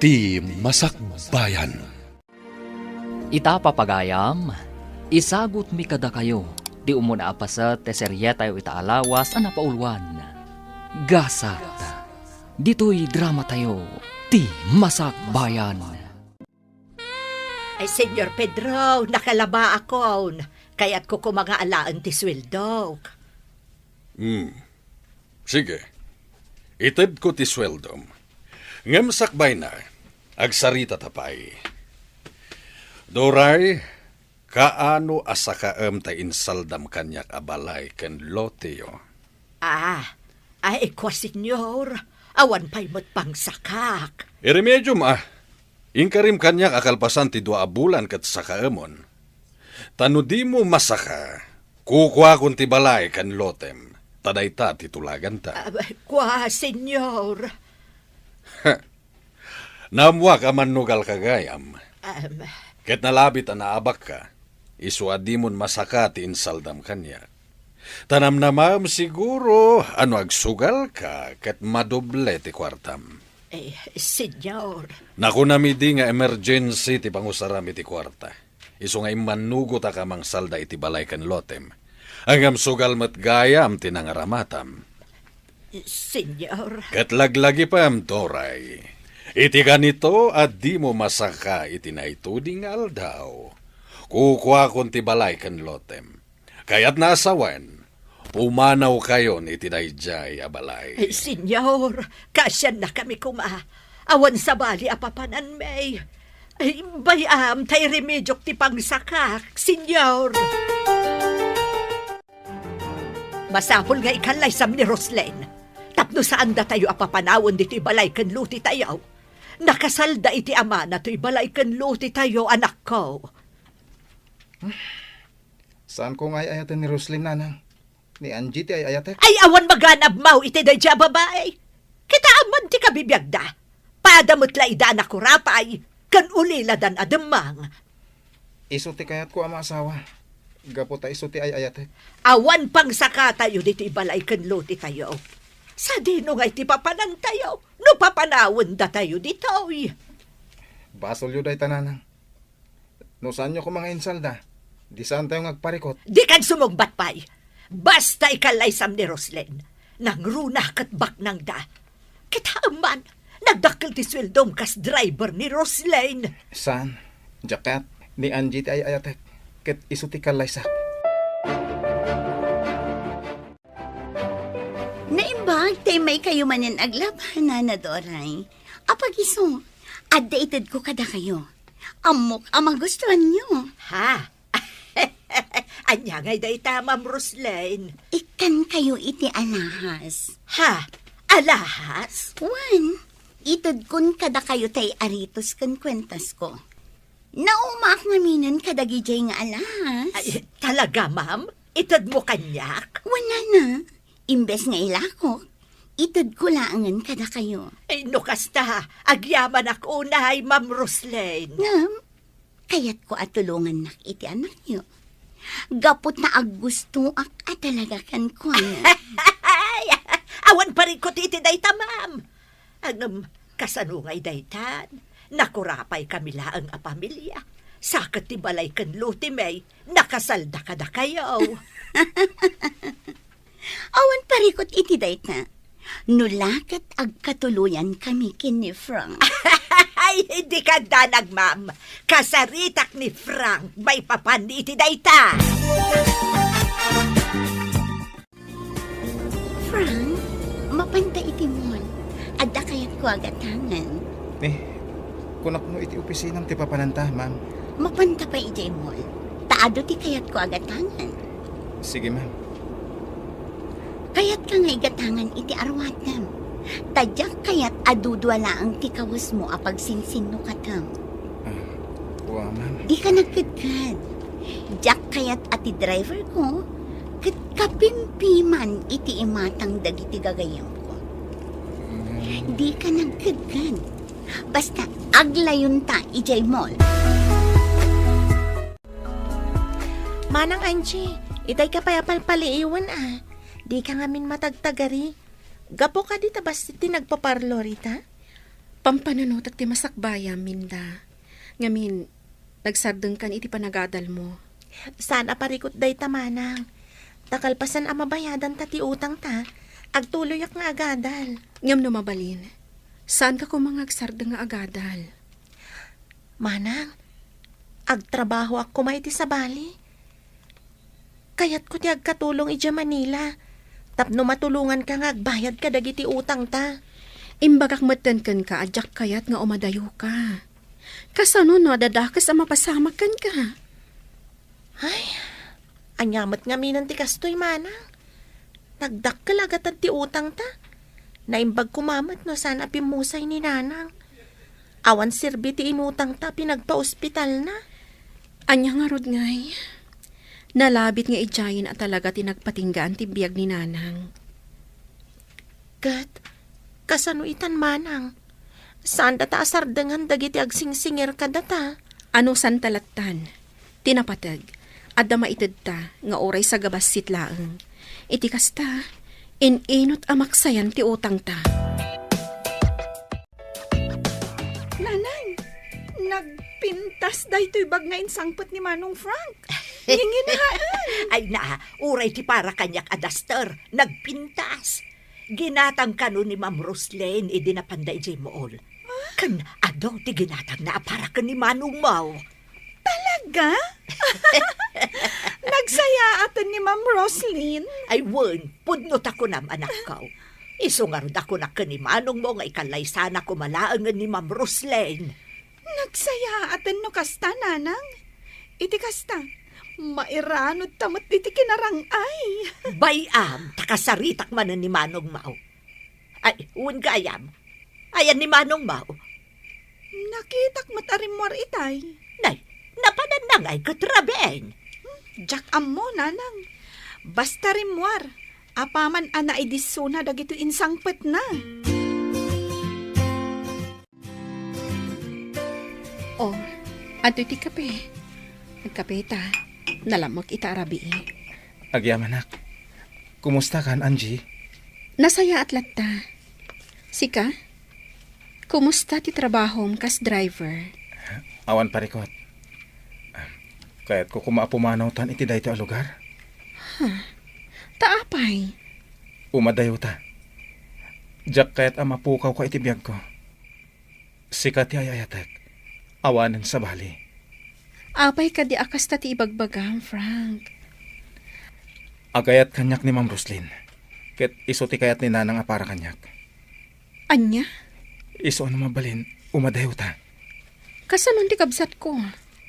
Ti Masakbayan. Ita papagayam, isagot mi kada kayo, di umuna apasat te seryeta yo itaalawas ang napaulwan. Gasat, dito'y drama tayo, Ti Masakbayan. Ay, Senyor Pedro, nakalaba ako. Kaya't ko mga alaan ti sweldo. Sige. Itid ko ti sweldom. Ngem sakbay na, agsarita tapay. Doray, kaano asakaam ta insaldam kanyak abalay ken loteyo? Ay, kwa senyor. Awan pa'y mo't pang sakak. Iremedium Inkarim kanyak akalpasan ti 2 bulan kat sakaamon. Tano di mo masaka, kukwa kun ti balay kan lotem. Taday ta titulagan ta. Kwa senyor. Namwa ka man nugal kagayam. Um, Ket nalabit na naabak ka, isuadi mon masaka ti insaldam kanya. Tanam namam siguro, ano agsugal ka, ket madoble ti kwartam. Senyor. Naku namidi nga emergency ti pangusarami ti kwarta. Isu nga imanugo ta kamang salda iti balay kan lotem. Angam sugal mat gayam ti nangaramatam. Senyor. Ket laglagi pam toray. Iti ganito at di mo masaka iti naituding aldaw. Kukwa kon ti balay kan lotem. Kaya't nasawan, pumanaw kayo ni iti dayjay abalay. Senyor, kasyan na kami Awan sa bali apapanan may. Bayam tay remedyok ti pangsakak, senyor. Masapol nga ikalay sam ni Roslen. Tapno saan da tayo apapanawon dito balay kan luti tayo. Nakasalda iti ama na to'y balay kan luti tayo, anak ko. Saan ko nga ayatan ni Roslyn, nanang? Ni Angie ti ayatek? Ay, awan maganab mau iti dadya babae. Kita aman ti kabibiyagda. Padamot laida na kurapay, kan ulila dan ademang. Iso ti kayat ko ama asawa. Gapo ta iso ti ayatek. Awan pang saka tayo dito balay kan luti tayo. Sa dino nga iti papanan tayo, no papanawon da tayo dito. Basol yu day tananang. No saan nyo ko mga insalda? Di saan tayo ngagparikot? Di kan sumugbat pa'y. Basta ikalay sam ni Roslen. Nang runa kat bak nang da. Kita man, nagdakil ti sweldom kas driver ni Roslen. Saan? Jakat ni Angie ti ayatek. Ket iso ti kalaysak. Naimbag, tay may kayo manin aglaban na Doray. Apag iso, updated ko kada kayo. Amok ang magustuhan nyo. Ha? Anya ngay day tamam, Roslen. Ikan kayo iti alahas. Ha? Alahas? Wan, itod kun kada kayo tay aritos kan kwentas ko. Naumak naminan kadagijay nga alahas. Ay, talaga, ma'am? Itad mo kanyak? Wala na. Imbes nga ilakok, itod ko laangan kada kayo. Ay, no kasta, agyaman ako unahay, Ma'am Roslen. Ngam, kaya't ko atulungan nak iti anak nyo. Gapot na aggusto at talaga kan ko. Ay, awan pa rin ko titi dayta, ma'am. Ang kasanungay daytan, nakurapay kami laang a pamilya. Sakat ti balay kan luti may, nakasalda kada kayo. Awan parikot iti dayta. Nulakat agkatuluyan kami kin ni Frank. Ay, hindi ka danag, ma'am. Kasaritak ni Frank, may papan iti dayta. Frank, mapanta iti mon. Adda kayat ko agatangan. Kunak no iti opisinang ti papananta, ma'am. Mapanta pa iti mon. Taado ti kayat ko agatangan. Sige, ma'am. Kayat ka nga igatangan iti arwatam. Tadyak kayat adudwala ang tikawas mo apag sinsin no katam. Wa, ma'am. Di ka nagkadkad. Diyak kayat ati driver ko, kat kapimpiman iti imatang dagiti gagayam ko. Di ka nagkadkad. Basta aglayon ta ijay mall. Manang Angie, itay ka payapalpaliiwan Di ka ngamin matagtagari. Gapo ka di tabas ti nagpaparlo rita? Pampanunutak ti masakbaya, Minda. Ngamin, nagsardeng kan iti panagadal mo. Sana parikot day tamanang. Takalpasan ang mabayadan ta ti utang ta. Agtuloy ak nga agadal. Ngam no mabalin, saan ka kumangagsardeng nga agadal? Manang, agtrabaho ako may ti sa Bali. Kayat ko ti agkatulong ija Manila. Tapno matulungan ka nga agbayad ka dagiti utang ta. Imbagak matenken ka, adyak kayat nga umadayo ka. Kasano no, dadakas ang mapasamakan ka. Ay, anyamat nga minan ti kastoy manang. Nagdakkel agad ti utang ta. Naimbag kumamat no sana pimusay ni nanang. Awan sirbi ti inutang ta pinagpa-ospital na. Anya nga rod ngay. Nalabit nga ijayin at talaga tinagpatinggaan ti biyag ni nanang. Gat, kasano itan manang? Saan data asardengan dagiti agsingsingir ka data? Ano san talatan? Tinapatag. Adda maitid ta nga oray sa gabas sitlaeng. Iti kasta, inot amaksayan ti utang ta. Nanang, nagpintas daytoy bag nga insangpot ni Manong Frank. Nginginhaan. Ay na, uray ti para kanyak adaster, nagpintas. Ginatang kano ni Ma'am Roslyn, idinapanday jay mool. Kan, ado ti ginatang na para ka ni Manong Mau. Talaga? Nagsaya atin ni Ma'am Roslyn. Ay wen, pudnot ako nam anak ko. Isungarod ako na ka ni Manong mo nga ikalay sana kumalaangan ni Ma'am Roslyn. Nagsaya atin no kasta, nanang. Iti kasta, mairanod tamot iti kinarangay. Bayam, takasaritak man ni Manong Mau. Ay, uwan gayam. Ayan ni Manong Mau. Nakitak matarimwar itay. Nay, napananangay katrabeng. Jak ammo, nanang. Basta rimwar. Apaman ana idisuna dagito insangpet na. Oh, ato iti kape. Nagkape ta. Nalamok ita arabi. Agyam anak. Kumusta kan, Angie? Nasaya at latta. Sika? Kumusta ti trabahom kas driver? Awan parikot. Kaya't ko kumapumanaw tan iti dayto a lugar. Taapay. Umadayo ta. Jak kaya't amapukaw ka iti biyag ko. Sikat ti ayayatek. Awanan sa Bali. Apay ka di akas ta ti ibagbagam, Frank. Agayat kanyak ni Ma'am Roslyn. Ket iso ti kayat ni nanang a para kanyak. Anya? Iso ano mabalin, umadayo ta. Kasanon ti kabsat ko?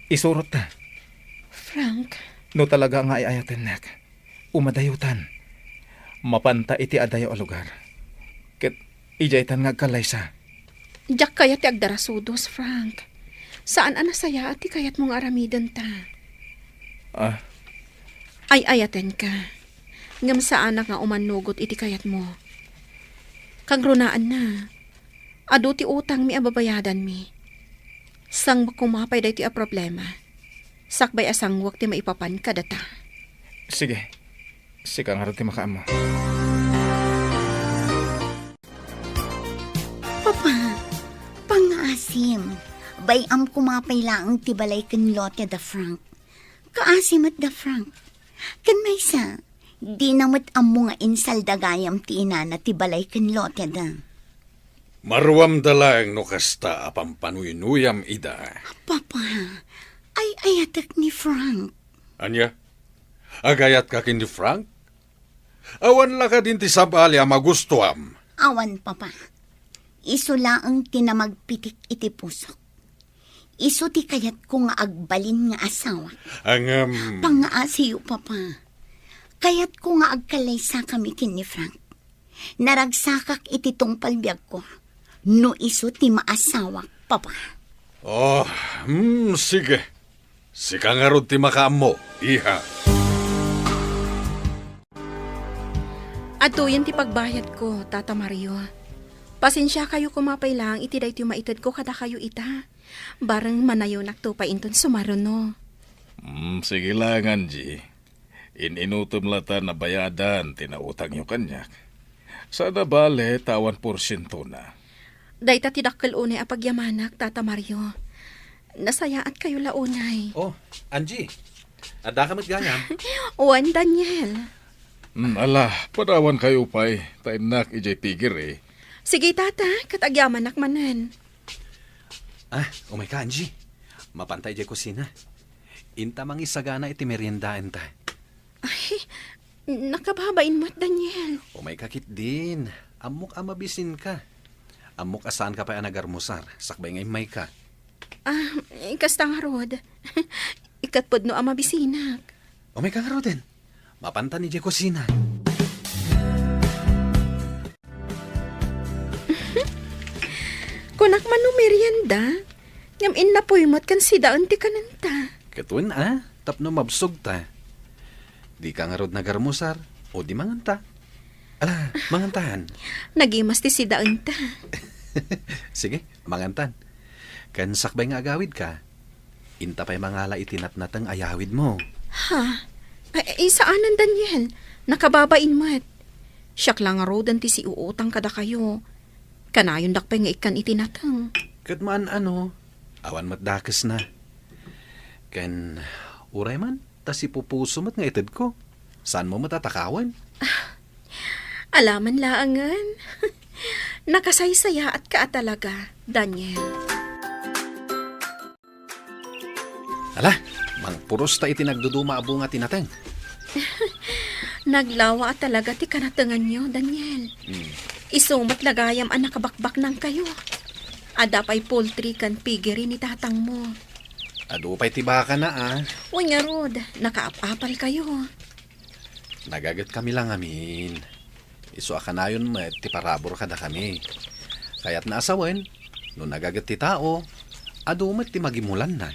Isurot ta. Frank, No talaga nga ayayaten nek. Umadayutan. Mapanta iti adayo a lugar. Ket ijaytan nga kalaysa. jak kayat ti agdarasudos, Frank. Saan anasaya at ti kayat mong aramidan ta? Ah, Ay ayaten ka. Ngam saan nga umanugot iti kayat mo. Kagrunaan na. Ado ti utang mi ababayadan mi. Sang kumapay day ti a problema. Sakbay asang wak ti maipapan ka data. sige. Sika nga rin ti makaamo. Papa, pangaasim. Bayam kumapay laang tibalay kan lote da Frank. Kaasim at da Frank. Kan may sa, di namot amo nga insal dagayam ti ina na tibalay kan lote da. Marwam dalang no kasta apampanuyunuyam ida. Papa, ay ayatak ni Frank. Anya? Agayat ka kin ni Frank? Awan la ka din ti sabali a magustuam. Awan, Papa. Iso laang tinamagpitik iti pusok. Iso ti kayat ko nga agbalin nga asawa. Ang Pangaasiyo, Papa. Kayat ko nga agkalaysa kami kin ni Frank. Naragsakak iti tungpal biyag ko. No iso ti maasawak, Papa. Oh, sige. Sika nga ron ti makaamo, iha. Ato yan ti pagbayad ko, Tata Mario. Pasensya kayo kumapay lang, iti day ti maitad ko kada kayo ita. Barang manayo nakto pa inton sumaron no. Sige lang, Angie. Ininutom lata na bayadan, tinautang yung kanyak. Sana bale, tawan porsyento na. Dayta tidakkel unay apagyamanak, Tata Mario. Nasayaat kayo launay. Oh, Angie. Ada ka matgayam. Uwan, Daniel. Ala, padawan kayo pa'y. Tainak ijay tigir eh. Sige, Tata, katagyamanak manan. Umay ka, Angie. Mapantay jay kusina. Inta mang isagana iti meriendaan ta. Ay, nakababain mo't, Daniel. Umay kakit din. Amok amabisin ka. Amok asaan ka pa anagarmusar. Sakbay ngay may ka. Kasta nga, Rod. Ikatpod no amabisinak. Umay ka nga din. Mapanta ni jay kusina. Kunak man no merienda. Ngam na po'y mo't kan sidaan ti kananta. Katun tapno mabsog ta. Di ka nga rod nagarmusar. O di manganta. Ala, mangantahan. Nagimas ti sidaan ta. Sige, mangantan. Kan sakbay nga agawid ka. Inta pa'y mangala itinatnatang ayawid mo. Ha? Ay, saanan, Daniel? Nakababain mo't. Siyak lang nga rodan ti si uutang kada kayo. Kanayon dakpay nga ikan itinatang. Katmaan awan matdakas na. Ken, uray man, tas ipupuso mat nga itid ko. Saan mo matatakawan? Alaman laangan. Nakasaysaya at ka talaga, Daniel. Ala, mang puros ta itinagduduma abo nga tinateng. Naglawa at talaga ti kanatangan nyo, Daniel. Isumat lagayam ang nakabakbak ng kayo. Ada pa'y poultry kan pigiri ni tatang mo. Ado pa'y tibaka na Uy nga, Rod, nakaapapal kayo. Nagagat kami lang amin. Isu akanayon met ti parabor kada kami. Kaya't naasawen, no nagagat ti tao, ado met ti magimulan na.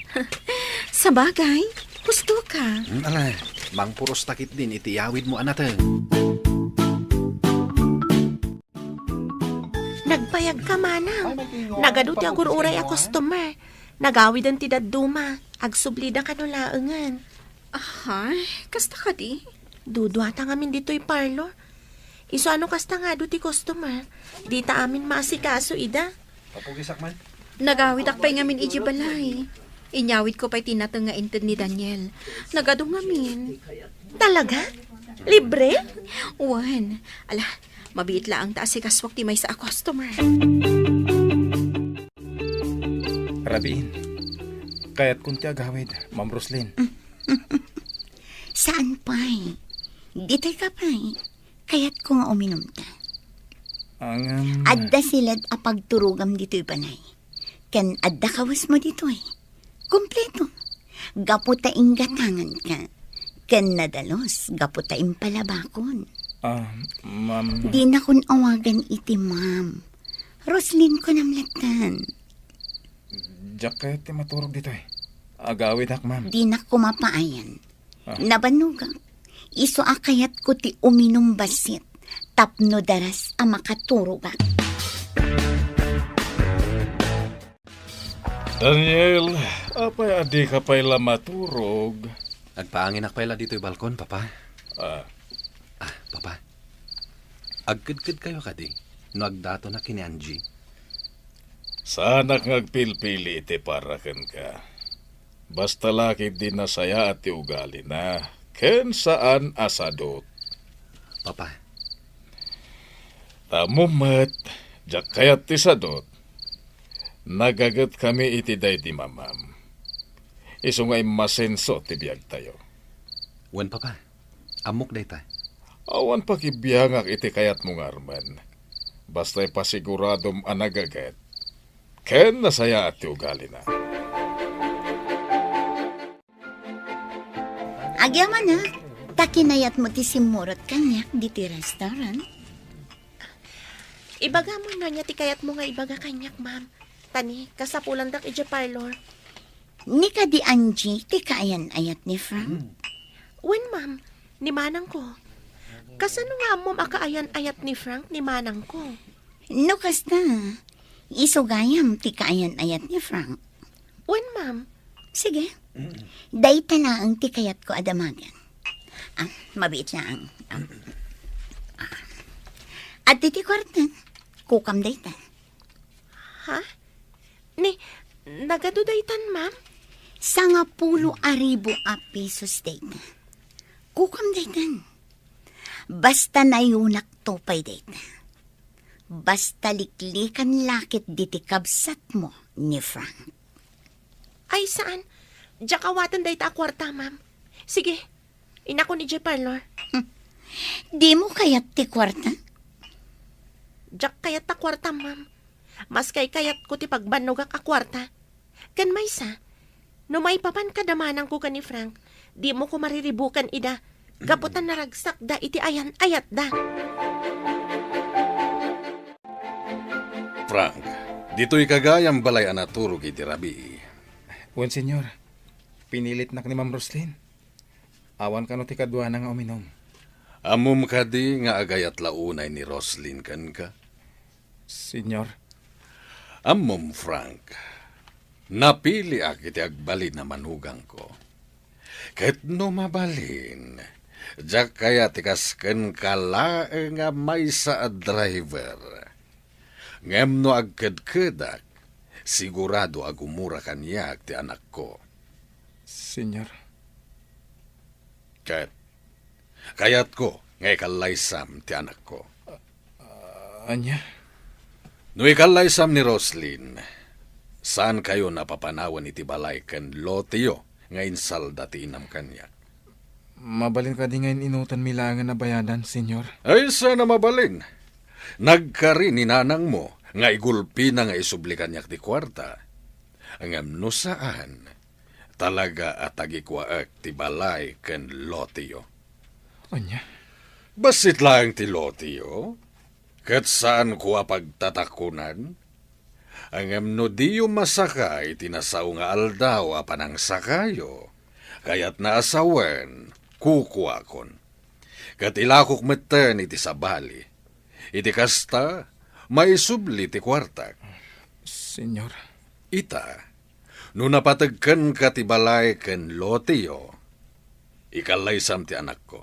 Sa bagay, gusto ka. Ala, mang puros takit din iti yawid mo anateng. Nagpayag ka, Manang. Nagaduti agururay a customer. Nagawid ang tidaduma. Agsublida ka no laengan. Ay, kasta ka di? Duduata ngamin dito'y parlor. Iso ano kasta nga do ti customer. Di ta amin maasikaso, ida. Papugisak man. Nagawid akpay ngamin ijibalay. Inyawid ko pa'y tinatang nga inted ni Daniel. Nagado ngamin. Talaga? Libre? Uwan. Ala, mabiit lang ang taasigaswak ti may sa customer. Rabiin. Kaya't kunti agawid, Ma'am Roslyn. Saan pa'y? Dito'y ka pa'y. Kaya't ko nga uminom ta. Ang... Adda silad apagturugam dito'y panay. Kan adda kawas mo dito'y. Kompleto. Gaputaing gatangan ka. Kan nadalos, gaputaing palabakon. Ma'am... Di na kun awagan iti, Ma'am. Roslyn ko namlatan. Diyak kaya't ti maturog dito eh. Agawid hak, ma'am. Di na kumapaayan. Nabanugak. Iso akayat ko ti uminom basit. Tapno daras ang makaturugak. Daniel, apay adi ka pa'y maturog. Agpaangin akpayla dito'y balkon, papa. Papa. Agkid-kid kayo kadi. No agdato na kini Angie. Sana ngagpilpili iti parakan ka. Basta laki din na saya at ugali na. Ken saan asadot. Papa. Tamumat, jak kayat ti sadot. Nagagat kami iti day di mamam. Iso nga'y masenso ti biyag tayo. Wen, papa. Amok day ta. Awan pakibiyangak iti kayat mong arman. Basta'y pasiguradom anagagat. Ken nasaya at ugali na. Agyaman na. Takinayat mo ti simurot kanyak di ti restaurant. Ibaga mo na niya ti kayat mo nga ibaga kanyak, ma'am. Tani, kasapulan dak iti parlor. Ni ka di Angie, ti kaayan ayat ni Frank. Wen, ma'am, ni manang ko. Kasano nga mo makaayan-ayat ni Frank ni manang ko? No kasta, isugayam ti kaayan ayat ni Frank. Wen, ma'am. Sige, dayta na ang ti kayat ko adamagan. Mabiit na ang... At ti kwarta, kukam dayta. Ha? Ni, nagadudaytan, ma'am? Sa nga 10,000 a pesos dayta. Kukam daytan. Basta nayunak topay dayta. Basta liklikan lakit diti kabsat mo ni Frank. Ay, saan? Diyak awatan dayta a kwarta, ma'am. Sige, inako ni J. Parlor. Di mo kayat ti kwarta? Diyak kayat ta kwarta, ma'am. Mas kayat ko ti pagbanog a kwarta. Kan may sa, no may papan kadamanang ko ka ni Frank, di mo ko mariribukan ida. Gaputan na ragsak da iti ayan ayat da. Frank, dito'y kagayang balay anaturog iti rabi. Wen, senyor. Pinilit nak ni Ma'am Roslyn. Awan ka no ti kadwa na nga uminom. Amom ka di nga agayat launay ni Roslyn kan ka. Senyor. Amom, Frank. Napili ak iti agbalin na manugang ko. Kahit no mabalin, diyak kaya tikasken kalae nga may sa driver. Ngem no agkedkedak, sigurado agumura kaniya ti anak ko. Senyor. Kayat ko, ngay kalaysam ti anak ko. Anya? No ikalaysam ni Roslyn, saan kayo napapanawan iti balay ken lotiyo ngayon salda ti inam kanya? Mabalin ka di ngayon inutan milangan na bayadan, senyor. Ay, sana mabalin. Nagkari ni nanang mo, nga igulpi na nga isublikan niyak di kwarta. Ang no saan, talaga at agikwaak ti balay ken lotiyo. Anya? Basit lang ti lotiyo? Kat saan ko pagtatakunan? Ang no diyo masakay, tinasaw nga aldaw apanang sakayo. Kaya't naasawen, kukuakon. Kat ilakok meten iti sabali. Iti kasta, maisubli ti kwartak. Senyor. Ita, no napatagkan ka ti balay ken lotiyo, ikalaysam ti anak ko.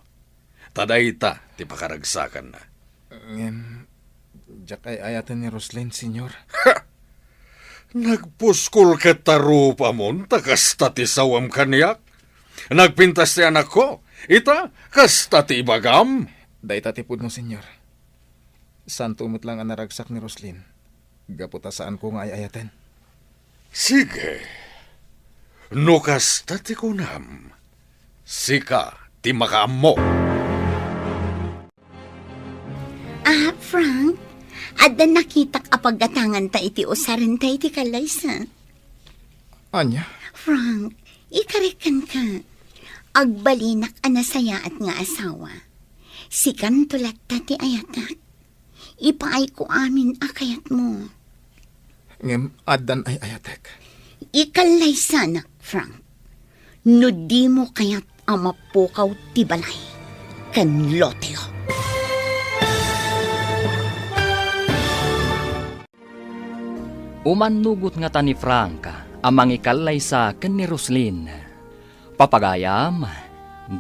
Taday ita ti pakaragsakan na. Diyak ay ayatan ni Roslyn, senyor. Nagpuskol ka tarupa mon, takasta ti sawam kaniyak. Nagpintas ti anak ko, ita, kasta ti ibagam. Dayta tipod mo, senyor. Saan tumot lang ang naragsak ni Roslyn? Gaputa saan ko nga ay ayatan? Sige. No kasta ti kunam, sika ti makaam mo. Frank, ada nakitak apagatangan ta iti usaran ta iti kalaysa. Anya? Frank, ikarikan ka. Agbalinak anasaya at nga asawa. Sikan tulat ta ti ayatak. Ipaay ko amin akayat mo. Ngem adan ay ayatek. Ikalaysa nak, Frank. No di mo kayat amapukaw ti balay. Kan loteo. Umanugot nga ta ni Frank, amang ikalaysa ken ni Roslyn. Papagayam,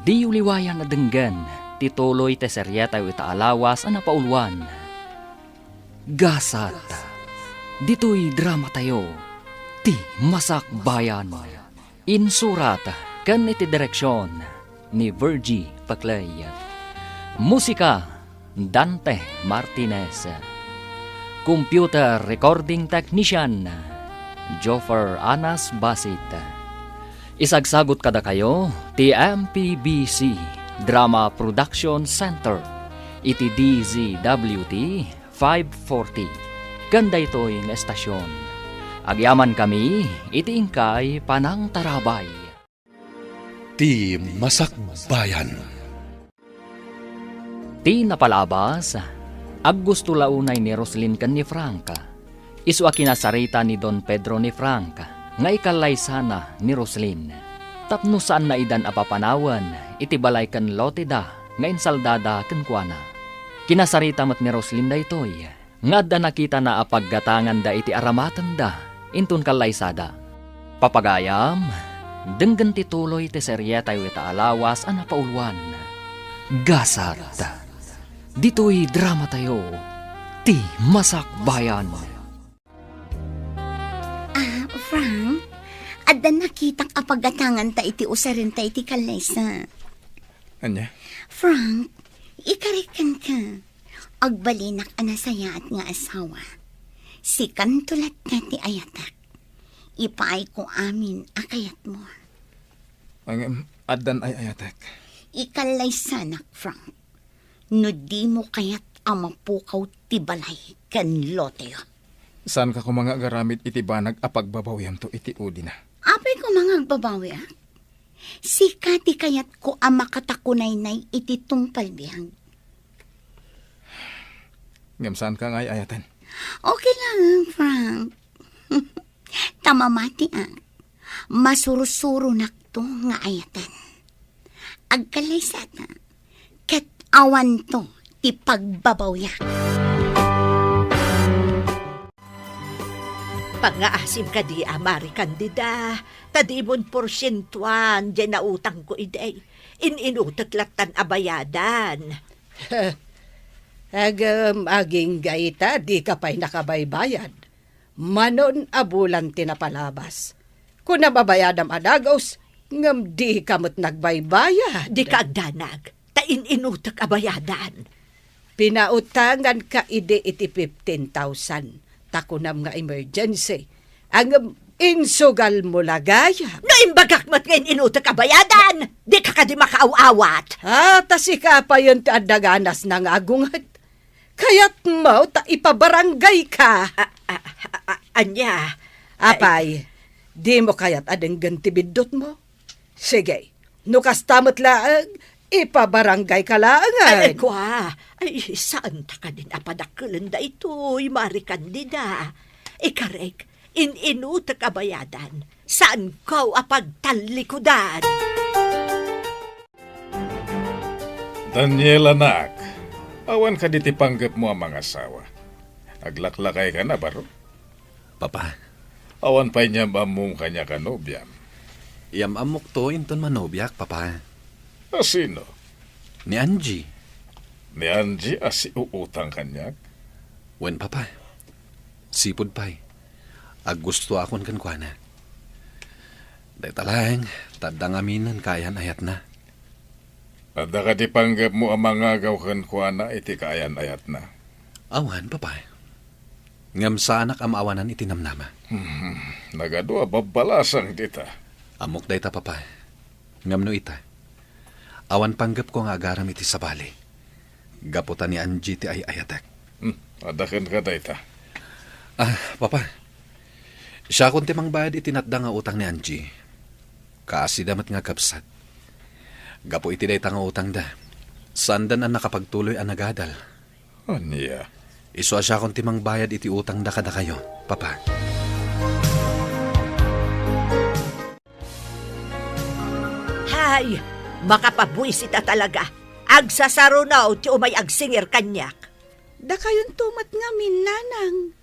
di uliwayan na denggan, tituloy te seryeta ita alawas ang napaulwan. Gasat, dito'y drama tayo, ti masak bayan. Insurat, ken iti direksyon, ni Virgie Paclay. Musika, Dante Martinez. Computer Recording Technician, Joffer Anas Basit. Isagsagot kada kayo, TMPBC Drama Production Center, iti DZWT 540. Ganda ito'y nga estasyon. Agyaman kami, iti ingkay Panang Tarabay. Ti Masakbayan. Ti napalabas, aggusto launay ni Roslyn ken ni Frank. Isu a kinasarita ni Don Pedro ni Frank, nga ikalay sana ni Roslyn. Tapno saan na idan apapanawan, iti balay ken lotida, nga insaldada ken kuana. Kinasarita mat ni Roslyn da itoy, nga da nakita na apaggatangan da iti aramatan da, intun kalaysada. Papagayam, denggan tituloy ti seryeta yu ita alawas ang napaulwan. Gasat. Dito'y drama tayo, ti Masakbayan. Frank, adda nakitang apagatangan ta iti usarin ta iti kalaysa. Anya? Frank, ikarikan ka. Agbalinak anasaya at nga asawa. Si kantulat ka ti ayatak. Ipaay ko amin akayat mo. Ang addan ay ayatek. Ikalaysa nak, Frank. No di mo kayat amapukaw ti balay kan loteo. Saan ka ko mga garamit iti banag apagbabawyam to iti udi na? Apay ko mga agbabawi ah. Si Kati kayat ko ang makatakunay-nay iti tungpalbihang. Ngam saan ka nga ay ayatan? Okay lang, Frank. Tamamati ang masurusuro nakto nga ayatan. Agkalaysata, ket awan to ti pagbabawya. Pangaasim ka di amari kandida. Tadimon porsyentuan dyan na utang ko iday. Inutak latan abayadan. Aging gaita, di ka pa'y nakabaybayad. Manon abulan tinapalabas. Kung nababayadam adagos, ngam di kamot nagbaybayad. Di ka agdanag. Inutak abayadan. Pinautangan ka ide iti 15,000. Takunam nga emergency. Ang insugal mo lagaya. Naimbagak mat ngayon inutak abayadan. Di ka di makaaw-awat. Tasi ka pa yun ti adaganas ng agungat. Kaya't mo ta ipabarangay ka. Anya. Apay, di mo kaya't adeng gantibidot mo. Sige, nukas tamot laang, ipabarangay ka laangan. Ay, kwa. Ay, saan ta ka din apadakulan da ito, mari kandida. Ikarek, inutak abayadan. Saan ko apagtalikudan? Daniel, anak, awan ka di tipanggap mo ang mga asawa. Aglaklakay ka na, baro? Papa, Awan pa niya mamong kanya kanobyam. iyam amok to inton manobyak, papa. Sino? Ni Angie. Ni Angie asi uutang kanyak? Wen, papa. Sipod pa'y. Ag gusto akon kan kuana. Day talang, tadang aminan kayan ayat na. Ada ka dipanggap mo ang mga gawkan kuana iti kaayan ayat na. Awan, papa. Ngam sa anak amawanan itinamnama. Nagadua babalasang dita. Amok day ta, papa. Ngam no ita. Awan panggap ko nga agaram iti sabali. Gaputan ni Angie ti ay ayatek. Adakan ka dita. Papa. Siya kung timang bayad itinatda nga utang ni Angie. Kaasi damat nga kapsat. Gapo iti day ta nga utang da. Sandan ang nakapagtuloy ang nagadal. Anya? Iso siya kung timang bayad iti utang da kada kayo, papa. Hay, makapabuisita talaga. Agsasaro na o ti umay agsinger kanyak. Da kayon tumat nga minanang.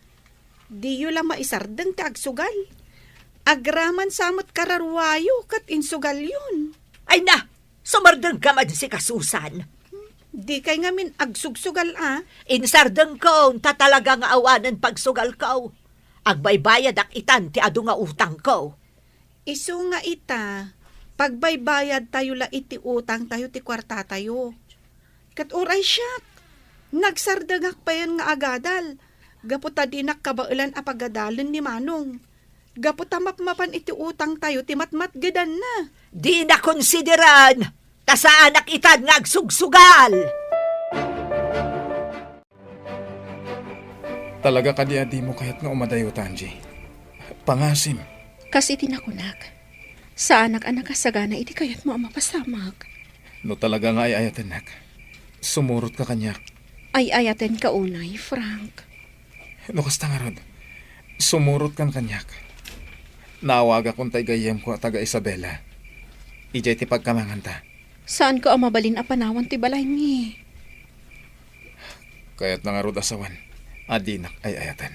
Di yu lang maisardeng ti agsugal. Agraman samot kararwayo kat insugal yun. Ay na, sumardeng ka man si kasusan. Di kay ngamin agsugsugal Insardeng ko, tatalaga nga awanan pagsugal ko. Agbaybayad ak itan ti adu nga utang ko. Isu nga ita, pagbaybayad tayo la iti utang tayo ti kwarta tayo. Kat uray siyak, nagsardagak pa yan nga agadal. Gaputa dinak kabailan apagadalan ni Manong. Gaputa mapmapan iti utang tayo ti matmat gadan na. Di na konsideran. Tasa anak itan nga agsugsugal. Talaga ka di mo kaya't nga umadayo, Tanji. Pangasim. Kasi tinakunak. Sa anak-anak kasagana, iti kayat mo ang mapasamag. No talaga nga ay ayaten nak. Sumurot ka kanyak. Ay ayaten ka unay, Frank. No kasta nga rod. Sumurot kan kanyak. Naawaga kong taygayem ko taga Isabela. Ijay ti pagkamangan ta. Saan ko ang mabalin a panawan ti balay ni? Kaya't nga rod asawan. Adinak ay ayatan.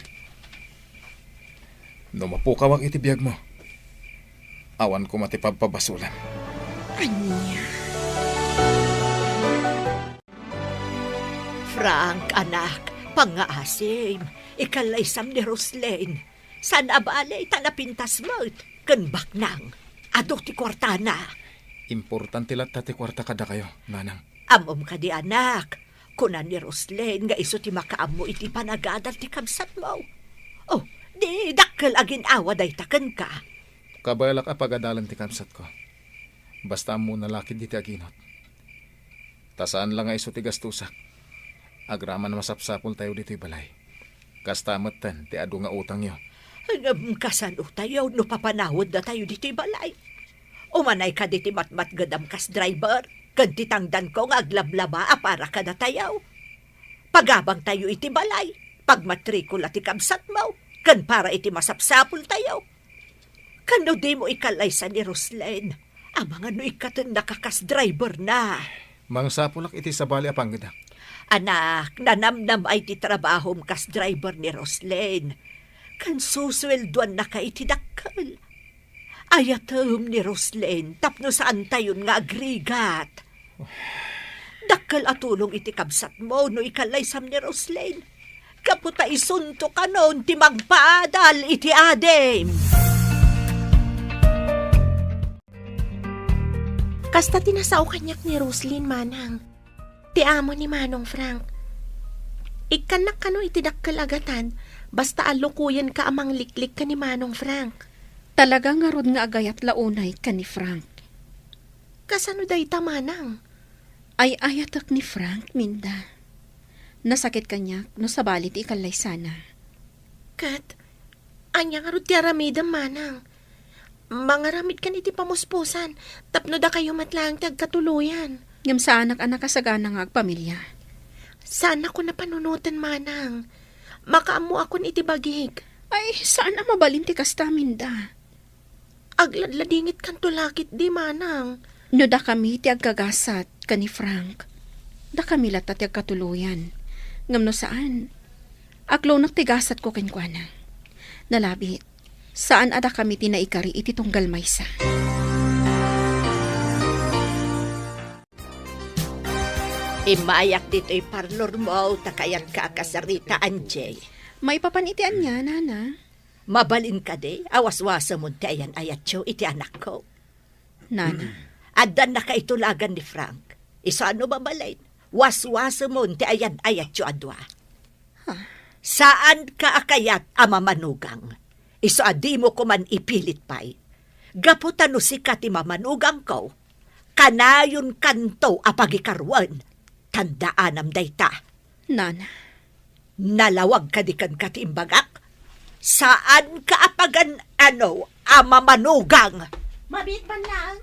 No mapukawag iti biyag mo. Awan ko matipagpabasulan. Anya? Frank, anak, pangaasim. Ikalaysam ni Roslyn. San abalay tanapintas mo, kan baknang, ado ti kwartana. Importante lang tati kwarta kada kayo, nanang. Amom ka di anak, kunan ni Roslen nga iso ti makaamo iti panagadal ti kabsat mo. Oh, di dakkel agin awa day taken ka. Kabalak apagadalan ti kamsat ko. Basta mo nalakid di ti aginot. Tasaan lang nga iso ti gastusak. Agraman masapsapol tayo dito'y balay. Kastamatan ti adu nga utang yo. Kasano tayo, no papanawod na tayo dito'y balay. Umanay ka diti matmat gadam kas driver. Kantitangdan ko nga aglablaba para ka na tayo. Pagabang tayo iti balay, pagmatrikula ti kamsat mo, kan para iti masapsapul tayo. Kano di mo ikalaysa ni Roslen, amang ano ikatan nakakas driver na. Mang sapulak iti sabali apanggadak. Anak, nanamnam ay ti trabahom kas driver ni Roslen. Kan suswelduan na ka iti dakkel. Ayatom ni Roslen, tapno saan tayon nga agrigat. Dakkel atulong iti kabsat mo no ikalaysam ni Roslen. Kaputa isunto ka noon ti magpaadal iti adem. Kasta tinasaw kanyak ni Roslyn, manang. Ti amo ni Manong Frank. Ikanak kano iti dakkel agatan, basta alukuyan ka amang liklik ka ni Manong Frank. Talaga nga rod nga agayat launay ka ni Frank. Kasano day ta, manang? Ay ayatak ni Frank, Minda. Nasakit kanya no sabalit ikalay sana. Kat, anya nga rod ti aramidam, manang. Mangaramid ka ni ti pamuspusan, tapno da kayo matlang ti agkatuluyan. Ngam sa anak-anak kasagana nga agpamilya. Sana ko napanunutan, manang. Makaamu ako ni iti bagig. Ay, sana mabalin ti kasta, Minda. Agladladingit kan tulakit di, manang. No da kami ti agkagasat ka ni Frank. Da kami lata ti agkatuluyan. Ngam no saan? Aglo tigasat ko kenkwana. Nalabit, saan ada kami tinaikari iti tunggal maysa. Imayak dito'y parlor mo, takayan ka kasarita, Anjay. May papanitian niya, nana. Mabalin ka di, awaswasa mo ti ayan ayatyo iti anak ko. Nana. Adan na kaitulagan ni Frank. Isa ano babalain? Waswasa mo ti ayan ayatyo adwa. Saan ka akayat ama manugang? Iso adi mo ko man ipilit pa'y. Gaputan no si ti mamanugang ko. Kanayon kanto apagikarwan. Tandaanam dayta. Nana. Nalawag ka di kan katimbagak? Saan ka apagan ama manugang? Mabit man lang.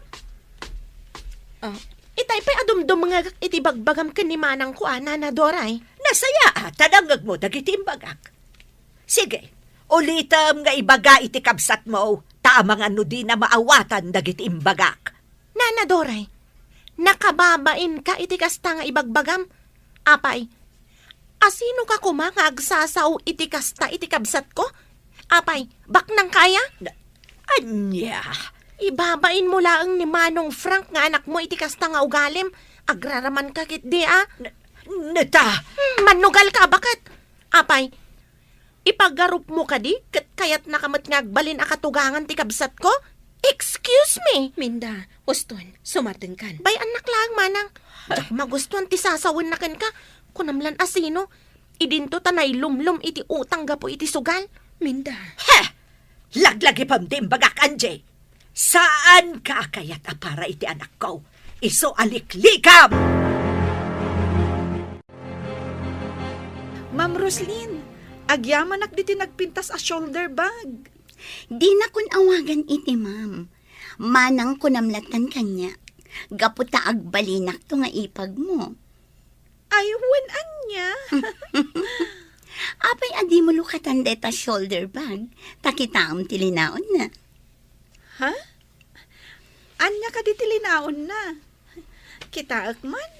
Itay pa'y adumdum mga iti bagbagam ka ni manang ko, Nana Doray. Nasaya tanangag mo dagiti imbagak. Sige, ulitam nga ibaga iti kabsat mo, tamang ano di na maawatan dagiti imbagak. Nana Doray, nakababain ka iti kasta nga ibagbagam? Apay, asino ka kumanga agsasaw iti kasta iti kabsat ko? Apay, baknang kaya? Anya, ibabain mo laang ni Manong Frank nga anak mo iti kasta nga ugalim. Agraraman ka kit di neta. Manugal ka, bakit? Apay, ipagarup mo ka di, kayat nakamat nga agbalin akatugangan ti kabsat ko? Excuse me? Minda, uston, sumarting kan. Bay anak lang, manang. Jak magustuhan ti sasawin na kan ka. Kunamlan asino, idinto tanay lumlum iti utang gapo iti sugal. Minda. Heh! Laglagi pam di imbagak, Anjay. Saan ka kayat para iti anak ko? Iso aliklikam! Ma'am Roslyn, agyamanak diti nagpintas a shoulder bag. Di na kun awagan iti, ma'am. Manang kunamlatan kanya. Gaputa agbalinak to nga ipag mo. Ay, wen anya. Apay adi mo lukatan deta shoulder bag. Takitaam tilinaon na. Ha? Anya ka diti linaon na. Kitaak man.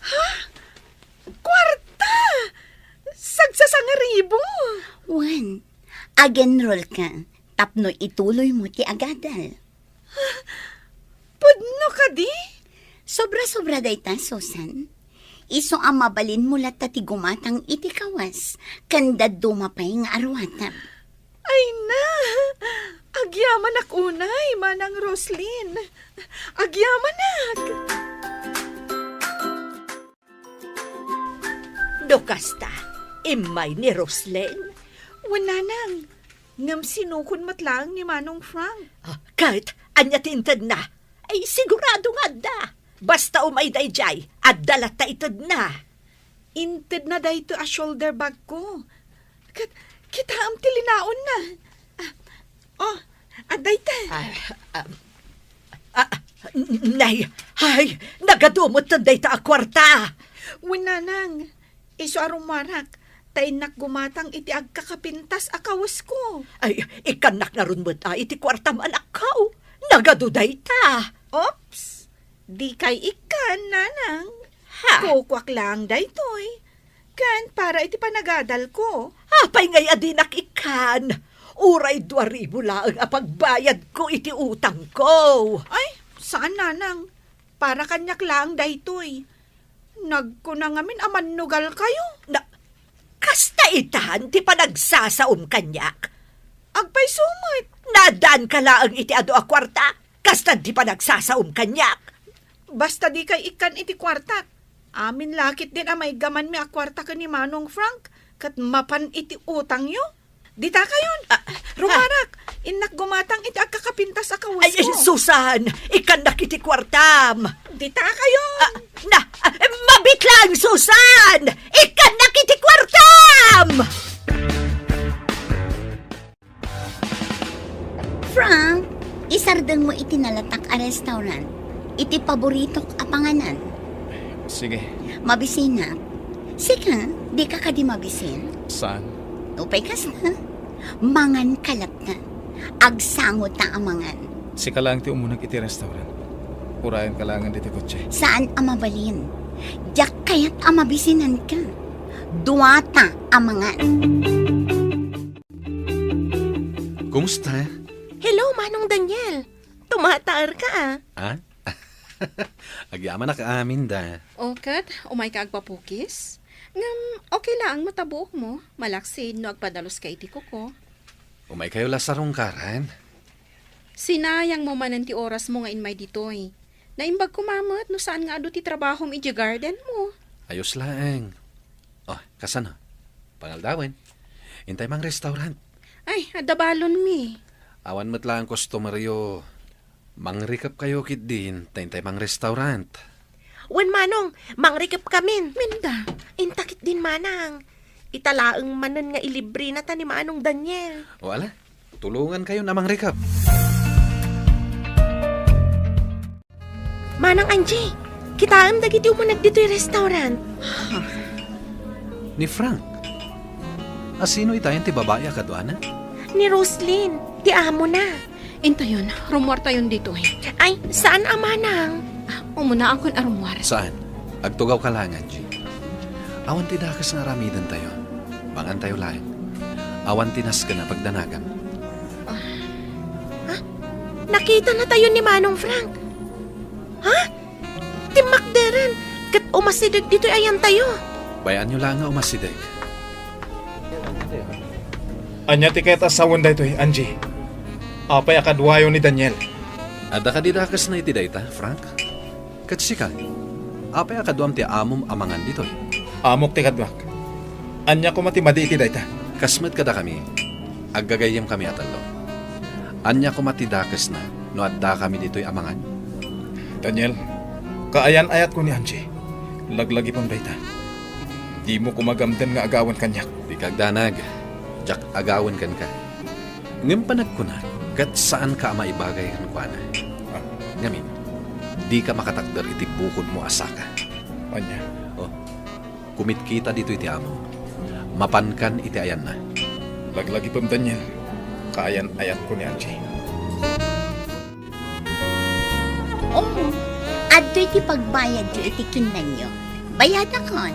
Ha? Kwarta! Sagsasangaribo! Juan, agenroll ka. Tapno ituloy mo ti agadal. Pudno ka di? Sobra-sobra day ta, Susan. Iso ang mabalin mula tati gumatang iti kawas, kanda dumapay nga arwatam. Ay na! Agyaman ak unay, Manang Roslyn. Agyaman ak! Dokasta, imay ni Roslyn. Wala nang. Ngam sinukon matlang ni Manong Frank. Kahit anya tintad na, ay sigurado nga da. Basta umay dayjay, at dalat ta itad na. Inted na dahito a shoulder bag ko. Kita am tilinaon na. Aday ta. Nay, ay, nagadumot na day ta a kwarta. Wala nang. Iso arumarak. Tainak gumatang iti agkakapintas akawas ko. Ay, ikanak na ron mo ta, iti kwarta manakaw. Nagaduday ta. Oops! Di kay ikan, nanang. Ha? Kukwak lang daytoy. Kan, para iti panagadal ko. Apay ngay adinak ikan. Uray 2,000 laang apagbayad ko iti utang ko. Ay, saan nanang? Para kanyak lang daytoy. Nagkunangamin amanugal kayo. Kasta itan, ti panagsasaom kanyak. Agpay sumit. Nadan ka laang iti ado a kwarta. Kasta ti panagsasaom kanyak. Basta di kay ikan iti kwartak. Amin lakit din amay gaman mi a kwarta ka ni Manong Frank. Kat mapan iti utang yo. Dita kayon. Rumarak. Inak gumatang iti agkakapintas a kawas Ay, ko. Susan, ikan nakiti kwartam. Dita kayon. Mabit lang, Susan! Ikan nakiti kwartam! Frank, isardeng mo iti nalatak a restaurant. Iti paboritok a panganan. Sige, Mabisinak. Sika, di ka kadi mabisin. saan? Upay kas na. Mangan kalat na. Agsangot na amangan. Sika lang ti umunag iti restaurant. Urayan ka lang diti kotse. Saan amabalin? Diyak kaya't amabisinan ka. Duwata amangan. Kumusta? Hello, Manong Daniel. Tumataar ka Ha? Agyaman na kaamin da. Kat, umay ka agpapukis? Ngam, okay lang, matabuok mo. Malaksid no agpadalos ka iti ko. Umay kayo lasarong karan. Sinayang mo man ti oras mo nga inmay ditoy. Naimbag kumamat no saan nga ado ti trabaho mi iti garden mo. Ayos laeng. Oh, kasano? Pangaldawin. Intay mang restaurant. Ay, adabalon mi. Awan mo't lang customeryo. Mangrikap kayo kit din. Tayntay mang restaurant. Wan Manong, mangrikip kamin. Minda. Intakit din Manang. Italaang manan nga ilibre na ta ni Manong Daniel. O ala, tulungan kayo na mangrikap. Manang Angie, kita ang dagiti umunag dito yung restaurant. Ni Frank. Asino itayan ti babae akadwana? Ni Roslyn, ti amo na. Intayon, rumwar tayon dito eh. Ay, saan ang Manang? Umuna akong arumwar. Saan? Agtugaw ka lang, Angie. Awan ti dakas nga ramidan tayo. Mangan tayo lang. Awan tinas ka na pagdanagan. Nakita na tayo ni Manong Frank. Ha? Timakderan. Kat umasidag dito ayan tayo. Bayaan nyo lang nga umasideg. Anya ti kayat asawan daytoy, Angie. Apay akadwayo ni Daniel. Ada ka di dakas na iti dayta, Frank? Katsika, apay akaduam ti amom amangan dito. Amok ti kadwak. Anya ko matimadi iti dayta. Kasmet kada kami, aggagayam kami atalo. Anya ko matidakas na, no adda kami dito'y amangan. Daniel, kaayan ayat ko ni Angie. Laglagi pong dayta. Di mo kumagamden nga agawan kanyak. Di kagdanag, jak agawan kan ka. Ngem panagkunat, kat saan ka maibagay ang kuana. Ngamin, di ka makatakder iti bukod mo asaka. Anya, Oh, kumit kita dito iti amo. Mapankan iti ayan na. laglagi pong Daniel. Kaayan ayat ko ni Angie. Oh, adto iti pagbayad yo iti kinan nyo. Bayad akon.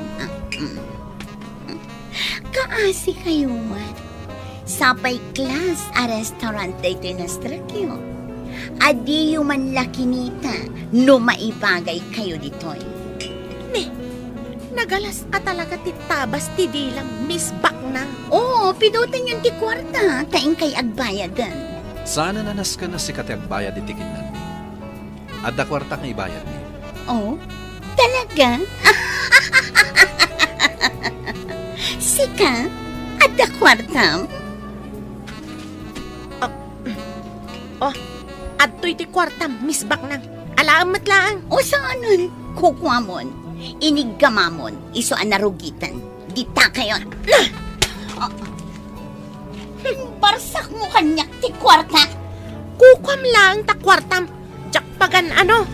Kaasi kayo man. Sapay class a restaurant dito inastrakyo. Adi yung man lakinita no maibagay kayo ditoy. Nagalas ka talaga ti tabas ti dilang Miss Baknang. Oo, pidutin yung ti kwarta, taing kay agbayadan. Sana nanas ka na si katiagbayad itikin namin. Adda kwarta nga ibayad ni. Oh, talaga? Sika, ada kwarta? Adto'y ti kwartam, Miss Baknang. Alaamat lang. O saanon? Kukwamon, iniggamamon, iso anarugitan. Dita kayo. Barsak mo kanyak ti kwarta. Kukwam lang ta kwartam. Jakpagan ano?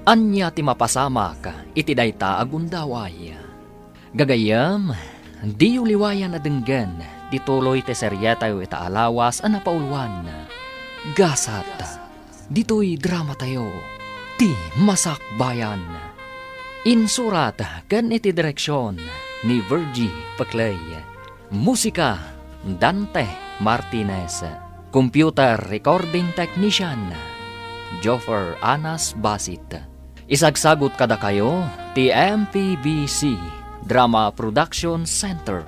Anya ti mapasamak iti dayta agundaway. Gagayam, di uliwayan na denggan, di tuloy te serya tayo itaalawas a napaulwan. Gasat, dito'y drama tayo, ti masakbayan. Insurat kan iti direksyon ni Virgie Paclay. Musika, Dante Martinez. Computer Recording Technician, Joffer Anas Basit. Isagsagot kada kayo, ti MPBC Drama Production Center,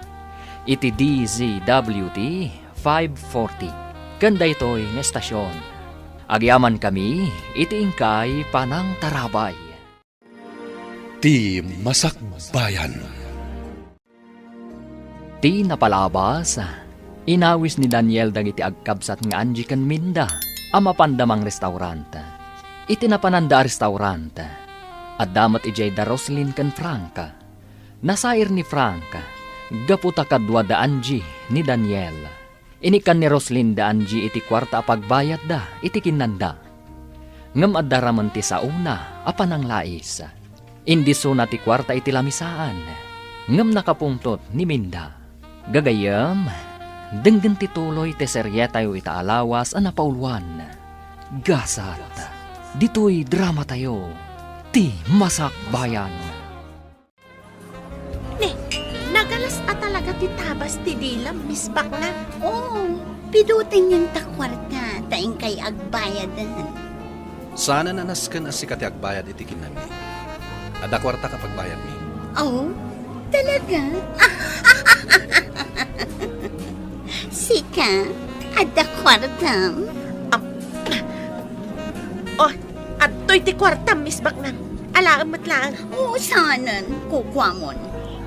iti DZWT 540. Kanda ito'y nestasyon. Agyaman kami, iti ingkay panang tarabay. Ti Masakbayan. Ti napalabas, inawis ni Daniel dagiti agkabsat nga Angie kan Minda, amapandamang restaurant. Iti napananda restaurant, at damat ijay da Roslyn kan Franca. Nasair ni Franca, gaputa kadwa da Angie ni Daniel. Inikan ni Roslyn da Angie iti kwarta pagbayad da, iti kinanda. Ngam addaraman ti sa una, apanang lais. Indiso na ti kwarta iti lamisaan. Ngam nakapungtot ni Minda. Gagayam, denggan ti tuloy ti serye tayo itaalawas a napaulwan. Gasat, dito'y drama tayo, ti masakbayan. Nagalas a talaga ti tabas ti dilang Miss Baknang. Oo, pidutin yung takwarta, taing kay agbayadan. Sana nanas ka na si katiagbayad itikin namin. Adda kwarta kapag bayad ni. Oh, talaga? Sika, ada kwarta? Adto'y ti kwartam, Miss Baknang. Alaamat lang. Oo, saanan, kukwamon,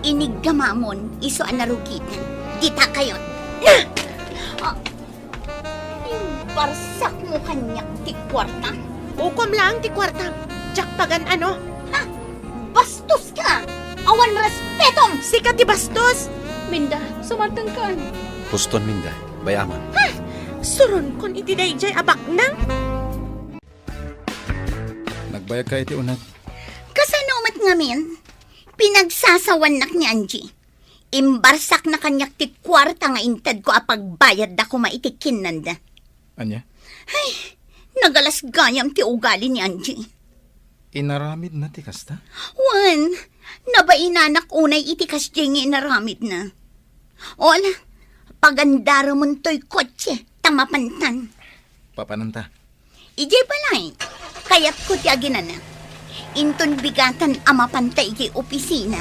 iniggamamon, iso anarugitan. Dita kayo. Yung barsak mo kanyak ti kwarta? Kukwam lang ti kwartam. Jakpagan ano? Bastos ka! Awan respetom! Sika ti bastos. Minda, sumantang ka. Huston Minda, bayaman. Suron kon iti dayjay abaknang. Nagbayag ka iti unat. Kasanumat ngamin, pinagsasawan nak ni Angie. Imbarsak na kanyak ti kwarta nga intad ko apagbayad da ko maitikin nanda. Anya, Nagalas gayam ti ugali ni Angie. inaramid na ti kasta? Wan, nabainanak unay itikas jengi inaramid na. Ola, pagandara mo to'y kotse, tamapantan. Papananta. Ijay balay, kayat ko ti aginan na. Inton bigatan amapantay ijay opisina.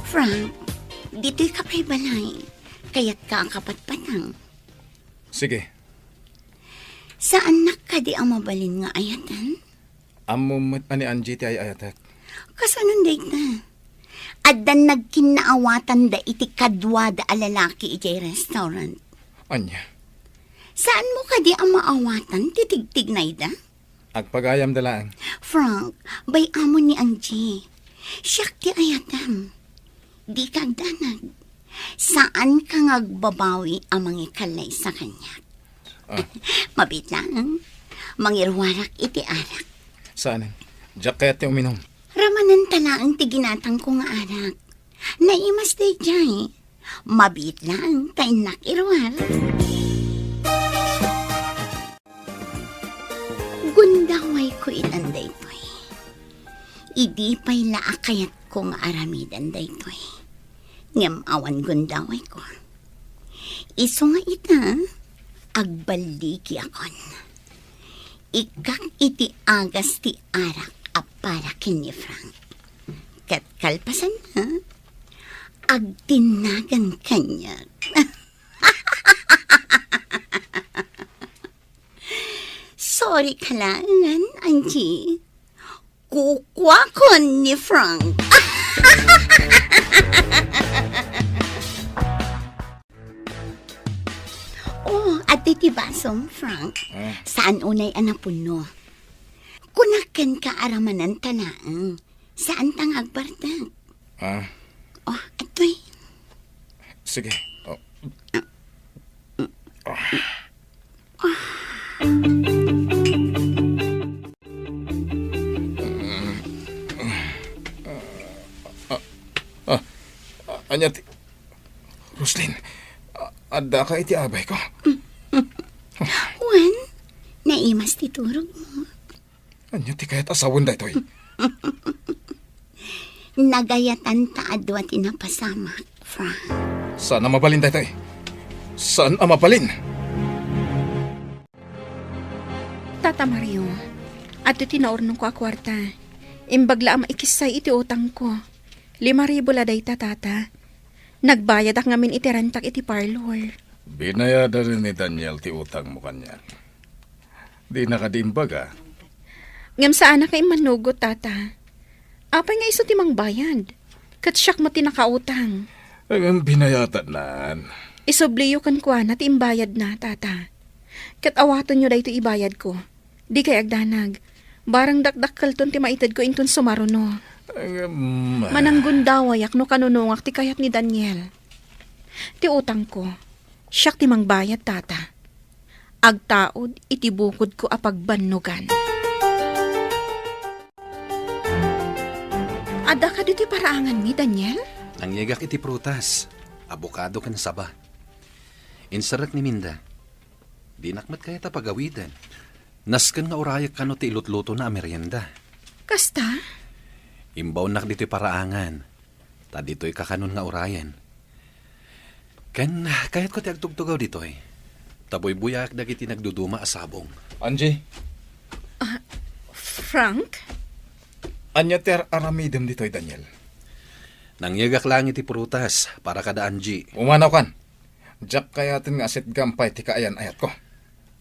Frank, dito'y kapay balay, kayat ka ang kapatpatang. Sige, Saan nakadi ang mabalin nga ayatan? amumit pa ni Angie ti ay ayatak. Kasanon date na. Adan nagkinaawatan da iti kadwa da alalaki ijay restaurant. Anya, Saan mo kadi ang maawatan titigtig na ida? agpagayam dalaan. Frank, bay amo ni Angie. Siyak ti ayatam. Di kagdanag. Saan ka ngagbabawi ang mangikalay sa kanya? Mabit lang. Mangirwarak iti arak. Saan? Diyak kaya ti uminom. Ramanan talaang tiginatang ko nga anak. Naimas day jay. Mabit lang kay nakirwar. Gundaway ko inanday to'y. Idi pa'y laakayat ko nga aramidan day to'y. Ngam awan gundaway ko. Iso nga ita, agbaligi akon. Ikak iti agas ti arak para kini Frank. Kat kalpasan na, agtinagan kanya. Sorry kalangan, Angie. Kukwakon ni Frank. Oh, at iti basom, Frank. Saan unay anapuno? Kunakan ka aramanan tanaang. Saan tang agbartag? Oh, atoy. Sige. Oh. Anya ti... Roslyn, adda ka iti abay ko. Juan, naimas ti turog mo. Anya ti kayat asawon da ito'y. Nagayatan taadwa tinapasamak, Frank. Saan ang mabalin da ito'y? Saan ang mabalin? Tata Mario, ato tinaornong ko a kwarta. Imbagla ang maikisay iti utang ko. 5,000 laday tata. Nagbayad ak ngamin iti rentak iti parlor. Binayada rin ni Daniel ti utang mo kanya. Di nakadimbaga. Ngam saan na kay manugot, tata. Apay nga iso timang bayad. Kat siyak mo tinakautang. Ang binayatan nan. Isobliyo kan kwa na timbayad na, tata. Kat awaton nyo da ito ibayad ko. Di kay agdanag. Barang dakdakkel ton ti maitad ko inton sumaruno. Mananggun dawayak no kanunungak ti kayat ni Daniel. Ti utang ko, siyak ti mangbayad, tata. Agtaod iti bukod ko apagbannugan. Ada ka dito paraangan mi, Daniel? Nangyagak iti prutas. Abokado kan saba. Insarak ni Minda. Dinakmat kaya ta pagawidan. Nasken nga urayak kano ti ilutluto na merienda. Kasta? Imbaw nak dito'y paraangan. Ta dito'y kakanon nga urayan. Ken, kahit ko ti agtugtugaw dito'y. Taboy buyak dagiti nagduduma asabong. Angie, Frank? anya ter aramidem dito'y Daniel. Nangyagak lang iti prutas para kada Angie. Umanaw kan. Jack kayatin nga asit gampay ti kaayan ayat ko.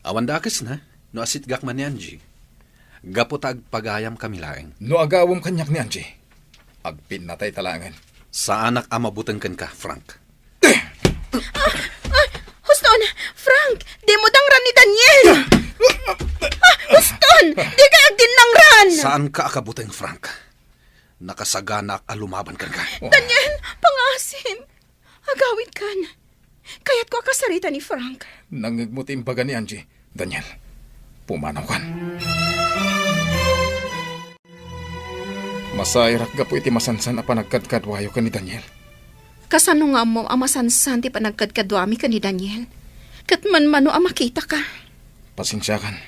Awan dakes na, no asit gak man ni Angie. Gapotag pagayam kami laeng. No agawom kanyak ni Angie. Agpin natay talangan. Sa anak amabutan kan ka, Frank. Huston! Frank! Di mo dangran ni Daniel! Huston! Di ka agdinangran! Saan ka akabutan, Frank? Nakasaganak alumaban kan ka. Daniel! Pangasin! Agawid kan. Kaya't ko akasarita ni Frank. Nangigmuti imbaga ni Angie. Daniel, pumanaw kan. Masairak gapo iti masansan a panagkadkadwayo ka ni Daniel. Kasano nga mo amasansan ti panagkadkadwami ka ni Daniel? Kat man-mano makita ka. Pasensya kan.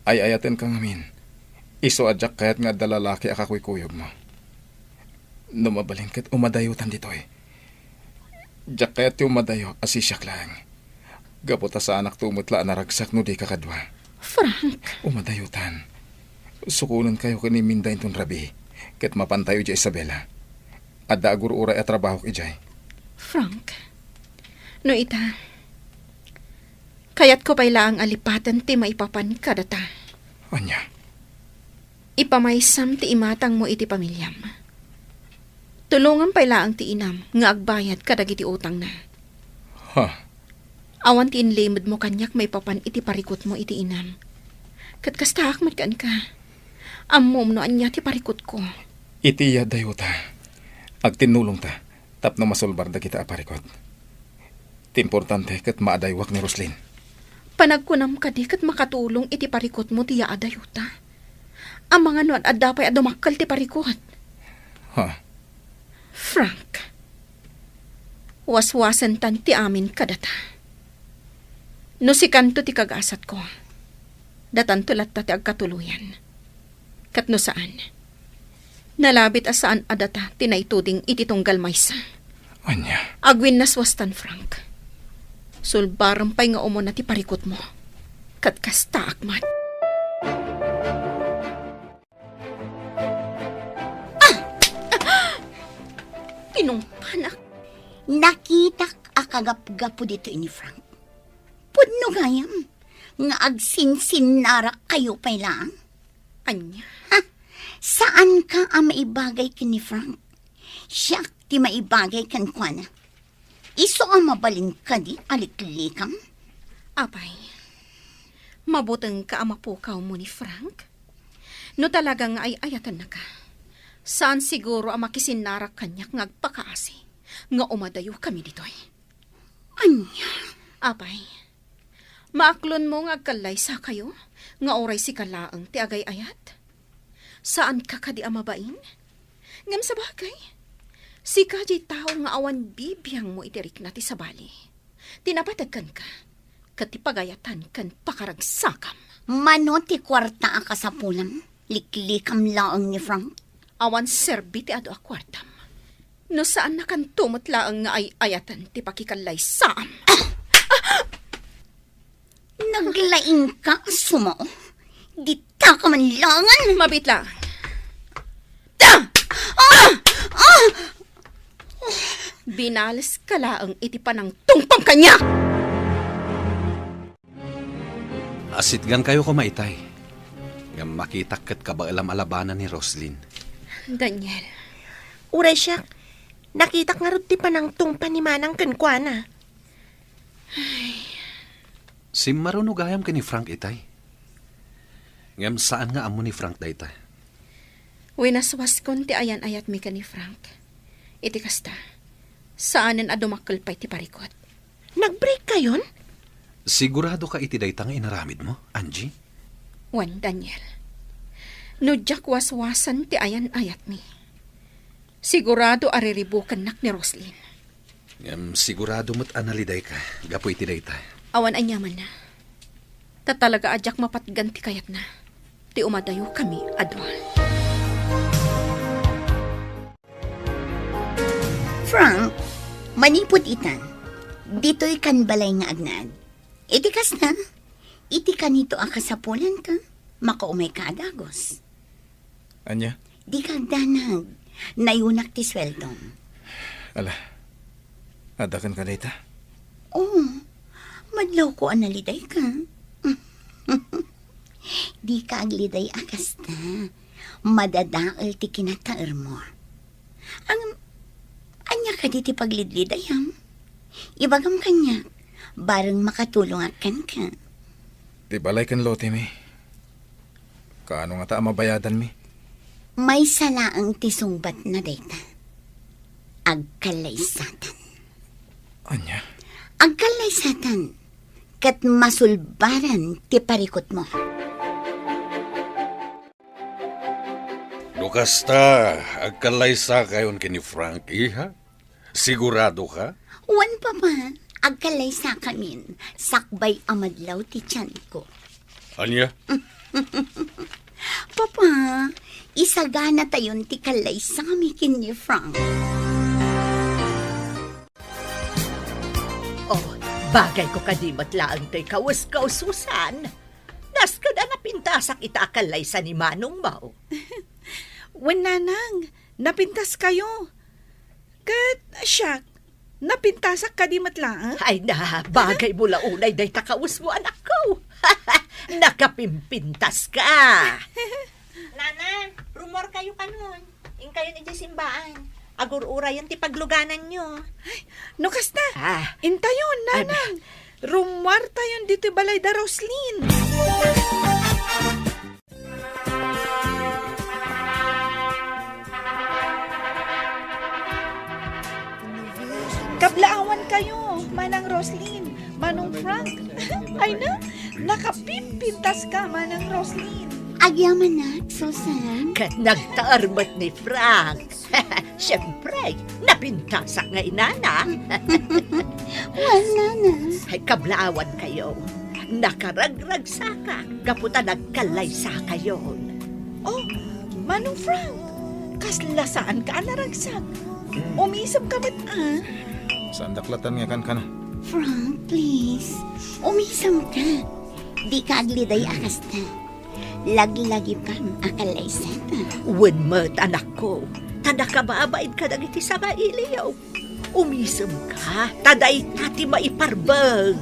Ay ayaten kang amin. Iso adyak kayat nga dalalaki akakuy-kuyog mo. Numabalin kat umadayutan dito eh. Diyak kayat ti umadayo asisyak lang. Gapota sa anak tumutla naragsak no di kakadwa. Frank. Umadayutan. Sukunan kayo kani Minda inton rabi. Ket mapantayo di Isabela. Adda agur uray at trabaho ijay. Frank. No ita. Kayat ko pala ang alipatan ti maipapan kadata. Anya? Ipamaysam ti imatang mo iti pamilyam. Tulungan pala ang ti inam nga agbayad kadag iti utang na. Ha? Awan ti inlimod mo kanyak may papan iti parikot mo iti inam. Kat kasta akmat kan ka. Ammom no anya ti parikot ko. Iti yadayo ta. Agtinulong ta. Tapno masulbar da kita aparikot. Ti importante kat maadaywak ni Roslyn. Panagkunam ka di kat makatulong iti parikot mo ti yaadayo ta. Ang mga nuan adapay adumakal ti parikot. Ha? Frank. Waswasan tan ti amin kadata. No si kanto ti kagasat ko. Datan tulat ta ti agkatuluyan. Kat no saan. Nalabit asaan adata tinaituding iti tunggal maysa. Anya? Agwin naswastan, Frank. Sulbarampay nga umon na ti parikot mo. Kat kasta akmat. Pinumpanak. Nakita akagap-gapo dito ini Frank. Pudno gayam. Nga agsinsin narak kayo pay lang. Anya. Saan ka ang maibagay ka ni Frank? Siya ti maibagay kan kwa na. Iso ang mabalin ka di aliklikam? Apay, mabutang ka ang mapukaw mo ni Frank? No talagang ay ayatan na ka. Saan siguro ang makisinarak kanyak ngagpakaasi nga umadayo kami ditoy? Anya? Apay, maaklon mo ngagkalay sa kayo nga oray si kalaang ti agay ayat? Saan ka kadi amabain? Ngam sa bagay, si kajay tao nga awan bibiyang mo itirik na ti sabali. Tinapatagkan ka, katipagayatan kan pakaragsakam. Mano ti kwarta ang kasapulam? Liklikam laang ni Frank? Awan serbi ti ado a kwartam. No saan na kan tumot laang nga ay ayatan ti pakikalay saam. Naglaing ka, sumo. Dita ka man langan. Mabit lang. Binalas ka laang iti panang tungpang kanya. Asitgan kayo kumaitay. Nga makitakkat ka ba alam-alabanan ni Roslyn? Daniel, Uray siya, nakita nga rin ti panang tungpan ni Manang kankwana. Si marunugayam ka ni Frank itay. Ngam saan nga amo ni Frank dayta? winaswas kon ti ayan ayat mi ka ni Frank. Iti kasta, saanen adumakkel pa'y ti parikot. Nag-break kayon? Sigurado ka iti dayta nga inaramid mo, Angie? Wan, Daniel. No jak waswasan ti ayan ayat mi. Sigurado ariribukan nak ni Roslyn. Ngam sigurado mo't analiday ka. Gapo iti dayta. Awan anyaman na. Tatalaga ajak mapatgan ti kayat na. Ti umadayo kami adwa. Frank, manipod itan. Dito'y kan balay nga agnad. Iti kas na. Iti kanito ang kasapulan ka. Makaumay ka adagos. Anya? Di kagdanag. Nayunak ti sweldong. Ala, adakan ka dayta? Oo, madlaw ko analiday ka. Di ka agliday akasta. Madadaal ti kinataer mo. Anya ka di ti paglidlidayam. Ibagam kanya, bareng makatulong akan ka. Di balay kan lote mi. Kaano nga ta mabayadan mi? May salaang tisungbat na data. Agkalaysatan. Anya? Agkalaysatan. Kat masulbaran ti parikot mo. Dukasta, agkalaysa kayon kini Frank, iha? Sigurado ka? Wan pa ba? Agkalaysa kamin. Sakbay amadlaw ti tiyan ko. Anya? Papa, isagana tayon ti kalaysa kami kini Frank. Oh, bagay ko kadimot laang to'y kawas-kaususan. Das ka na napintasak itakalay sa ni Manong Mau. Wen nanang, napintas kayo. Kat, siyak, napintasak ka di matlaan. Ay na, bagay mo launay day takawas mo anak ko. Nakapimpintas ka. Nana, rumor kayo kanon. Ing kayo ni simbaan. Agur-ura yung tipagluganan nyo. No kasta, Ah, intayon nanang. Rumwar tayon dito balay da Roslyn. Kablaawan kayo, Manang Roslyn, Manong Frank. Ay na, nakapimpintas ka, Manang Roslyn. Agyaman na, Susan. kat nagtaarmat ni Frank. Siyempre, napintasak nga inana. Wala na. Ay kablaawan kayo. Nakaragrag saka. Kaputa nagkalaysa kayo. Oh, Manong Frank, kaslasaan ka naragsak. Umisap ka ba't Saan daklatan nga kan ka na? Frank, please. Umisam ka. Di ka agliday akas na. Lagi-lagi pang akalaysan. Wen mat, anak ko. Tada ka maabaid ka dagiti sa mailiyaw. Umisem ka, taday tati maiparbang.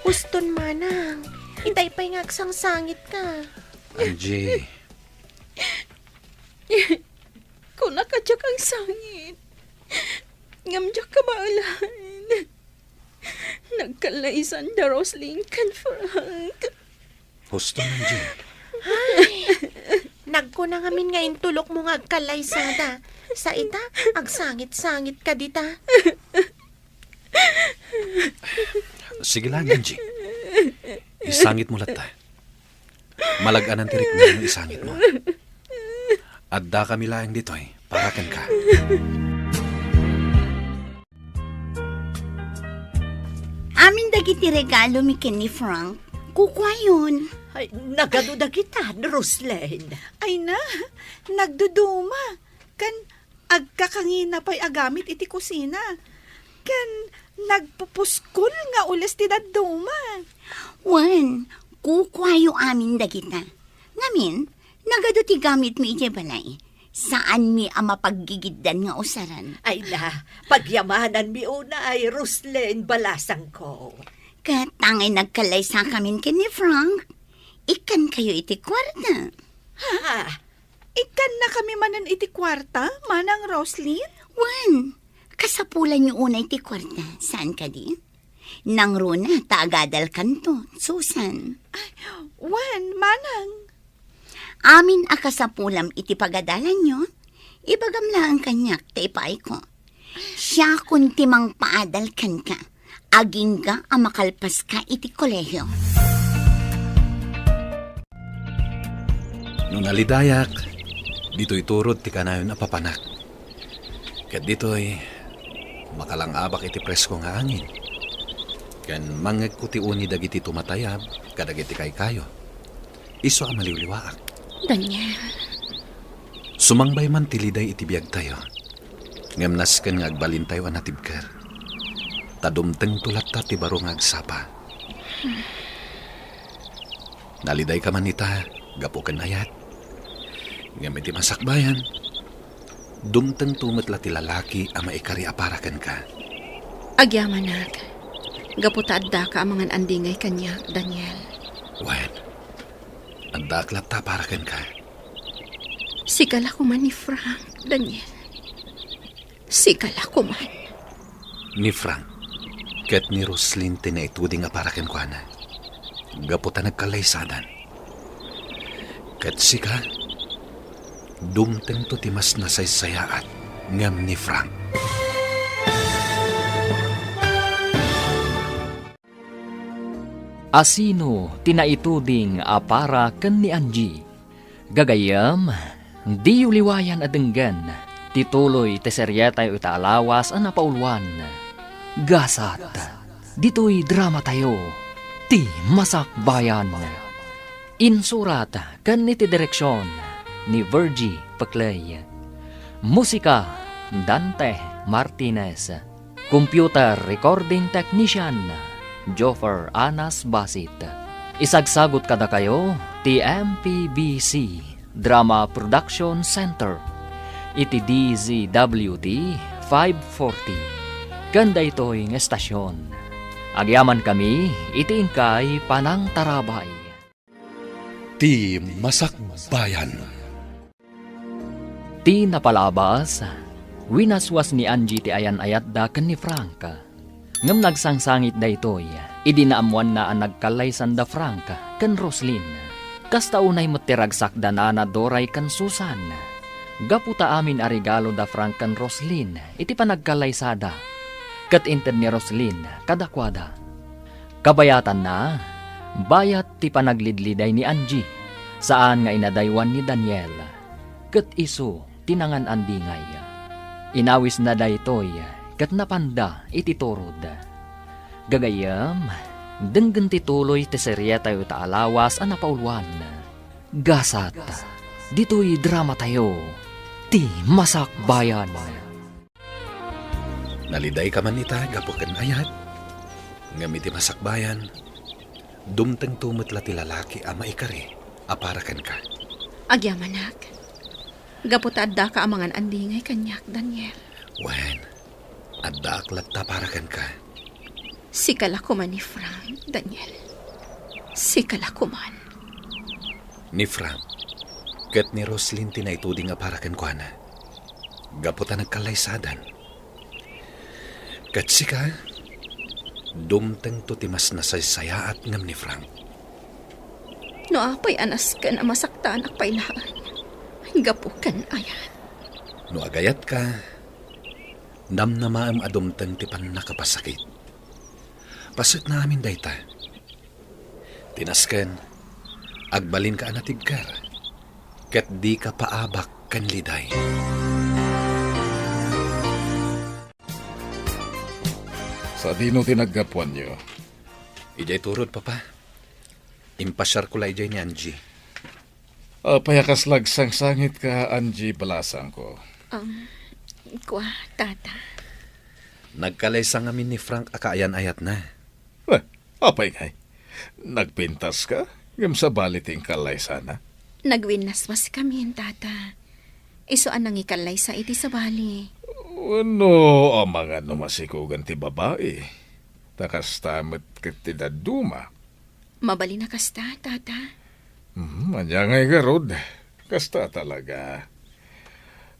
Uston, manang. Itay pa'y ngaksang sangit ka. Angie, Kung nakadyak ang sangit, ngamdyak ka maalan. Nagkalaysan da Roslyn kan Frank. husto Angie. Nagko na ngamin ngayon tulok mo nga agkalaysada. Sa ita, agsangit-sangit ka dita. Sige lang, Angie. Isangit mo lata. Malagaan ang tirik mo yung isangit mo. Adda kami lang dito parakan ka. Amin dagiti regalo mi ken ni Frank. Kukwayon. Ay, nagaduda kita, Roslyn. Ay na, nagduduma. Kan agkakangina pa'y agamit iti kusina. Kan nagpupuskol nga ulas ti daduma. Wan, kukwayo amin dagita. Ngamin, nagado ti gamit mi iti balay. Saan mi ang mapaggigiddan nga usaran? Ay na, pagyamanan mi una ay Roslyn balasang ko. Katangay nagkalaysa kamin ken ni Frank. Ikan kayo iti kwarta. Ha? Ikan na kami manan iti kwarta, manang Roslyn? Wan, kasapulan niyo una iti kwarta. Saan ka di? Nang runa, taagadal kanto, Susan. Wan, manang. Amin akasapulam iti pagadalan nyo, ibagam lang kanyak taipay ko. Siya kun timang paadal kan ka, aging ka ang makalpas ka iti kolehyo. Nung nalidayak, dito'y turod ti kanayon a papanak. Kat dito'y makalangabak iti presko nga angin. Kan mangag ko ti uni dagiti tumatayab, kadagiti kay kayo. Iso ang maliwliwaak. Daniel, Sumangbay man tiliday iti biyag tayo. Ngamnas kan nga agbalin tayo anatibker. Tadumteng tulat ta ti baro nga agsapa. Naliday ka man ita, gapo kan ayat. Ngam iti masakbayan. Dumteng tumetla ti lalaki ang maikari aparakan ka. agyamanag. Gaputadda ka amangan andingay kanya, Daniel. Wen, ang daklat ta parakan ka. Sigala ko man ni Frank, Daniel. Sigala ko man. Ni Frank, ket ni Roslyn tinaituding aparakan ko na. Gaputa nagkalaysadan. Ket sika, dumteng to timas na saysayaat ngam ni Frank. Asino tinaituding apara ken ni Angie. Gagayam, di uliwayan adenggan. Tituloy te seryetay itaalawas ang napaulwan. Gasat, dito'y drama tayo. Ti masakbayan. Insurat ken iti direksyon ni Virgie Paclay. Musika, Dante Martinez. Computer recording technician, Joffer Anas Basit. Isagsagot kada kayo, TMPBC Drama Production Center. Iti DZWD 540. Ganda ito'y ng estasyon. Agyaman kami, iti ingkay Panang Tarabay. Ti Masakbayan. Ti napalabas, winaswas ni Angie ti ayan-ayat da ken ni Frank. Ngam nagsangsangit da ito'y, idinaamuan na ang nagkalaysan da Frank ken Roslyn. Kasta unay matiragsak da na Doray ken Susan. Gaputa amin a regalo da Frank ken Roslyn, iti panagkalaysada. Kat inted ni Roslyn, kadakwada. Kabayatan na, bayat ti panaglidliday ni Angie, saan nga inadaywan ni Daniel. Kat iso, tinangan andingay. Inawis na daytoy, kat napanda iti turod. Gagayam, denggen tituloy ti seryeta yu taalawas ang napaulwan. Gasat, dito'y drama tayo, ti masakbayan. Naliday ka man ita, gapukan ayat. Ngamiti masakbayan, dumteng tumot la ti lalaki ama ikari, aparakan ka. Agyamanak. Gaputadda ka amangan andingay kanyak, Daniel. Wen, adda aklat taparakan ka. Sikala ko man ni Frank, Daniel. Sikala ko man. Ni Frank, ket ni Roslyn tinaituding aparakan ko na. Gaputa nagkalaysadan. Ket sika, dumteng to timas na saysayaat ngam ni Frank. No apay anas ka na masaktan ak pailaan. Gapukan ayan. No agayat ka, namnamaam adumteng ti pan nakapasakit. Pasit na amin dayta. Tinasken, agbalin ka anatibkar, ket di ka paabak kan liday. Sa dino tinaggapuan nyo? Ijay turod, papa. Impasyar ko la ijay ni Angie. Payakas lagsang-sangit ka, Angie, balasang ko. Kwa, tata. Nagkalaysang amin ni Frank akaayan-ayat na. Apay ngay. Nagpintas ka? Ngam sa baliting kalay sana. Nagwinaswas kami, tata. Isuan nang ikalay sa iti sa bali. Ano ang mga numasikugan ti babae? Takas tamat kitidaduma. Mabali na kasta, tata. Anya ngay garod. Kasta talaga.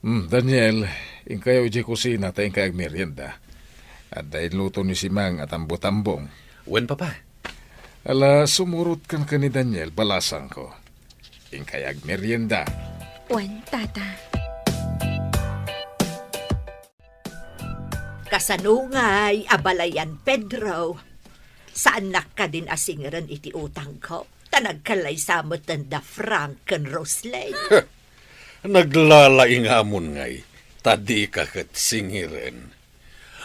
Daniel, ingkayo iji kusina tayong kayag merienda. At dahil luto ni Simang at ambutambong. Wen, papa. Ala, sumurot kan ka ni Daniel, balasang ko. Ingkayag merienda. Wan, tata. Kasanungay, abalayan Pedro. Saan ka din asingaran iti utang ko? Tanagkalay samot tanda Frank kan Roslyn. Naglalaing amon ngay, tadi ka kat singiren.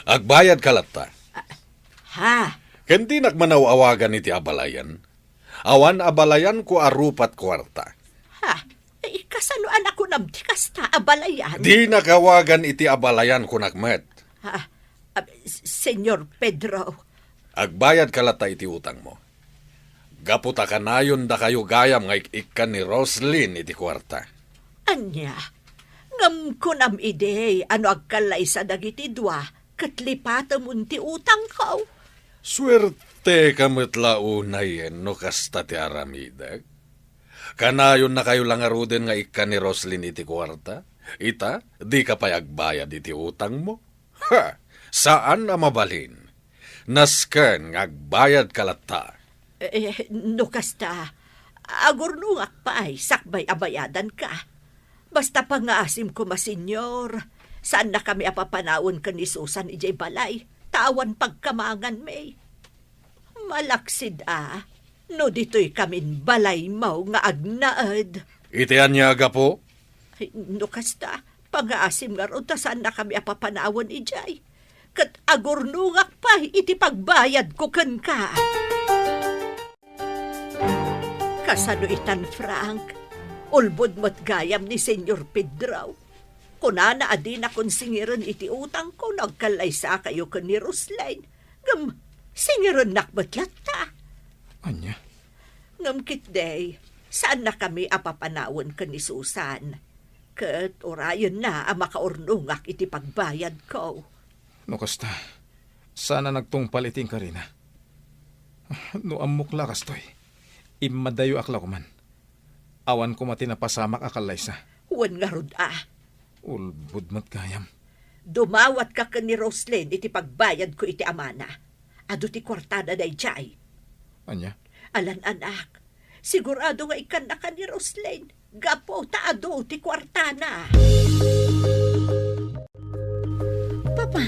Agbayad kalata. Ha? Kendi nagmanaw-awagan iti abalayan. Awan abalayan ko arupat kwarta. Ha? Kasano anak ko namti kasta abalayan? Di nakawagan iti abalayan ko nakmet. Ha? Senyor Pedro. Agbayad kalata iti utang mo. Gaputa ka nayon da kayo gayam nga ikan ni Roslyn iti kwarta. Anya, ngam ko nam ide, ano agkalay sa dagiti dua, katlipata munti utang ko. Swerte kamot launayen no kasta ti aramidag. Kanayon na kayo lang aruden nga ikan ni Roslyn iti kwarta. Ita, di ka pa agbayad iti utang mo. Ha! Saan na mabalhin? Nasken nga agbayad kalata. No kasta, agurnungak pa ay sakbay abayadan ka. Basta pangaasim ko masenyor, saan na kami apapanawon ka ni Susan ijay balay, tawan pagkamangan may. Malaksid no dito'y kamin balay mau nga agnaad. Itian niya aga po? No kasta, pangaasim nga ron, ta saan na kami apapanawon ijay. Kat agurnungak pa iti pagbayad ko kan ka. Kasano itan, Frank? Ulbod mo't gayam ni Senyor Pedro. Kunana adin akong singiran iti utang ko, nagkalay sa kayo ka ni Roslyn. Ngam, singiran nakbatlat ta. Anya? Ngam kitday, saan na kami apapanawon ka ni Susan? Kat orayon na ang makaurnungak iti pagbayad ko. No kasta, sana nagtungpal iting karina. No amok lakas to'y. Imadayo akla ko man. Awan ko mati napasamak akalay sa. Huwan nga rod Ulbud mat gayam. Dumawat ka ka ni Roslyn iti pagbayad ko iti amana. Ado ti kwartada day jay. Anya? Alan anak, sigurado nga ikan na ka ni Roslyn. Gapo taado ti kwartana. Papa,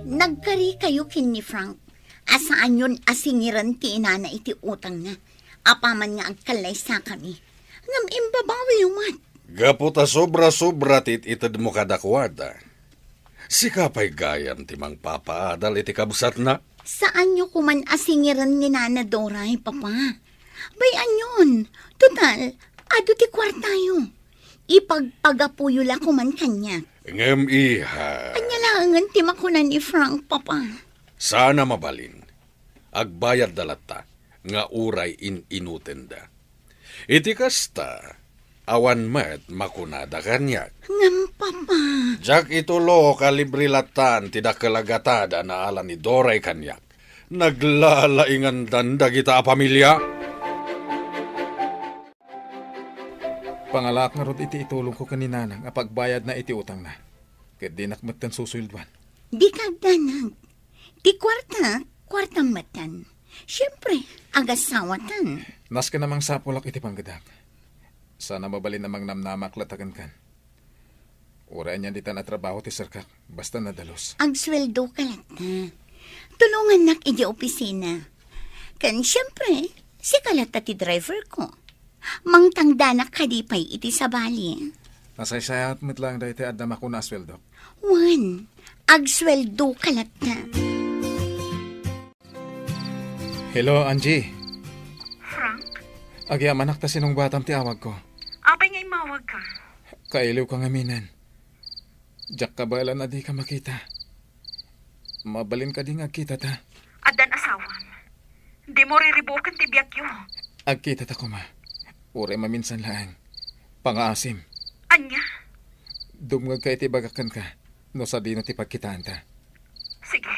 nagkari kayo kin ni Frank. Asaan yun asingiran ti inana iti utang na. Apaman nga agkalay sa kami. Ngam imbabawi umat. Gaputa sobra-sobra tit itad mo kadakwada. Sikapay gayam timang papaadal iti kabsat na. Saan nyo kuman asingiran ni Nana Doray, Papa? Bayan yun. Total, ado ti kwartayo. Ipagpagapuyo la kuman kanya. Ngem iha. Anya laangan ti makunan ni Frank, Papa. Sana mabalin. Agbayad dalata nga uray inuten da. Iti kasta, awan met makunada kanyak. Ngam, Papa. Jak itulo kalibrilatan tidak kalagatada na ala ni Doray kanyak. Naglalaingan danda kita pamilya. Pangalak nga rod iti itulong ko kaninanang a pagbayad na iti utang na. Ket di nakmatan susuyldwan. Di kagdanag. Di kwartang matan. Siyempre, agasawatan. Nas ka namang sapulak iti panggadak. Sana mabalin namang namnamak latagan kan. Ura niya di ta na trabaho ti sarkak, basta nadalos. Agsweldo ka lang na. Tulungan nak iti opisina. Kan siyempre, si kalata ti driver ko. Mangtangdanak kadipay iti sabali. Nasaysayat mo't lang dahil ti adama ko na asweldo. Juan, agsweldo ka lang na. Hello, Angie. Frank, Agyamanak ta sinong batam ti awag ko. apay nga imawag ka. Kailiw kang aminan. Diyak ka bala na di ka makita. Mabalin ka di nga kita ta. Adan asawam. Di mo riribukan ti biyak yo. Agkita ta ko ma. Ure maminsan lang. Pangaasim. Anya? Dumngag ka iti bagakan ka. No sa dino ti pagkitaan ta. Sige.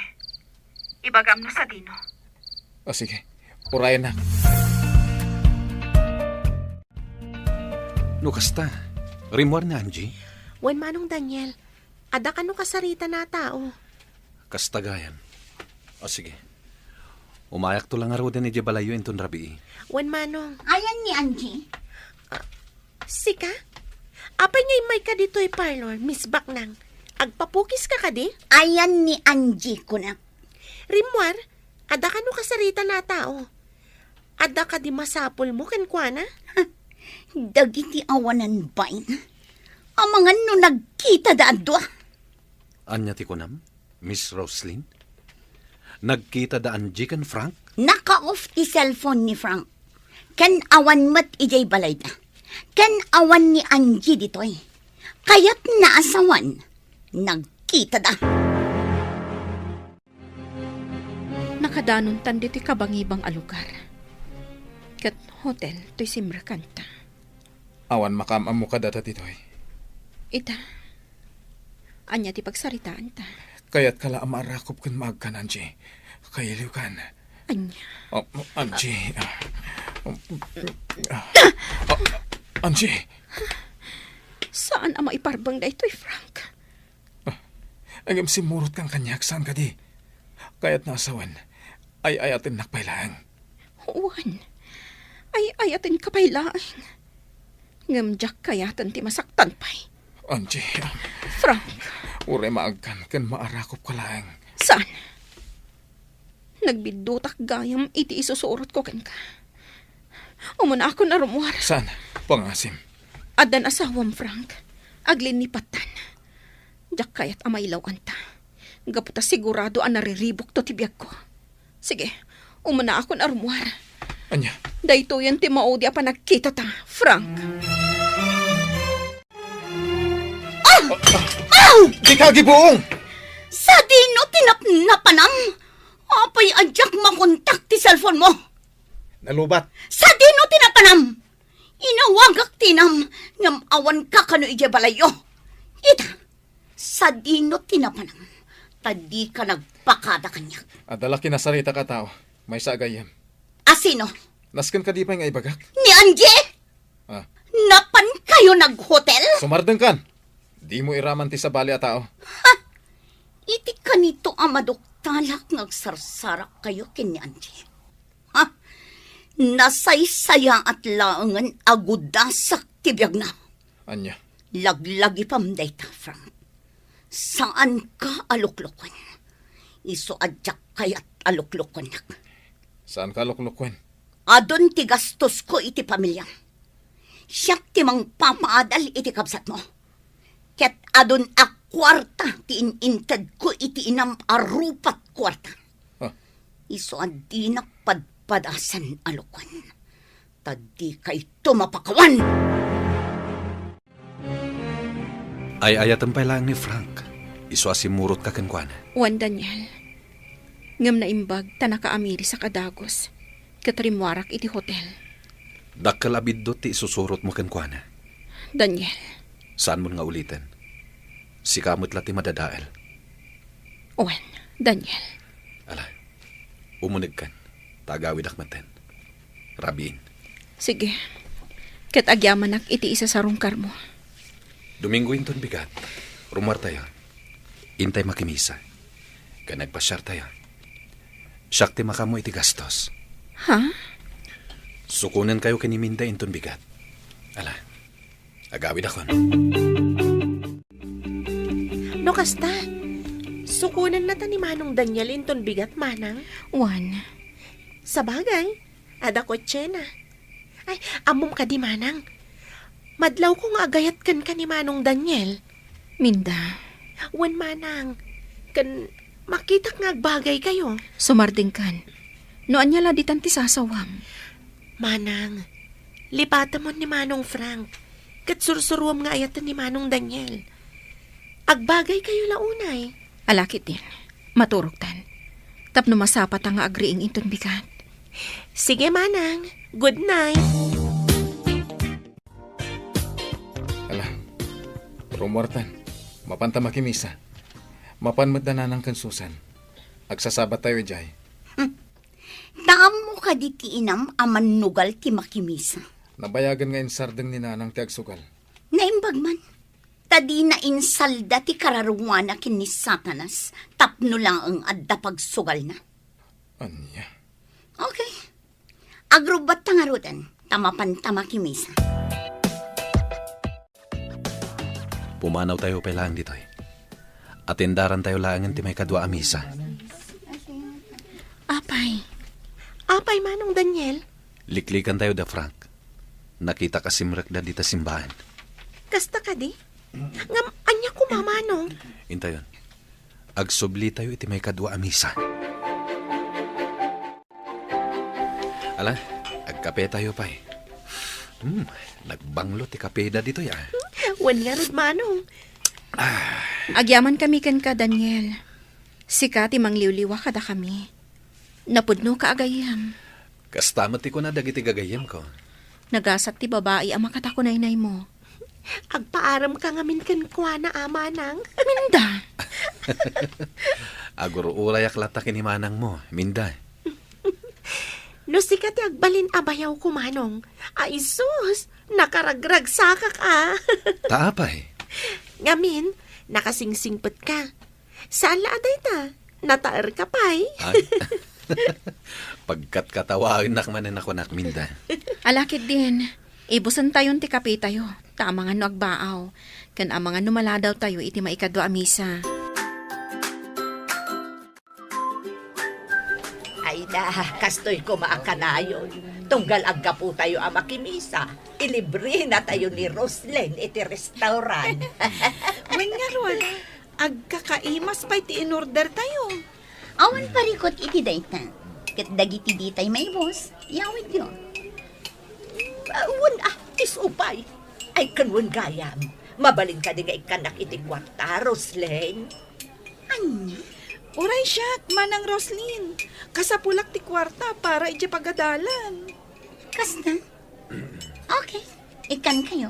Ibagam no sa dino. O sige. Urayan na. No kasta, rimwar na Angie. Wen manong Daniel, ada ka no kasarita na tao. Kasta gayan. O sige. Umayak to lang araw din ni Jebalayo inton rabi. Wen manong, Ayan ni Angie. sika? Apay nga imay ka dito'y parlor, Miss Baknang. Agpapukis ka di? Ayan ni Angie ko na. Rimwar, ada ka no kasarita na tao. Ada ka di masapol mo kankwana? Dagiti awanan bain. Amangan no nagkita da adwa. Anya ti kunam, Miss Roslyn? Nagkita da Angie kan Frank? Naka-off ti cellphone ni Frank. Ken awan mat ijay balay da. Ken awan ni Angie ditoy. Kaya't naasawan. Nagkita da. Nakadanon tan diti kabangibang alugar. Kat hotel to'y simrakanta. Awan makamam mo ka data titoy. Ita, anya ti pagsaritaan ta. Kaya't kala amarakop kan maagkan, Angie. Kailiw kan. Anya, Angie. Angie. saan ang maiparbang da ito'y Frank? Agam simurot kang kanyak, saan ka di? Kaya't nasawan. Ay atin nakpailaan. Juan, ay ayatin kapailaan. Ngamjak kayatan ti masaktan pa'y. Angie. Frank, Ure maagkan kan maarakop ka lang. saan? Nagbidutak gayam iti isusurot ko ken ka. Umuna ako na rumuar. Saan? Pangasim. Adan asawam Frank. Aglin ni patan. Jak kayat amaylaw anta. Gaputa sigurado ang nariribok to tibiyag ko. Sige, umuna ako na rumuar. Anya? Dayto yan ti maudi apa nagkita ta, Frank. Di ka gibuong! Sa dino tinapnapanam. Apay adyak makontak ti cellphone mo. Nalubat. Sa dino tinapanam. Inawagak tinam. Ngam awan ka kano ije balayo. Ita, sa dino tinapanam. Tadi ka nagpakada kanya. Adala kinasarita ka tao. May sagayam. Asino? Naskan ka di pa nga ibagak? Ni Angie? Ah. Napan kayo nag-hotel? Sumardeng kan. Di mo iraman ti sa bali a tao. Iti kanito amadoktalak ngagsarsara kayo kini Angie. Ha? Nasaysaya at laangan agudasak tibiyag na. Anya? Laglagi pam dayta, Frank. Saan ka aluklukon? Iso adyak kayat aluklukon nak. Saan ka luklukwen? Adon ti gastos ko iti pamilya. Siyak ti mang papaadal iti kabsat mo. Ket adon a kwarta ti inintad ko iti inam arupat kwarta. Huh? Iso adi nakpadpadasan alukon. Tadi kay tumapakawan. Ay ayatan pa lang ni Frank. Iso asimurot ka kan kuana. Wan Daniel. Ngam na imbag tanaka amiri sa kadagos. Katrimwarak iti hotel. Dakkel abiddo ti isusurot mo kan kuana. Daniel. Saan mo nga ulitin? Si kamot lati madadael. Wan, Daniel. Ala, umunig kan. Tagawid akmaten. Rabiin. Sige. Kat agyaman iti isa sa rungkar mo. Domingo inton bigat. Rumar tayo. Intay makimisa. Ka nagpasyar tayo. Siyak ti makamo iti gastos. Ha? Sukunan kayo kaniminda inton bigat. Ala, agawid akon. No kasta, sukunan na ta ni Manong Daniel inton bigat, Manang. Wan. Sa bagay, ada kotse na. Ay, amom ka di, Manang. Madlaw ko nga agayat kan ka ni Manong Daniel. Minda. Wan, Manang. Kan makita nga agbagay kayo. Sumarding kan. Noan niya laditan ti sasawam. Manang, lipatan mo ni Manong Frank. Kat sursuruam nga ayatan ni Manong Daniel. Agbagay kayo launay. Alakit din. Maturugtan. Tapno masapat ang agriing inton bigat. Sige, Manang. Good night. Ala, rumortan. Mapanta makimisa. Mapanmat na nanang kansusan. Agsasabat tayo, Jay. Taam mo ka di ti inam aman nugal ti makimisa. Nabayagan nga insardeng ni nanang ti agsugal. Naimbag man. Tadi na insalda ti kararunwana kin ni Satanas. Tapno lang ang adda pagsugal na. Anya? Okay. Agrubat tangarutan. Tamapan tamakimisa. Pumanaw tayo pa lang dito. Atendaran tayo lang ti may kadwa a misa. Apay. Apay, Manong Daniel. Liklikan tayo da Frank. Nakita ka simrek da dita simbahan. Kasta ka di? Ngam, anya ko, Manong. Intayon. Agsubli tayo iti may kadwa a misa. Ala, agkape tayo pa eh. Nagbanglo ti kape da dito ya. Wan nga rin, Manong. Agyaman kami kan ka, Daniel. Sika ti mangliwliwa kada kami. Napudno ka agayam. Kastamat ti ko na dagiti gagayem ko. Nagasat ti babae ang makatakunaynay mo. Agpaaram ka ngamin kan kwa na Manang. Minda. Aguro ulayak lata kinimanang mo, minda. No sikat ti agbalin abayaw ko, Manong. Ay sus, nakaragrag sakak Taapay. Ngamin, nakasingsingpet ka. Saan laaday ta? Nataer ka pa'y. Pagkat katawagin nakmanan ako nakminda. Alakit din. Ibusan tayon ti kape tayo. Tama nga no agbaaw. Kan amang ano maladaw tayo iti maikadwa a misa. Ay na, kastoy ko maakanayon. Tunggal agga po tayo ang makimisa. Ilibre na tayo ni Roslyn iti restaurant. Wen nga ron, agkakaimas pa iti in-order tayo. Awan parikot iti daytan. Kat dagiti ditay may boss. Yawid yun. Isupay. Ay kanwan gayam. Mabalin ka din nga ikanak iti kwarta, Roslyn. Anya? Uray siya, Manang Roslyn. Kasapulak ti kwarta para iti pagadalan. Kasta? Okay. Ikan kayo.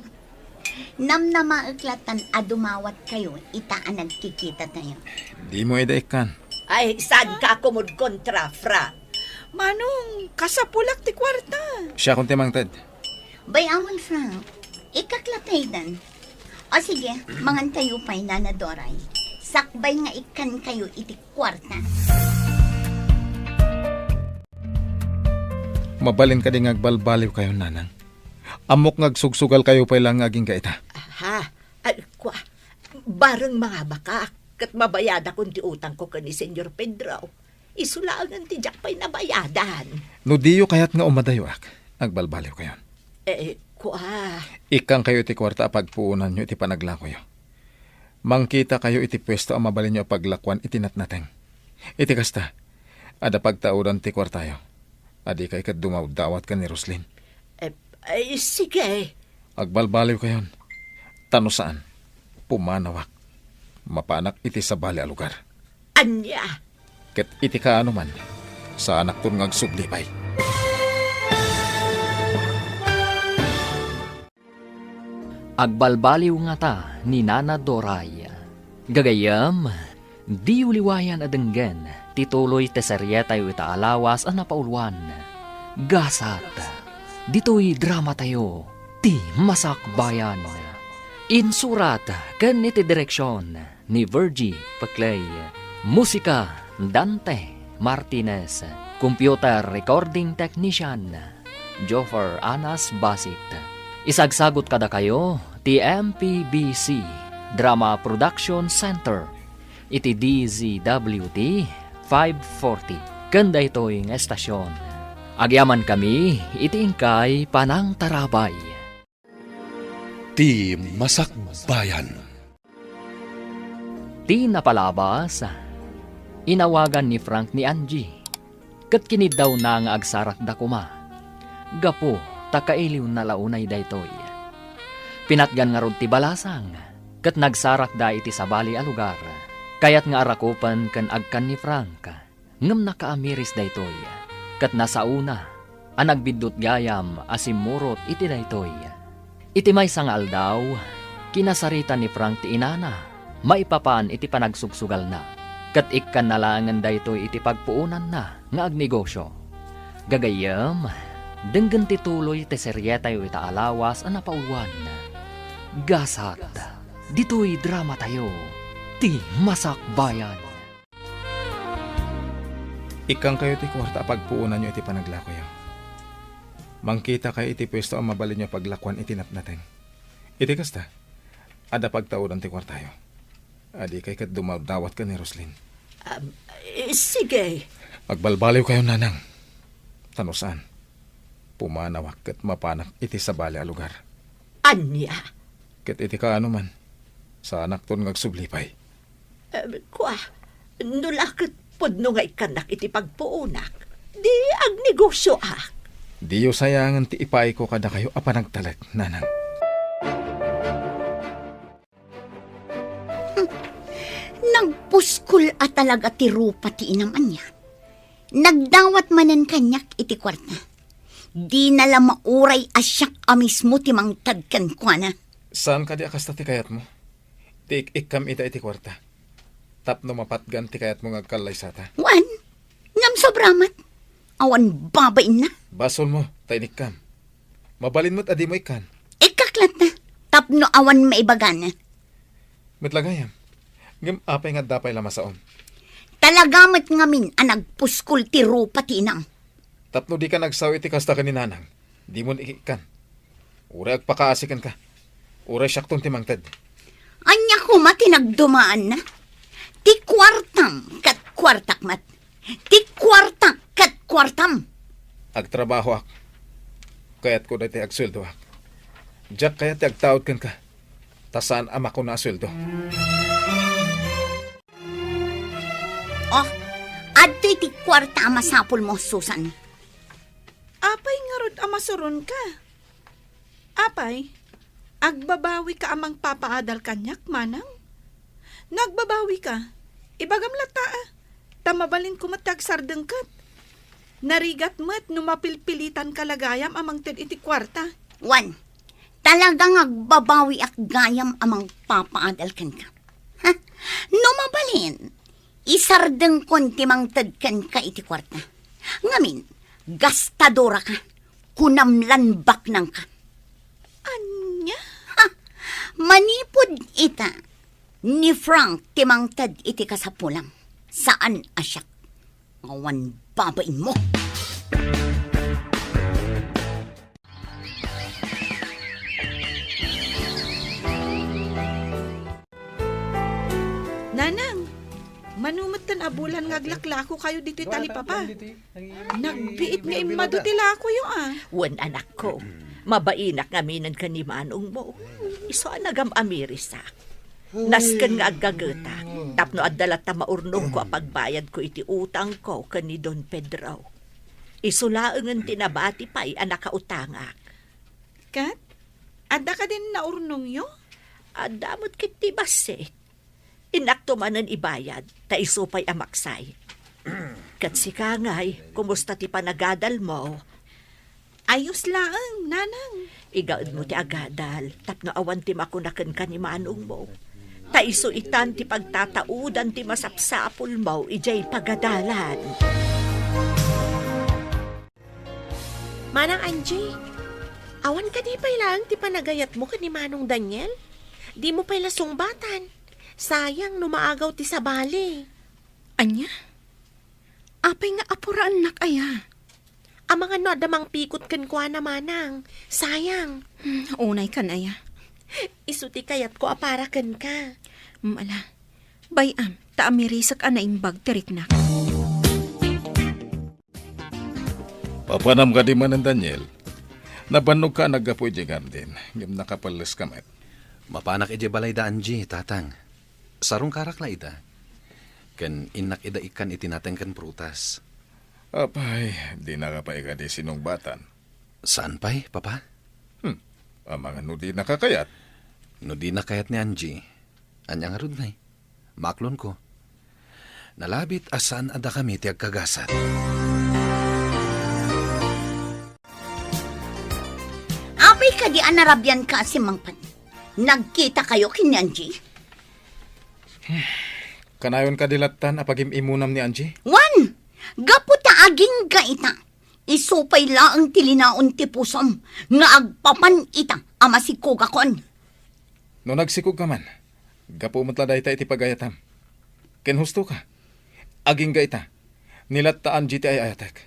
Namnamauklatan adumawat kayo. Itaan nagkikita tayo. Di mo idaikan. Ay, saan ka kumud kontra, Frank? Manong, kasapulak ti kwarta. Siya kung timang Ted. Bayawan, Frank. Ikaklatay dan. O sige, mangantayo pa'y nanadoray. Sakbay nga ikan kayo iti kwarta. Mabalin ka din agbalbaliw kayo, nanang. Amok ngagsugsugal kayo pa lang aging gaita. Aha, ay, bareng mga baka, kat mabayada kung ti utang ko ka ni Senyor Pedro. Isulaan ti jak pa'y nabayadan. No diyo kayat nga umadayo ak. Agbalbaliw kayo. Ikang kayo iti kwarta pagpuunan nyo iti panaglakoyo. Mangkita kayo iti pwesto ang mabalin nyo paglakwan iti natnateng. Iti kasta, ada pagtaudan ti kwartayo. Adi kay kat dumawdawat ka ni Roslyn. Sige. Agbalbaliw kayon. Tano saan? Pumanawak. mapanak iti sa bali a lugar. Anya, Ket iti kaano man, sa anak ton ngagsublipay. Agbalbaliw nga ta ni Nana Doray. Gagayam, di uliwayan adenggen, tituloy teserye tayo itaalawas ang napaulwan. Gasat, dito'y drama tayo, ti masakbayan. Insurat, kan iti direksyon ni Virgie Paclay. Musika, Dante Martinez. Computer Recording Technician, Joffer Anas Basit. Isagsagot kada kayo, ti MPBC Drama Production Center. Iti DZWT 540. Kanda ito'y estasyon. Agyaman kami, iti ingkay Panang Tarabay. Ti Masakbayan. Ti napalabas, inawagan ni Frank ni Angie. Kat kinid daw na nga agsarak da kuma. Gapo, takailiw na launay daytoy. Pinatgan nga rod ti balasang, kat nagsarak da iti sabali a lugar. Kayat nga arakupan kan agkan ni Frank, ngem nakaamiris daytoy. Kat nasauna, ang nagbidot gayam asimurot iti daytoy. Iti may sangal daw, kinasarita ni Frank ti inana, maipapaan iti panagsugsugal na. Kat ikkan nalangan daytoy iti pagpuunan na nga agnegosyo. Gagayam, denggan tituloy ti seryeta yu itaalawas ang napaulwan. Gasat, dito'y drama tayo, ti masakbayan. Ikang kayo ti kwarta pagpuunan nyo iti panaglakoy. Mangkita kayo iti pwesto ang mabalin nyo paglakwan iti napnaten. Iti kasta, ada pagtauran ti kwartayo. Adi kay kat dumadawat ka ni Roslyn. sige. Magbalbaliw kayo, nanang. Tanusan, pumanawak kat mapanak iti sa bali a lugar. Anya, Ket iti kaano man, sa anak ton ngagsublipay. kwa, nulakit podno nga ikanak iti pagpuunak. Di ang negosyo ak. Diyo sayangan ti ipay ko kada kayo apanagtalag, nanang. Nagpuskol at talaga ti rupa ti inaman niya. Nagdawat manan kanyak iti kwarta. Di nala mauray asyak amismo ti mangtadkan kwa na. Saan ka di akasta ti kayat mo? Ti ikam ita iti kwarta. Tapno mapatgan ti kayat mo ngagkalay sata. Wan, ngam sobramat. Awan babain na. Basol mo, tainik kam. Mabalin mo't adi mo ikan. Ikaklat na. Tapno awan maibagan na. Mitlagayam. Ngam apay nga dapay lamasaon. Talagamat ngamin ang nagpuskol ti rupa ti inang. Tapno di ka nagsaw iti kasta ka ni nanang. Di mo ikan. Uray agpakaasikan ka. Uray syaktong timangtad. Anya ko matinagdumaan na. Ti kwartam kat kwartakmat. Ti kwartak kat kwartam. Agtrabaho ak. Kayat ko dati agsweldo ak. Diyak kayat agtawad kan ka. Tasaan ama ko na asweldo. Oh, adto iti kwarta masapul mo, Susan. Apay nga rod amasuron ka. Apay, agbabawi ka amang papaadal kanyak, manang. Nagbabawi ka. Ibagam lata tamabalin ko matagsardeng kat. Narigat mo't numapilpilitan kalagayam amang ted iti kwarta. Wan, talagang agbabawi ak gayam amang papaadal kan ka. Ha? Numabalin, isardeng konti mang tadkan ka iti kwarta. Ngamin, gastadora ka, kunamlanbak nang ka. Anya? Ha? Manipod ita, ni Frank timangtad iti kasapulang. Saan asyak? Awan babain mo. Nanang, manumatan abulan ngaglaklako kayo dito talipapa. Nagbiit nga imadutilako yung Wan anak ko, mabainak ngaminan ka ni manong mo. Iso anagam amirisak. Nasken nga agagata, tapno adalat ta maurnong ko apagbayad ko iti utang ko kani Don Pedro. Isulaengen tinabati pa'y anak kautangak. Kat, ada ka din naurnong yo? Adamot kiti basit. Inakto manan ibayad, ta isupay amaksay. Kat si Kangay, kumusta ti panagadal mo? Ayos laang, nanang. Igaod mo ti agadal, tapno awan ti makunakan ka ni manong mo. Ta iso itan ti pagtataudan ti masapsapul mo, ijay pagadalan. Manang Angie, awan ka di pa ilang ti panagayat mo ka ni Manong Daniel? Di mo pa sumbatan. Sayang, numaagaw ti sabali. Anya? Apay nga apuraan nak aya. Ang mga no, adamang pikot kan kwa na manang. Sayang. Unay kan aya. Isuti kayat ko aparakan ka. Ala. Bayam, taamirisak na imbag tiriknak. Papanam ka di man ng Daniel. Nabanog ka nagapoy di garden. Ngam nakapalas kamat. Mapanak ije balay da Angie, tatang. Sarong karak na ida. Kan inak ida ikan itinateng kan prutas. Apay, di nakapay ka di sinungbatan. Saan pa'y, papa? Ang mga no di nakakayat. No di nakayat ni Angie. Anyang arud na maklon ko. Nalabit asan ada kami tiyag kagasat. Apay ka di anarabyan ka si Mangpan. Nagkita kayo kini Angie? Kanayon kadilatan apagim imunam ni Angie? Wan! Gaputa aging gaita. Isupay laang tilinaon ti pusom. Nga agpapan ita ama si kugakon. No nagsikog ka man, gapo matla dahi iti pagayatam. Ken husto ka. Aging gaita. Nilatta Angie ti ay ayatek.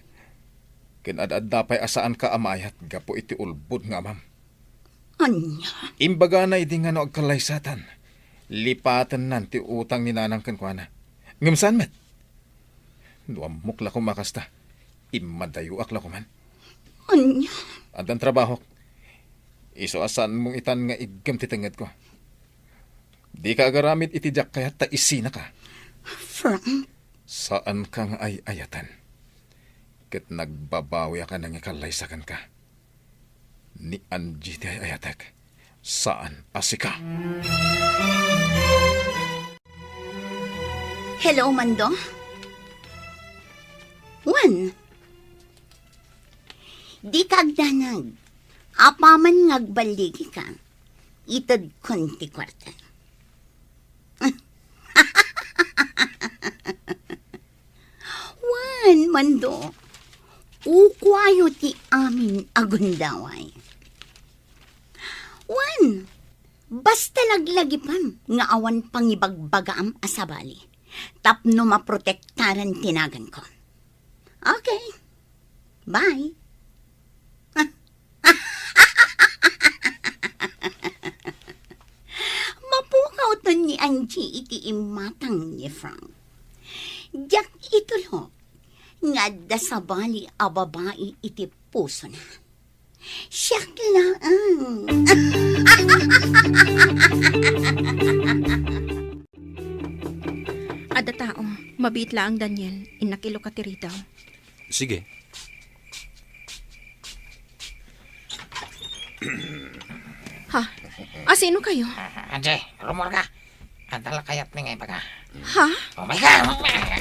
Ken ad dapay asaan ka amayat gapo iti ulbod nga amam. Anya? Imbaga na idi nga no agkalaysatan. Lipatan nan ti utang ni nanang kenkwana. Ngimsan met? Duamok la ko makasta. Imadayo akla ko man. Anya? Andan trabaho. Iso asan mong itan nga igam titenged ko. Di ka agaramit itijak kaya ta isina ka. Frank? Saan ka nga ay ayatan? Ket nagbabawi ka nang ikalaysakan ka. Ni Angie ti ay ayatek. Saan asika? Hello, Mando? Wan? Di kagdanag. Apaman ngagbaligi ka. Itad konti kwarta. Wan, Mando. Ukwayo ti amin agundaway. Wan, basta laglagipam nga awan pangibagbagaam asabali. Tapno maprotektaran tinagan ko. Okay. Bye. Mapukaw to ni Angie iti imatang ni Frank. Diyak itulo. Nga dasabali a babae iti puso na. Siyak lang. Ada tao, mabit lang Daniel, inakilo ka tiri daw. Sige. Ha? Sino kayo? Anjay, rumor ka. Antala kayat ni ngay baga. Ha? Oh my God!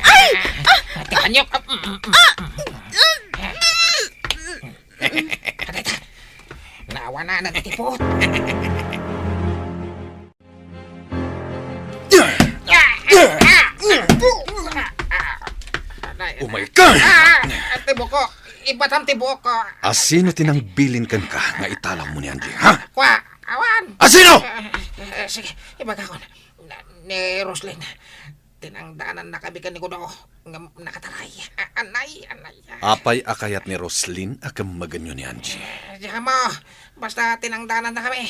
Ay! Tikan nyo! Kadita! Naawa na nagtipot! Oh my God! Tibok ko! Ibatam tibok ko! Asino tinangbilin kan ka nga italang mo ni Angie, ha? Kwa! Awan! Asino? Sige, ibaga ko na. Ni Roslyn. Tinangdanan na kami kaniko do. Nakataray. Anay. Apay akayat ni Roslyn akam maganyo ni Angie. Diyan mo. Basta tinangdanan na kami.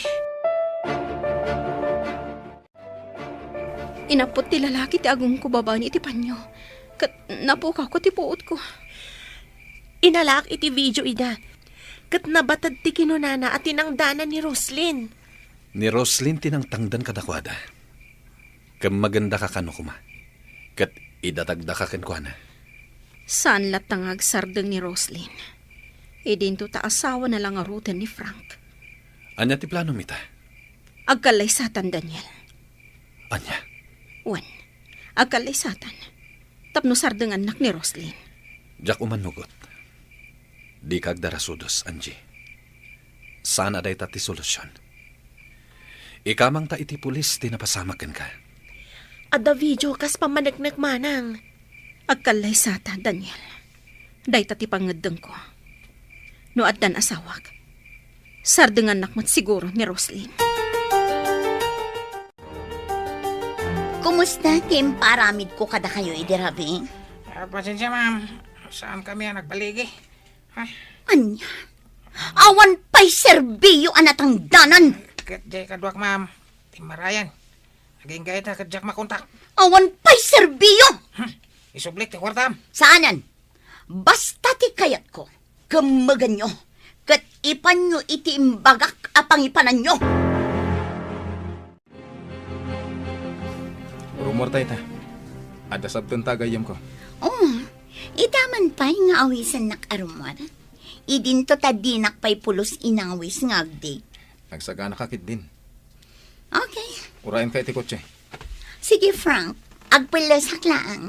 Inapot ti lalaki ti agong ko baba ni iti panyo. Kat napukaw ko ti puot ko. Inalak iti video ida. Kat nabatad ti kinunana at tinangdanan ni Roslyn. Ni Roslyn tinangtangdan kadakwada. Kam maganda ka kano kuma. Kat idatagda ka kenkwana. Saan latangag sardeng ni Roslyn? Idinto ta asawa na lang arutan ni Frank. Anya ti plano mita? Agkalaysatan Daniel. Anya? Wan, agkalaysatan. Tapno sardengan nak ni Roslyn. Jak umanugot. Di kag darasudos, Angie. Sana day tati solusyon. Ikamang ta iti pulis, tinapasamakan ka. Ada video kas pamanagnak manang. Agkalaysatan, Daniel. Day tati pangedeng ko. No addan asawag. Sardengan nak mat siguro ni Roslyn. Kumusta, Tim? Paramid ko kada kayo, idirabi. Pasensya, ma'am. Saan kami ang nagbaligi? Ay, Anya? Awan pa'y serbiyo anatang danan. kadjay kadwak, ma'am. Timarayan. Naging gayet na kadjak makontak. Awan pa'y serbiyo. Isublik ti kwartam. Saanan? Basta ti kayat ko. Kamagan nyo. Kat ipan nyo iti imbagak apang ipanan nyo. Rumor tayo ta. Ada sabton tagayam ko. Oh, itaman pa'y nga awisan nak arumar. Idinto tadinak pa'y pulos inawis nga agdi. Nagsagana kakit din. Okay. Urayan ka iti kotse. Sige, Frank. Agpilasak lang.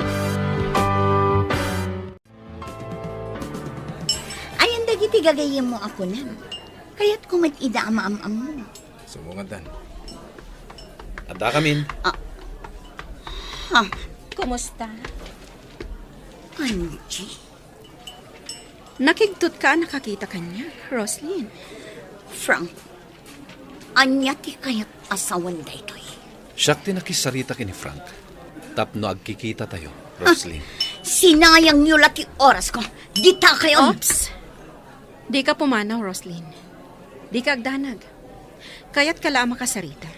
Ayan dagiti gagayim mo ako na. Kaya't kumat ida ama-am-am mo. Sumungadan. Ada kamin. Ha? Kumusta? Angie? Nakigtot ka nakakita kanya, Roslyn. Frank, anya ti kaya't asawan da ito'y. Siyak tinakisarita kini Frank. Tapno agkikita tayo, Roslyn. Sinayang nyo lati oras ko. Dita kayo. Oops! Di ka pumanaw, Roslyn. Di ka agdanag. Kaya't kala makasarita.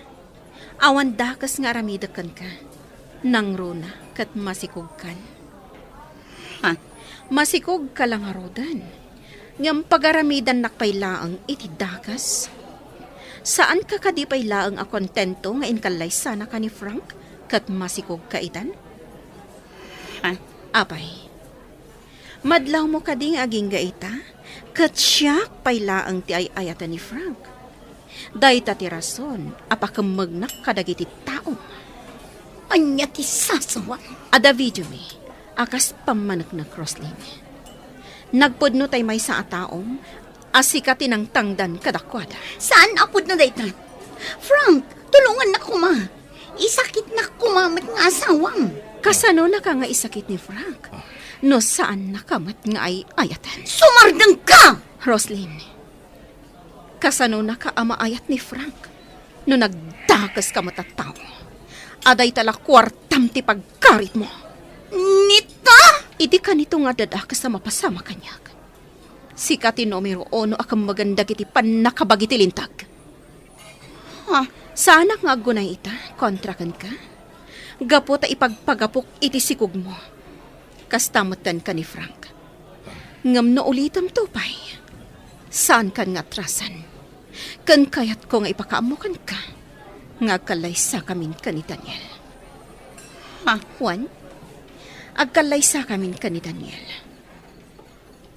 Awan dakas nga ramidakan ka. Nang runa kat masikog kan. Ha? Masikog ka lang arodan. Ngam pagaramidan nakpailaang iti dakas. Saan ka kadipailaang a kontento nga inkalay sana ka ni Frank kat masikog ka itan? Ha? Apay. Madlaw mo ka ding aging gaita kat siya pailaang ti ay ayatan ni Frank. Dayta ti rason apakamagnak kadagiti tao. Anya ti sasawan. Ada video mi, akas pamanagnak Roslyn. Nagpudno tay may sa ataom, asikatin ang tangdan kadakwada. Saan apod na dayta? Frank, tulungan na kuma. Isakit na kumamat nga asawang. Kasano na ka nga isakit ni Frank? No saan nakamat nga ay ayatan? Sumardang ka! Roslyn, kasano na ka amaayat ni Frank? No nagdakas ka matatao. Aday tala kwartam ti pagkarit mo. Nita? Idi ka nito nga dadakas sa mapasama kanyag. Sikati numero 1 akang maganda kiti panakabagiti lintag. Ha? Sana nga gunay ita, kontrakan ka. Gapo ta ipagpagapok iti sikog mo. Kastamutan ka ni Frank. Ngam no ulitam tupay. Saan kan nga trasan? Kan kayat ko nga ipakaamukan ka. Nga kalaysa kamin ka ni Daniel. Ha? Juan, agkalaysa kamin ka ni Daniel.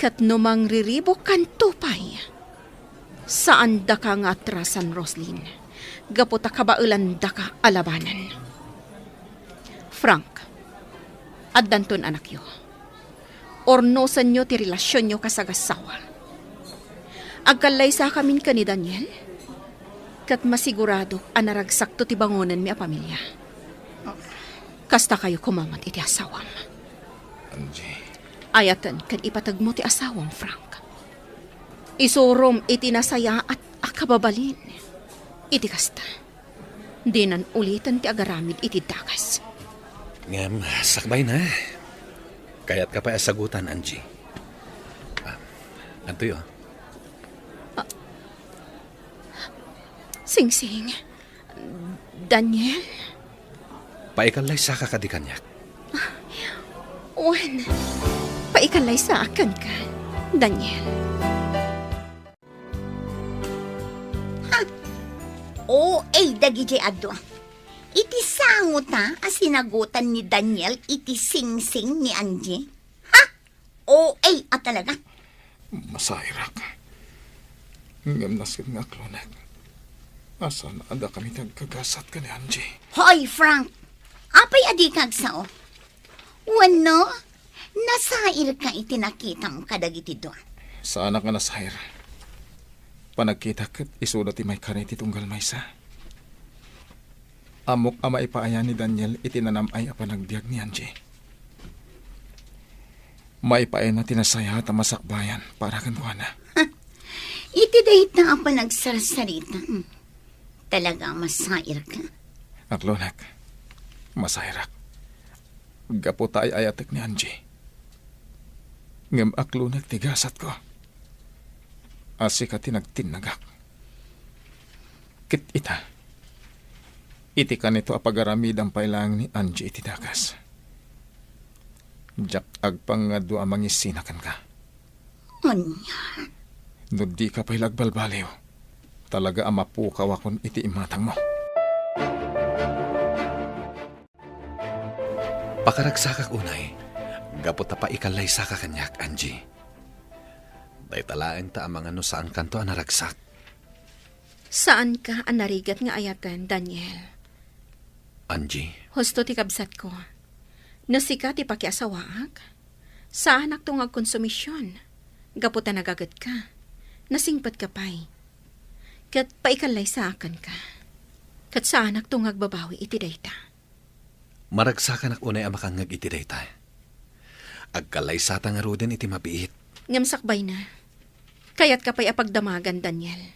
Kat numang riribok kan tupay. Saan da ka nga atrasan, Roslyn? Gaputa kabaulan da ka alabanan. Frank, addanton anak yo. Ornosan nyo ti relasyon nyo kasagasawa. Agkalaysa kamin ka ni Daniel. Kat masigurado anaragsak to ti bangonan mi a pamilya. Kasta kayo kumamat iti asawam. Angie. Ayatan kan ipatag mo ti asawam, Frank. Isurom iti nasaya at akababalin. Iti kasta. Di nan ulitan ti agaramid iti dakas. Ngam, sakbay na. Kaya't ka pa asagutan, Angie. Anto yun? Sing-sing. Daniel? Paikalay sa kakadikanyak. Juan, paikalay sa akin ka, Daniel. O, dagiti ado. Iti sangot na asinagutan ni Daniel iti sing-sing ni Angie. Ha? O, talaga. Masayra ka. Ngam nasin nga klonek. Asa na ada kami nagkagasat ka ni Angie. Hoy, Frank! Apay adi kagsao. Wano, nasair ka itinakitang kadagiti doon. Sa anak nga nasahir. Panagkita kat isuda ti may kaniti tunggal maysa. Amok ama ipaayan ni Daniel itinanam ay apanagbiag ni Angie. Maipaay na tinasaya at masakbayan para kan ko na. Iti dahit na ang panagsarsarita. Talaga masair ka. Aklonak, masahirak. Gapo tayo ayatek ni Angie. Ngam aklonak tigasat ko. Asi ka tinagtinagak. Kit ita. Iti ka nito apagaramid ang pailang ni Angie iti dagas. Jak agpangado amang isinakan ka. Anya. No di ka pa'y lagbalbaliw. Talaga amapukaw akon iti imatang mo. Pakaragsakak unay, gapot ta pa ikalay sa kakanyak, Angie. Day talaeng ta ang mga no saan kanto ang naragsak. Saan ka ang narigat nga ayatan, Daniel? Angie, Husto ti kabsat ko. Nasika ti pakiasawaak. Saan aktong agkonsumisyon? Gaputa nagagat ka. Nasingpat ka pa'y. Kat paikalay sa akan ka. Kat saan aktong agbabawi iti dayta. maragsakan ak unay ang makangag iti dayta. Agkalay sata nga ruden iti mabiit. Ngamsakbay na. Kayat ka pa'y apagdamagan, Daniel.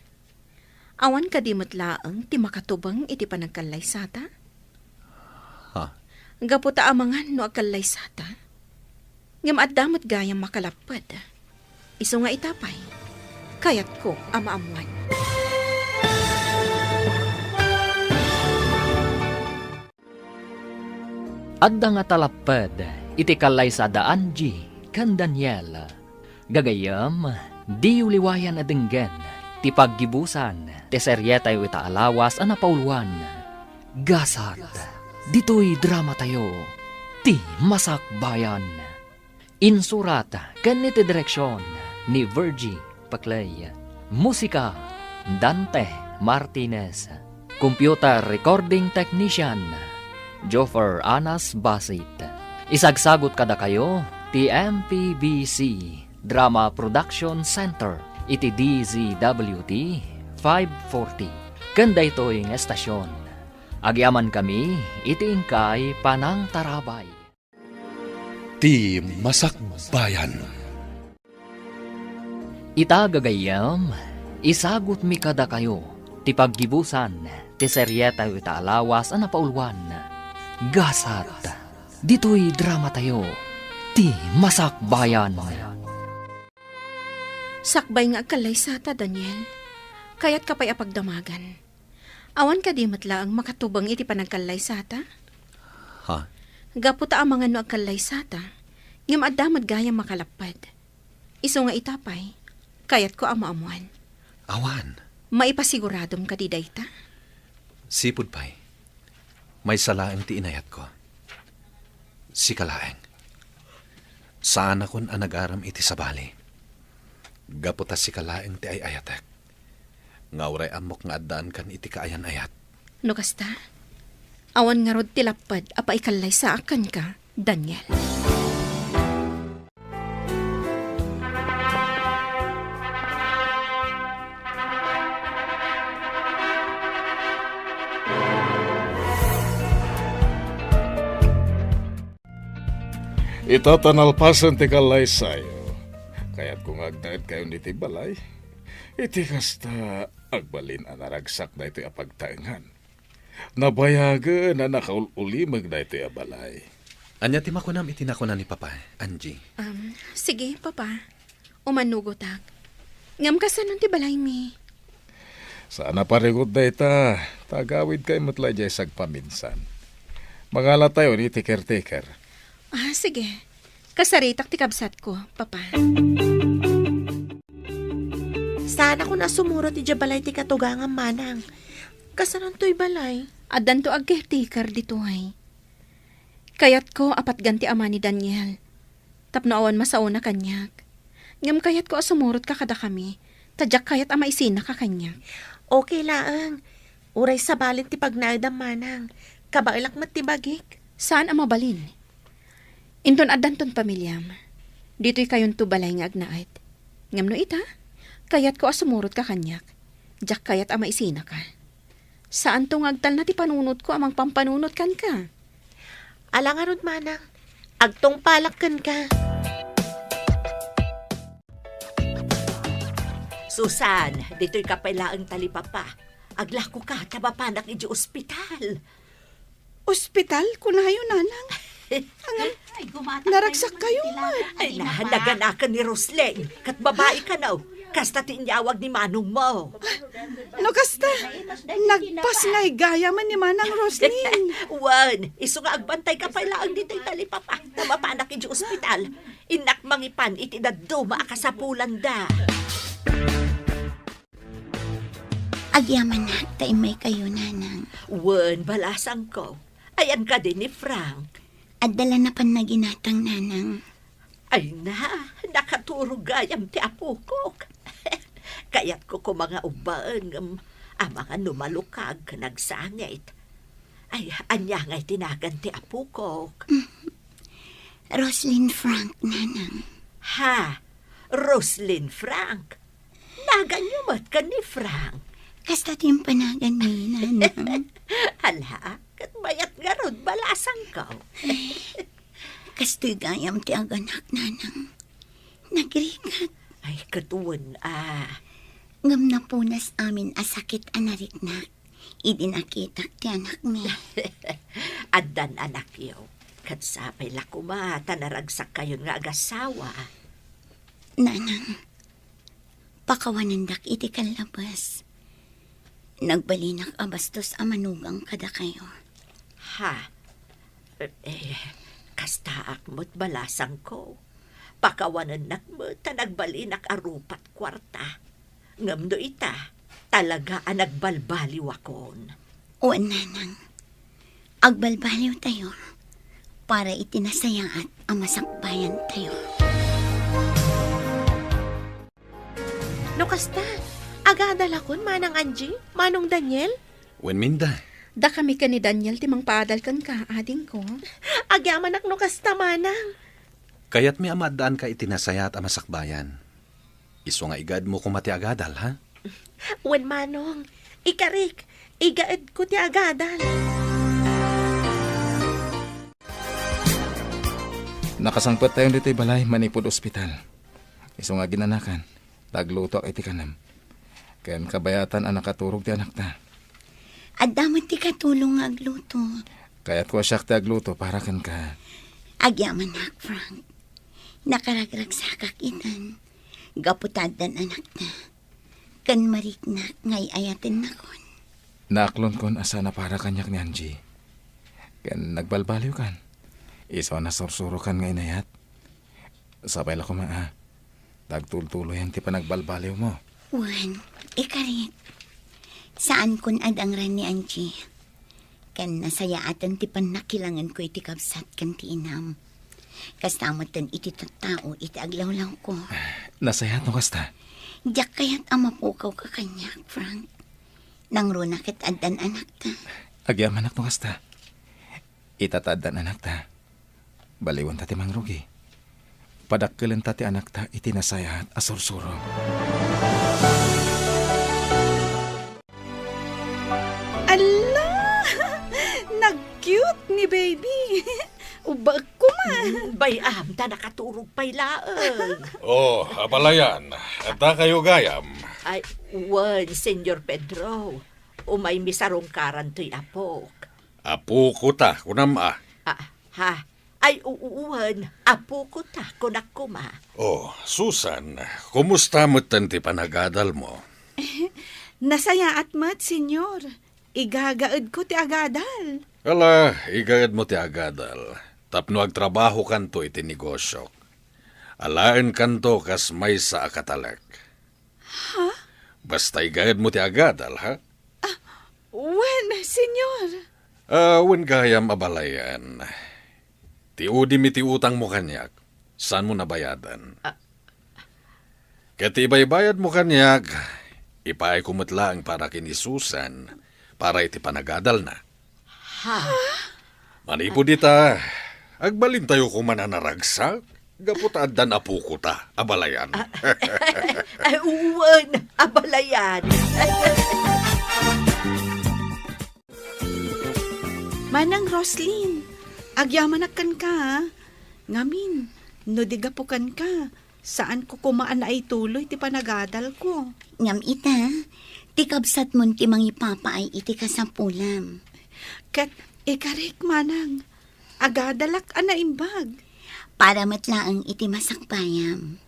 Awan ka di matlaang ti makatubang iti panagkalay sata? Ha? Gaputa amangan no agkalay sata. Ngam at damot gayang makalapad. Iso nga itapay. Kayat ko amaamuan. Adda nga talapad, iti kalay sa da Angie, kan Daniel. Gagayam, di uliwayan adenggen, ti paggibusan, ti seryeta yu itaalawas ana pauluan. Gasat, dito'y drama tayo, ti masakbayan. Insurat, kan iti direksyon, ni Virgie Paclay. Musika, Dante Martinez. Computer Recording Technician, Joffer Anas Basit. Isagsagot kada kayo, ti MPBC Drama Production Center, iti DZWT 540. Kanda ito'y ng estasyon. Agyaman kami, iti ingkay Panang Tarabay. Ti Masakbayan. Itagagayam, isagot mi kada kayo, ti paggibusan, ti seryeta yu itaalawas ana paulwan. Gasat, dito'y drama tayo, ti masakbayan. Sakbay nga agkalay sata, Daniel. Kayat ka pa'y apagdamagan. Awan ka di matlaang makatubang iti panagkalay sata? Ha? Gaputa ang mga no agkalay sata. Ngam adamad gayang makalapad. Iso nga itapay. Kayat ko ang maamuan. Awan. Maipasiguradom ka di dayta? Sipod pa'y. May salaeng ti inayat ko. Si kalaeng. Saan akon ang nag-aram iti sabali. Gaputa si kalaeng ti ay ayatek. Ngawray amok nga addaan kan iti kaayan-ayat. No kasta? Awan nga rod tilapad apa ikalay sa akan ka, Daniel. Itatanalpasan ti kalay sayo. Kaya't kung agdaet kayo niti balay, iti kasta agbalin anaragsak na ito apagtaengan. Nabayaga na nakaulimag na ito balay. Anya ti makunam itinakunan ni Papa, Angie. Sige, Papa. Umanugotak. Ngam kasanon ti balay mi. Sana parigod na ita, tagawid kay matla jay sagpaminsan. Mangala tayo ni ti caretaker. Sige. Kasaritak ti kabsat ko, Papa. Sana ko nasumuro ti jabalay ti katugangang manang. Kasanan to'y balay. Adan to agkertikar dito ay. Kayat ko apat ganti ama ni Daniel. Tapno awan masauna kanyak. Ngam kayat ko asumurot ka kada kami. Tadyak kayat ama isina ka kanyak. Okay laang. Uray sa balin ti pagnaidam manang. Kabailak mat ti bagik. Saan ang mabalin? Inton adanton pamilyam. Dito'y kayon tubalay nga agnaad. Ngam no ita, kayat ko asumurot ka kanyak. Jak kayat ama isina ka. Saan tong agtal na ti panunot ko amang pampanunot kan ka? Alangarod manang, agtong palakkan ka. Susan, dito'y kapailaang talipapa. Aglako ka, tabapanak iji ospital. Ospital? Kunayo, nanang. Naragsak kayo, Ay na, naganakan ni Rosleng. Kat babae ka na. Kasta tinyawag ni Manong mo. No, kasta. Nagpas nga'y gaya man ni Manang Roslyn. Wan, iso nga agbantay kapailaang dito'y talipapa. Tabapanak iji ospital. Inak mangipan iti daduma akasapulan da. Agyaman na, tayo may kayo, nanang. Wan, balasang ko. Ayan ka din ni Frank. At dala na pan na ginatang, nanang. Ay na, nakaturog gayam ti apukok. Kaya't ko mga ubaan, ang mga numalukag, nagsangit. Ay, anya nga'y tinagan ti apukok. Roslyn Frank, nanang. Ha? Roslyn Frank? Naganyumat ka ni Frank. Kasta timpanagan ni, nanang. Hala, kat bayat nga rod, balasang ko. Kasto'y gayam ti aganak, nanang. Nagrikat. Ay, katuwan Ngam na punas amin asakit anariknak. Idinakitak ti anak mi. Adan anak yo. Kat sapay lakuma, tanaragsak kayo nga agasawa. Nanang, pakawanandak iti kalabas. Nagbalinak abastos a manugang kada kayo. Ha? Kastaak mo't balasang ko. Pakawanan nakmo, nagbalinak arupat kwarta. Ngam do ita, talaga ang nagbalbaliw akon. O nanang, agbalbaliw tayo para itinasaya at amasakbayan tayo. No kasta, agadal akon manang Angie, manong Daniel. Wen minda. Da kami ka ni Daniel timang paadal kan ka, ading ko. Agyaman ak no kasta manang. Kaya't may amadaan ka itinasaya at amasakbayan. Iso nga igad mo kumati agadal, ha? Wen manong, ikarik, igaed ko ti agadal. Nakasangpet tayo dito'y balay, manipod ospital. Iso nga ginanakan, tagluto iti kanam. Kayan kabayatan ang nakaturog ti anak ta. At damat ti katulong nga agluto. Kaya't ko siyak ti agluto para kan ka. Agyaman na, Frank. Nakaragragsakak itan. Gaputadan anak na. Kan mariknak ngay ayatin na kon. Naaklon kon asa na para kanyak ni Angie. Kayan nagbalbaliw kan. Iso na sursuro kan ngay nayat. Sabay la kumaa. Tagtultuloy ang ti panagbalbaliw mo. Juan, ikarit. Saan kun adang ran ni Angie? Kan nasaya atan ti panakilangan ko iti kapsat kan ti inam. Kastamatan iti tattao iti aglawlaw ko. Nasayat no kasta. Diyak kaya't amapukaw ka kanya, Frank. Nang runakit adan anak ta. Agyaman anak no kasta. Itataddan anak ta. Baliwan ta ti mangrugi. Padakkelan ta ti anak ta iti nasayat asursuro. Ala! Nag-cute ni baby. Ubag ko man. Bayam, ta nakaturog pa'y laang. Oh, abalayan. Ata kayo gayam. Ay, wan, Senyor Pedro. Umay misarong karan to'y apok. Apo ko ta, kunam Ha? Ay, uuwan. Apo ko ta, kunak kuma. Oh, Susan, kumusta mo ti panagadal mo? Nasaya at mat, senyor. Igagaad ko ti agadal. Ala, igagad mo ti agadal. Tapno agtrabaho kanto iti negosyo. Alaen kanto kas may sa akatalak. Ha? Basta igagad mo ti agadal, ha? Wen, senyor. Wen gayam abalayan. Ti udi mi ti utang mo kanyak. Saan mo nabayadan? Kati ibaybayad mo kanyak, ipaay kumutlaang para kini Susan para iti panagadal na. Ha? Manipo dita, agbalin tayo kumananaragsak. Gaputad dan apo ko ta, abalayan. Uwan, abalayan. Manang Roslyn, agyamanakan ka, ha? Ngamin, no digapukan ka, saan ko kumaan na ay tuloy ti panagadal ko. Ngam ita, ti kabsat mon ti mangipapa ay iti kasapulam. Kat ikarik manang, agadalak ana imbag. Para matlaang iti masakbayam.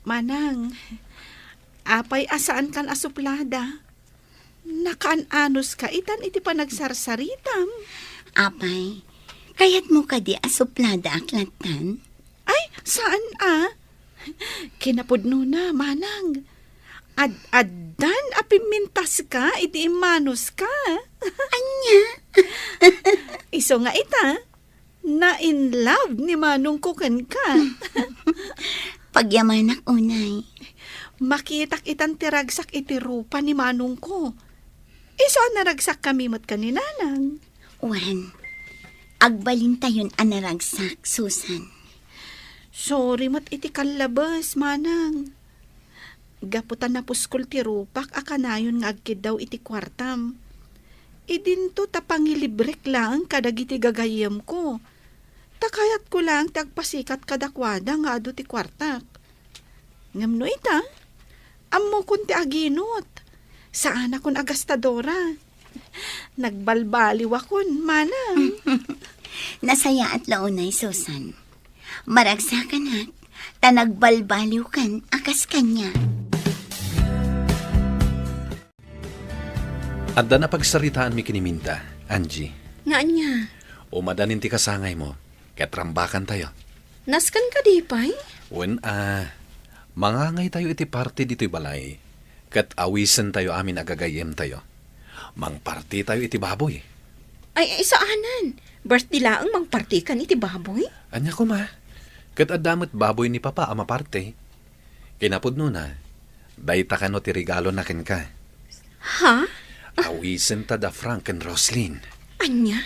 Manang, apay asaan kan asuplada. Nakaan-anos ka itan iti panagsarsaritam. Apay, kayat mo ka di asuplada aklatan? Ay, saan Kinapudno na, manang. Ad-addan apimintas ka, iti imanos ka. Anya? Iso nga ita, na in love ni manong kukan ka. Pagyamanak unay. Makitak itan tiragsak iti rupa ni manong ko. Iso naragsak kami mat kaninanang. Wan, agbalin tayon anaragsak, Susan. Sorry mat iti kalabas, manang. Gaputan na puskol ti rupak akanayon nga agkid daw iti kwartam. Idinto tapangilibrek lang kadag iti gagayam ko. Takayat ko lang tagpasikat kadakwada nga ado ti kwartak. Ngamno ita, ammo kun ti aginot. Saan akon agastadora? Nagbalbaliw akon, manang. Nasaya at launay, Susan. Maragsakan at, tanagbalbaliw kan akas kanya. Adda na pagsaritaan mi kiniminta, Angie. Nga niya, Umadanin ti kasangay mo, ket rambakan tayo. naskan ka di pay? Mangangay tayo iti party dito'y balay, ket awisen tayo amin agagayem tayo. Mangparty tayo iti baboy. Ay, saanan? Birthday laang mangpartikan iti baboy? Anya ko ma, ket adamot baboy ni papa ama parte. Kinapudno na, dayta ka no ti regalo na ken ka. Ha? Awisen ta da Frank and Roslyn. Anya?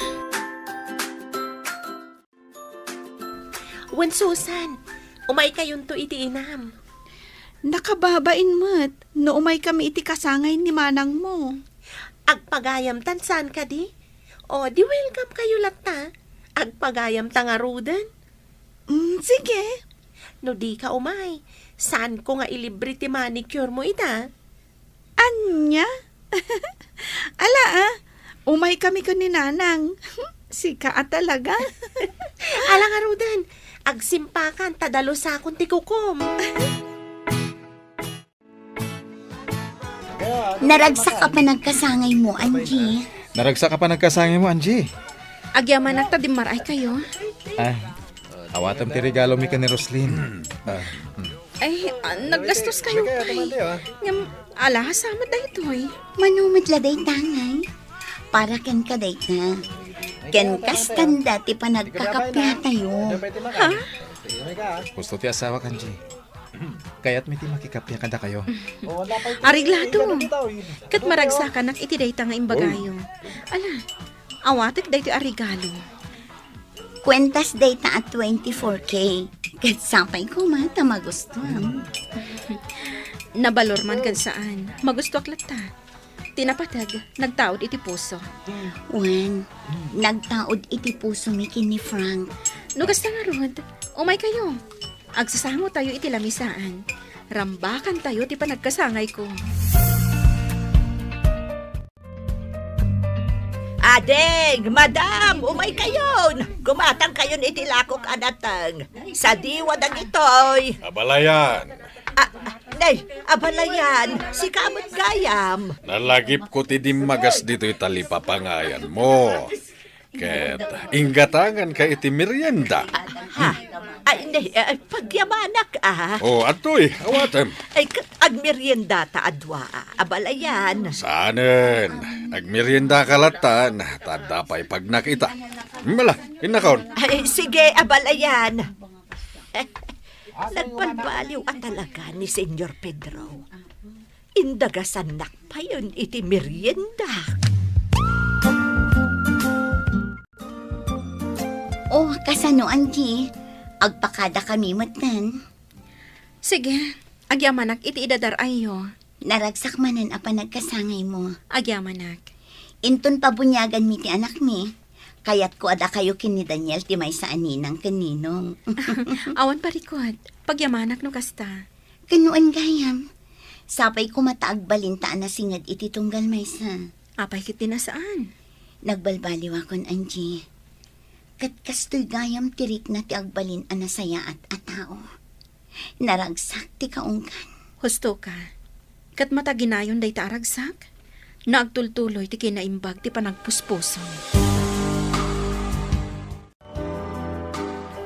Wan Susan, umay kayon to iti inam. Nakababain mo't, no umay kami iti kasangay ni manang mo. Agpagayam tan saan ka di? O, di welcome kayo latta. Agpagayam ta nga rudan. Sige. No di ka umay, saan ko nga ilibre ti manicure mo ita? Anya? Ala umay kami ka ni nanang. Sika talaga. Ala nga rudan, agsimpakan tadalo sa akong ti kukom. Naragsak ka pa nagkasangay mo, Angie. Naragsak ka pa nagkasangay mo, Angie. Agyaman at tadimaray kayo? Awatam ti regalo mi ka ni Roslyn. Ay, naggastos kayo pay. Ngam, ala, sama da ito'y. Manumit laday tangay. Para ken kaday ka. Ken kastanda ti pa nagkakapya tayo. Ha? Gusto ti asawa, Angie. Kaya't may ti makikapya kada kayo. Ariglado. Kat maragsakan at itiday ta nga imbagayo. Ala, awatek da ito arigalo. Kwentas data at 24K. Kat sapay ko mata magustuhan. Nabalor man kan saan. Magusto aklat ta. Tinapatag, nagtaod iti puso. Wan, nagtaod iti puso mi kin ni Frank. Nugas na nga rod, umay kayo. Agsasamo tayo iti lamisaan. Rambakan tayo ti panagkasangay ko. Adeng, madam, umay kayon. Gumatang kayon iti lakok anatang. Sa diwadang itoy. Abalayan, Abalayan, si kamot gayam. nalagip ko ti dimagas dito'y talipapangayan mo. Ket, inggatangan ka iti merienda. Pagyamanak O, atoy, awatem. agmerienda ta adwa, abalayan. Saanen, agmerienda kalatan, tadapay pag nakita. Mala, inakaon. Sige, abalayan. Nagbalbaliw at talaga ni Senyor Pedro. Indagasan nakpayon iti merienda. Oh, kasano, Angie? Agpakada kami matan. Sige, agyamanak iti idadar ayo. Naragsak manan apa nagkasangay mo. Agyamanak. Inton pabunyagan mi ti anak mi. Kayat ko ada kayo kin ni Daniel ti may sa aninang kaninong. Awan parikot, pagyamanak no kasta. Kanuan gayam. Sapay ko mataag balintaan na singad iti tunggal may sa. Apay kiti na saan? Nagbalbaliw akon, Angie. Kat kastoy gayam tirik na ti agbalin anasaya at atao. Naragsak ti kaunggan. Husto ka. Kat mataginayon day taragsak. Naagtultuloy ti kinaimbag ti panagpuspuson.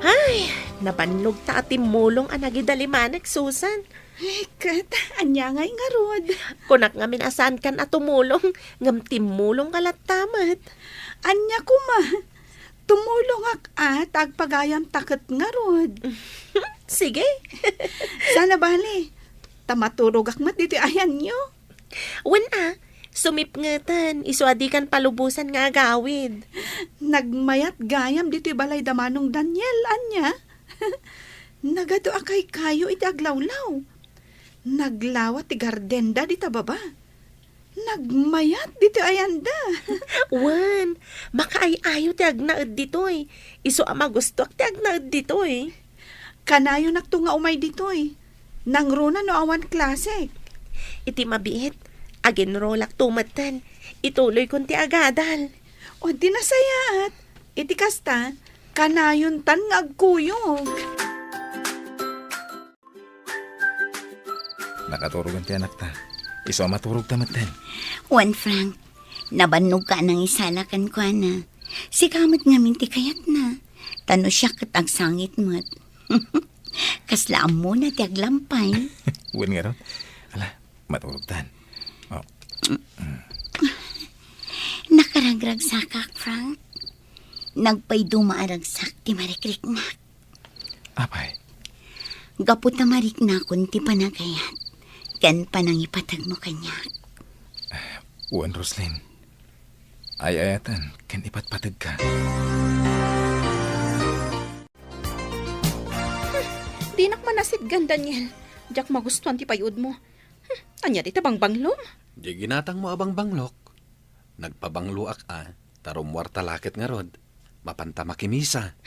Ay, nabanlog ta at timulong anagidalimanek, Susan. Kat, anya ngay nga rod. Kunak nga minasan kan at tumulong, ngam timulong kalat tamat. Anya ko ma. Tumulong at agpagayam takot nga rod. Sige. Sana bali. Tamaturog akmat dito ayan nyo. Wen sumipngetan, isuadikan palubusan nga agawid. Nagmayat gayam dito balay damanong Daniel, anya. Nagado akay kayo iti aglawlaw. Naglawat ti gardenda dita baba. Nagmayat dito ayanda. Wan, makaayayo ti agnaed ditoy. Isu ama gusto ti agnaed ditoy. Kanayo nakto nga umay ditoy. Nangruna no awan klasik. Iti mabiit, aginrolak tumatan. Ituloy kon ti agadal. O di nasayat. Iti kasta, kanayon tan nga agkuyog. Nakaturugan ti anak ta. Iso maturog tamat din. Juan Frank, nabannog ka ng isalakan ko na. Si kamot nga minti kayat na. Tano siya katag sangit mo't. Kaslaam mo na ti aglampay. Uwan nga ron. Ala, maturog tan. Oh. Nakaragrag sakak, Frank. Nagpay dumaaragsak ti marikrik na. Apay. Gapot na marik na kun ti panagayat. Kan panang ipatag mo kanya. Uwan, Roslyn. Ay-ayatan, kan ipatpatag ka. Di nakmanasidgan, Daniel. Diyak magustuhan ti payud mo. Anya di tabang banglom. Di ginatang mo abang banglok. Nagpabangluak tarom warta lakit nga rod. Mapanta makimisa.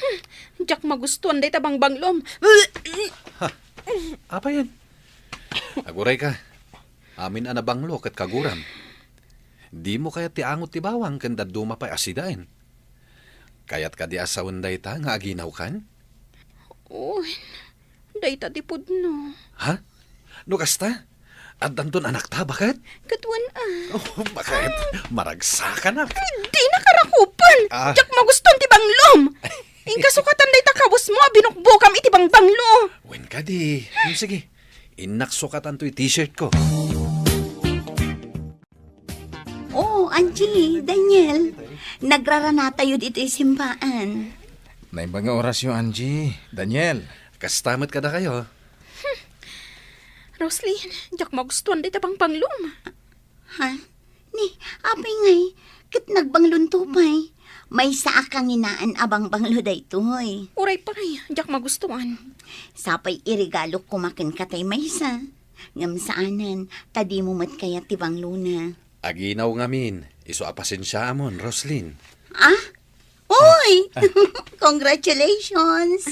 Diyak magustuhan di tabang banglom. Apa yan? Aguray ka. Amin anabanglok at kaguram. Di mo kaya ti angot ti bawang kanda dumapay asidain. Kayat ka di asawan day ta nga aginaw kan? Uy, day ta ti pudno. Ha? No kasta? At danton anak ta, bakit? Katuan Oh, bakit? Maragsakan na. Di nakarakupan. Diyak magustuhan ti banglom. Ingkasukatan day ta kabus mo, binukbukam iti bang banglo. Wen ka di. Sige, inaksukatan to yung t-shirt ko. Oh, Angie, Daniel. Nagrarana tayo dito simbaan. Naimbang nga orasyon, Angie. Daniel. Kastamat ka na kayo. Roslyn, diyak magustuhan day ta bang banglom. Ha? Ni, apay ngay, kit nagbanglunto-pay. May saa kang inaan abang banglo daytoy. Uray pa rin, diyak magustuhan. Sapay irigalo kumakin katay maysa. Ngam saanan, tadi mo mat kaya tibang luna. Aginaw ngamin. Iso apasin siya amon, Roslyn. Uy! Congratulations!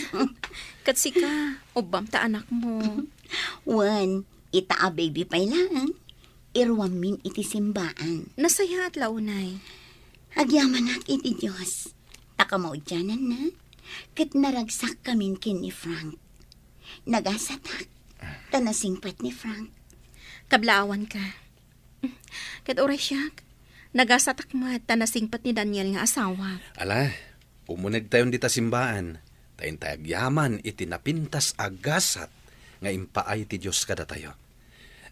Katsika, ubam ta anak mo. Wan, itaa baby pay lang. Irwamin iti simbaan. Nasaya at launay. Agyaman ak iti Diyos. Takamaudyanan na. Kat naragsak kamin kin ni Frank. Nagasatak. Tanasingpat ni Frank. Kablaawan ka. Kat oray siyak. Nagasatak mo at tanasingpat ni Daniel nga asawa. Ala, umunag tayon dita simbaan. Tayin tayo agyaman iti napintas agasat. Nga impaay ti Diyos kada tayo.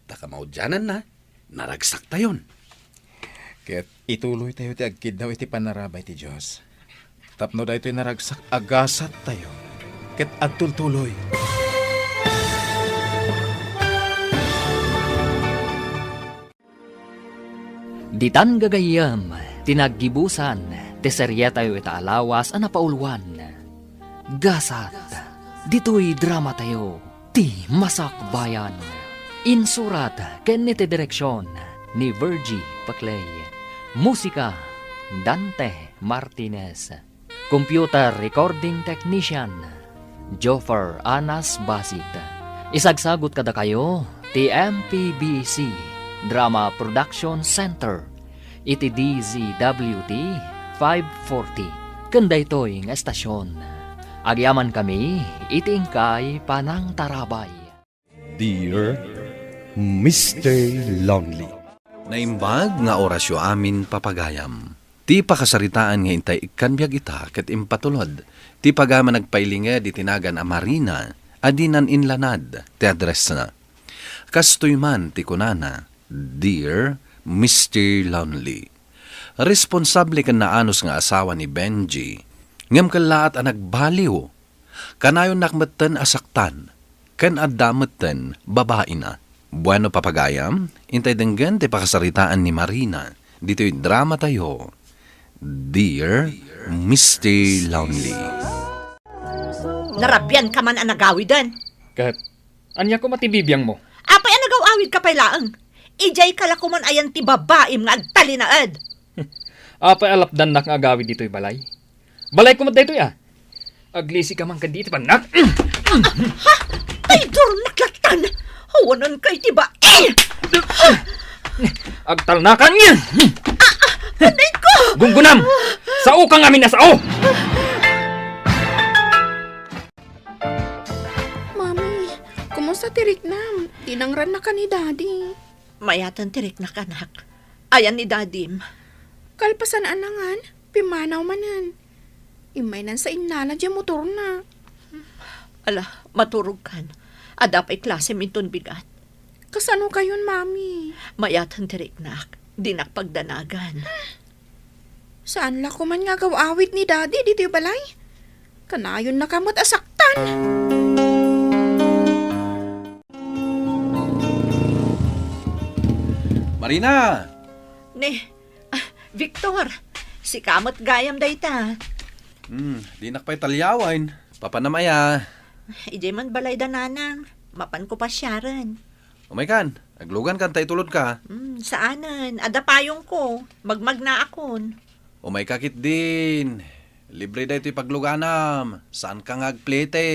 Takamaudyanan na. Naragsak tayon. Kaya't ituloy tayo ti agkid daw iti panarabay ti Diyos. Tapno da ito'y naragsak agasat tayo. Kaya't agtultuloy. Ditan gagayam, tinaggibusan, ti serye tayo itaalawas ang napauluan. Gasat, dito'y drama tayo, ti Masakbayan. Insurat, ken iti direksyon ni Virgie Paclay. Musika, Dante Martinez. Computer Recording Technician, Joffer Anas Basit. Isagsagot kada kayo, ti MPBC Drama Production Center. Iti DZWT 540. Kanday to'y nga estasyon. Agyaman kami, itingkay panang tarabay. Dear Mr. Lonely. Naimbag nga orasyo amin papagayam. Ti pakasaritaan nga intay ikanbyag ita ket impatulod. Ti pagama nagpailinga di tinagan a Marina, adinan inlanad, ti address na. Kastoy man ti kunana, Dear Mr. Lonely. Responsable kan naanos nga asawa ni Benji, ngam kalaat a nagbaliw. Kanayon nakmeten asaktan, kan adameten babae na. Bueno papagayam, intay denggan ti pakasaritaan ni Marina. Dito'y drama tayo. Dear Mr. Lonely. Narabyan ka man ang nagawidan. Kat, anya ko matibibiyang mo? Apay ang nagawawid ka pa'y laang. Ijay kalakuman ayan ti babaim nga agtalinaad. Apay alapdan nak nga agawid dito'y balay. Balay ko dito'y Aglisi ka man kandito pa nak. Ha? Ay, durnaklatan. Hawanan kay ti ba? Agtalnakan niya! Anay ko! Gunggunam! Sao kang amin na sao! Mami, kumusta tirik nam? Tinangran na ka ni Daddy. Mayatan tirik na kanak. Ayan ni Dadim. Kalpasan anangan, pimanaw manan. Imay nan sa inala dyan motor na. Ala, maturog kan. Adapay klase minton bigat. Kasano kayon, Mami? Mayatan tirik nak. Di nakpagdanagan. Saan la ko man nga gawawit ni Daddy dito yung balay? Kanayon na kamot asaktan. Marina! Victor, si kamot gayam dayta. Di nakpay talyawan. Papanamaya. Ijay man balay dananang. Mapan ko pa siyaran. Umaykan, aglugan kan tay tulod ka. Saanan? Adapayong ko. Magmag na akon. Umay kakit din. Libre da ito'y pagluganam. Saan ka ngagplete?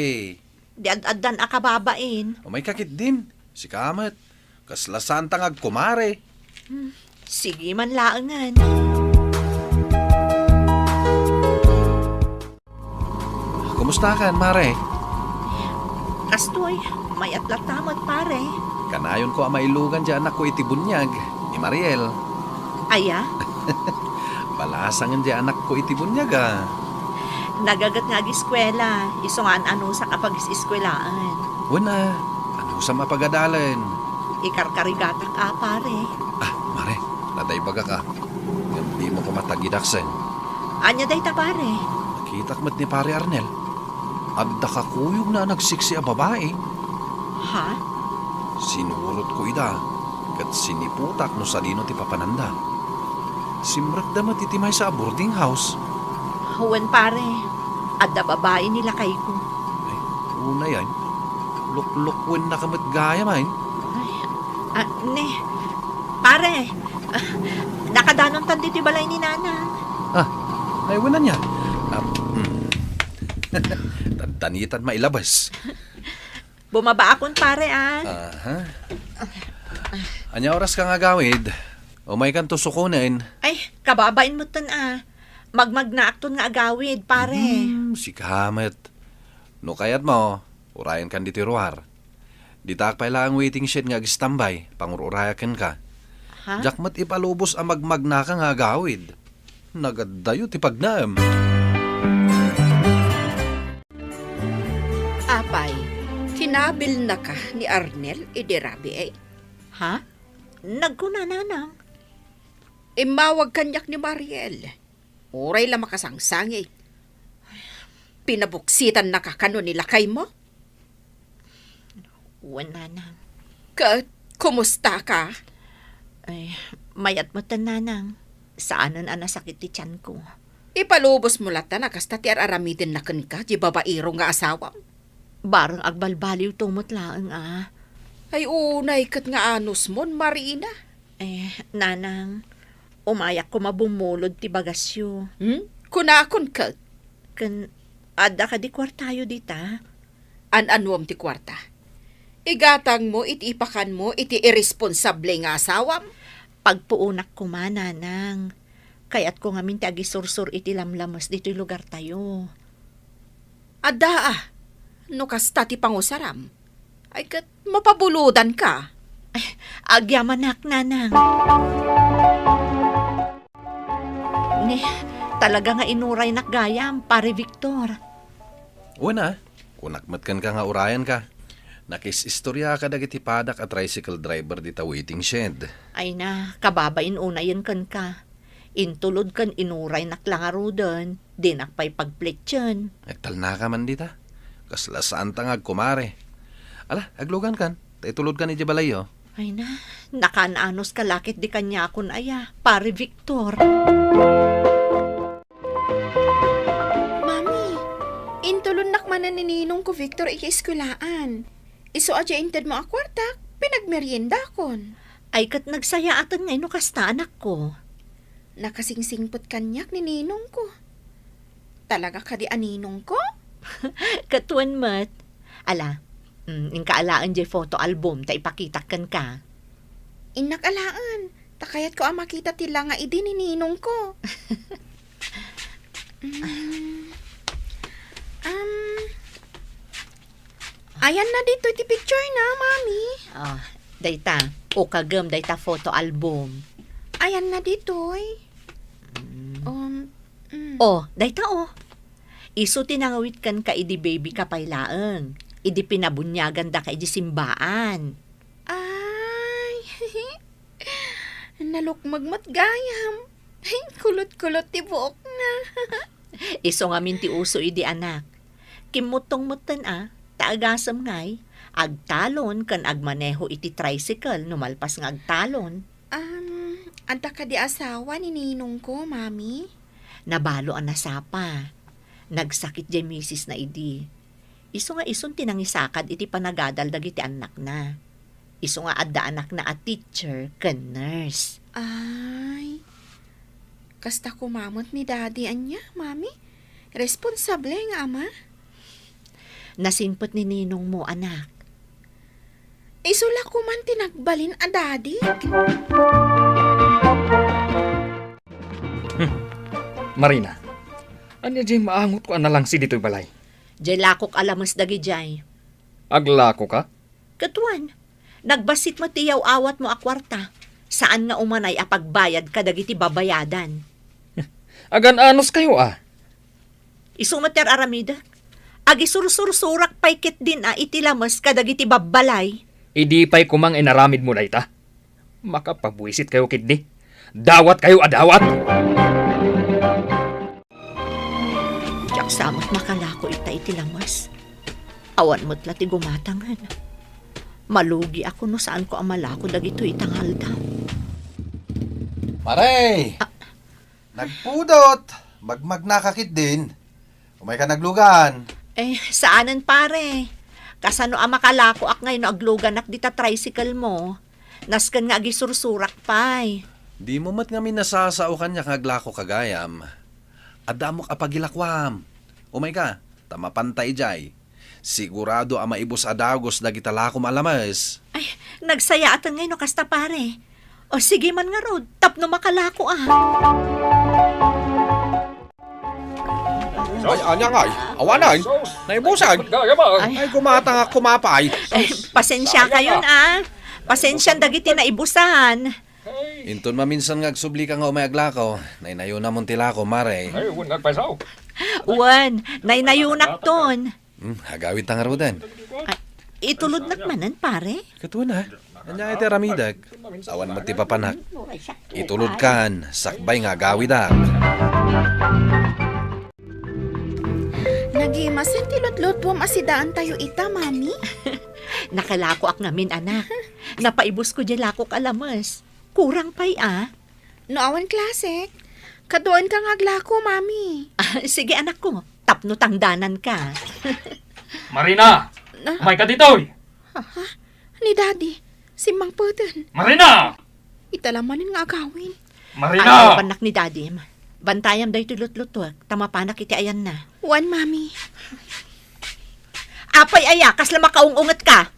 Di ad-addan akababain. Umay kakit din. Si kamat. Kaslasan tang agkumare. Sige man laangan. Kumusta kan, Mare? Kastoy, may atlatamot pare. Kanayon ko ang mailugan dyan anak ko itibunyag, ni Mariel. Aya, Balasangan dyan anak ko itibunyag nagagat nga eskwela. Isungan ano sa kapag iskwelaan. Wala, ano sa mapagadalan? Ikarkarigata ka pare. Mare, nadaybaga ka. Hindi mo ko matagidaksen. Anya day ta pare. Nakitak mat ni Pare Arnel. Agda kakuyog na nagsiksi a babae. Ha? Sinurot ko ida. Kat siniputak no sa dino ti papananda. Simrak da matitimay sa boarding house. Huwan pare. Adda babae nila kay ko. Una yan. Luklukwen na kamat gaya man. Pare. Nakadanon tan diti balay ni Nana. Ay, wala niya. Tantanitan mailabas. Bumaba akon pare Aha. Anya oras ka nga gawid? O may kan tusukunin? Ay, kababain mo tan Magmag na akton nga agawid pare. Si kamet. No kayat mo, urayan kan diti ruar. Ditak pa ang waiting shed nga agistambay, pangururayakan ka. Ha? Jakmat ipalubos ang magmagna ka nga gawid. Nagadayo ti pagnaam. Apay, kinabil na ka ni Arnel idirabi Ha? Nagkunananang. Imawag kanyak ni Mariel. Uray la makasangsangay. Pinabuksitan na ka kano nila kay mo? Wala na. Kumusta ka? Ay, mayat mo tananang. Saanan ang nasakit ti tiyan ko. Ipalubos mo lata na kasta ti aramidin na kan ka, di babairo nga asawa. Barang agbalbaliw tumot laang Ay unay kat nga anos mon, Marina. Nanang, umayak ko mabumulod ti bagasyo. Kunakon kat. Kan, ada ka di kwartayo dita. An-anwam ti kwarta. Igatang mo, iti-ipakan mo, iti irresponsable nga asawam. Pagpuunak ko mananang. Kaya't ko ngamin ti agisursur iti lamlamas dito'y lugar tayo. Ada no kasta ti pangusaram. Ay kat mapabuludan ka. Agyamanak, nanang. Talaga nga inuray nakgayam, pare Victor. Una, kunakmat ka nga urayan ka. Nakis-istorya ka dagiti padak at tricycle driver di ta waiting shed. Ay na, kababain unayan kan ka. Intulod kan inuray naklangaro doon, di nakpay pagpletsyon. Ektal na ka man dita. Kaslasaan tangag kumare. Ala, aglugan kan. Taitulod ka ni Jabalayo. Ay na, nakananos kalakit di kanya akon aya, pare Victor. Mami, intulon nakmanan ni Ninong ko Victor ikieskulaan. Iso adya inted mo akwartak, pinagmerienda kon. Ay kat nagsaya atan ngay no kasta anak ko. Nakasingsingpot kanyak ni Ninong ko. Talaga ka di aninong ko? Katuan mat. Ala, inkaalaan di photo album ta ipakitakan ka. Inakalaan, takayat ko ang makita tila nga idi ni Ninong ko. Ayan na dito iti picture na, Mami. Dayta, o kagam dayta photo album. Ayan na dito eh. Dayta Isu tinangawit kan ka idi baby kapaylaeng. Idi pinabunyagan da ka idi simbaan. Ay, nalukmagmat gayam. Ay, kulot-kulot ti buok na. Iso nga minti uso idi anak. Kimutong-mutan taagasam ngay. Agtalon kan agmaneho iti tricycle numalpas nga agtalon. Anta ka di asawa ni Ninong ko, Mami? Nabalo ang nasapa. Nagsakit di misis na idi. Iso nga ison tinangisakad iti panagadal dagiti anak na. Iso nga adda anak na a teacher ken nurse. Ay, kasta kumamot ni daddy anya, Mami? Responsable nga ama? Nasinpot ni Ninong mo, anak. Isula ko man tinagbalin a daddy. Marina, anya jay maangot ko analang si dito'y balay. Jay lakok alamas dagi jay. Aglako ka? Katuan, nagbasit mo tiyaw awat mo akwarta. Saan nga umanay apagbayad ka dagiti babayadan? Agan anos kayo Isumater aramida. Agisursursurak paikit din iti lamas kadagiti babbalay. Idi pa'y kumang inaramid mo na ita. Makapagbuisit kayo kidni. Dawat kayo adawat! Diyak samot makalako ita iti lamas. Awan mo't lati gumatangan. Malugi ako no saan ko amalako dagito itangal daw. Maray! Nagpudot! Magmag nakakit din. Umay ka naglugan. Saanan pare? Kasano makalako ak ngayon aglugan ak dita tricycle mo. Naskan nga agisursurak pay. Di mo mat ngamin nasasao kanya kaglako kagayam. Adamok apagilakwam. Umay ka, tamapantay jay. Sigurado maibos adagos dagita lakom alamas. Nagsaya atan ngayon kasta pare. O sige man nga rod, tapno makalako Anya nga, awanay. Naibusag. Ay, gumatang kumapay. Pasensya kayo Pasensya dagiti na ibusan. Inton maminsan nga agsubli ka nga umayaglakaw. Nainayo na mong tilako, Mare. Ay, nagpasaw. Uwan, nainayunak ton. Hagawid tang arudan. Itulod nakmanan, pare? Katuan Anya iti ramidag. Awan mo ti papanak. Itulod kan, sakbay nga gawidak. Nagimasan tilot-lotwam asidaan tayo ita, Mami. Nakalako ak namin, anak. Napaibos ko dyan lakok alamas. Kurang pay, No awan klasik. Kadoan ka nga glako, mami. Sige anak ko, tapno tangdanan ka. Marina! Umay ka dito! Ni Daddy, si Mang Putin. Marina! Italamanin nga agawin. Ayaw banak ni Daddy. Bantayam day tulot-luto. Tamapanak iti ayan na. Wan, mami. Apay ayakas la makaungungat ka.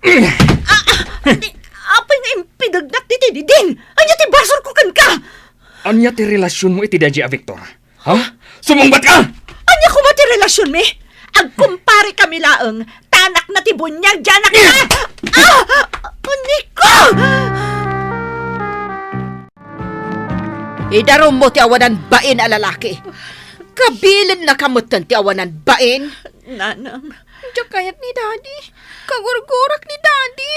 Apay nga impidagnak ti tididin. Anya ti basor ko kan ka. Anya ti relasyon mo iti Daddy Victor? Ha? Sumungbat ka! Anya ko ba ti relasyon mi? Agkumpare kami laeng. Tanak na ti bunyag dyanak na. Niko! Idarom mo ti awanan bain a lalaki. Kabilin na kamutan ti awanan bain. Nanang. Diyak kayat ni Daddy. Kagurgurak ni Daddy.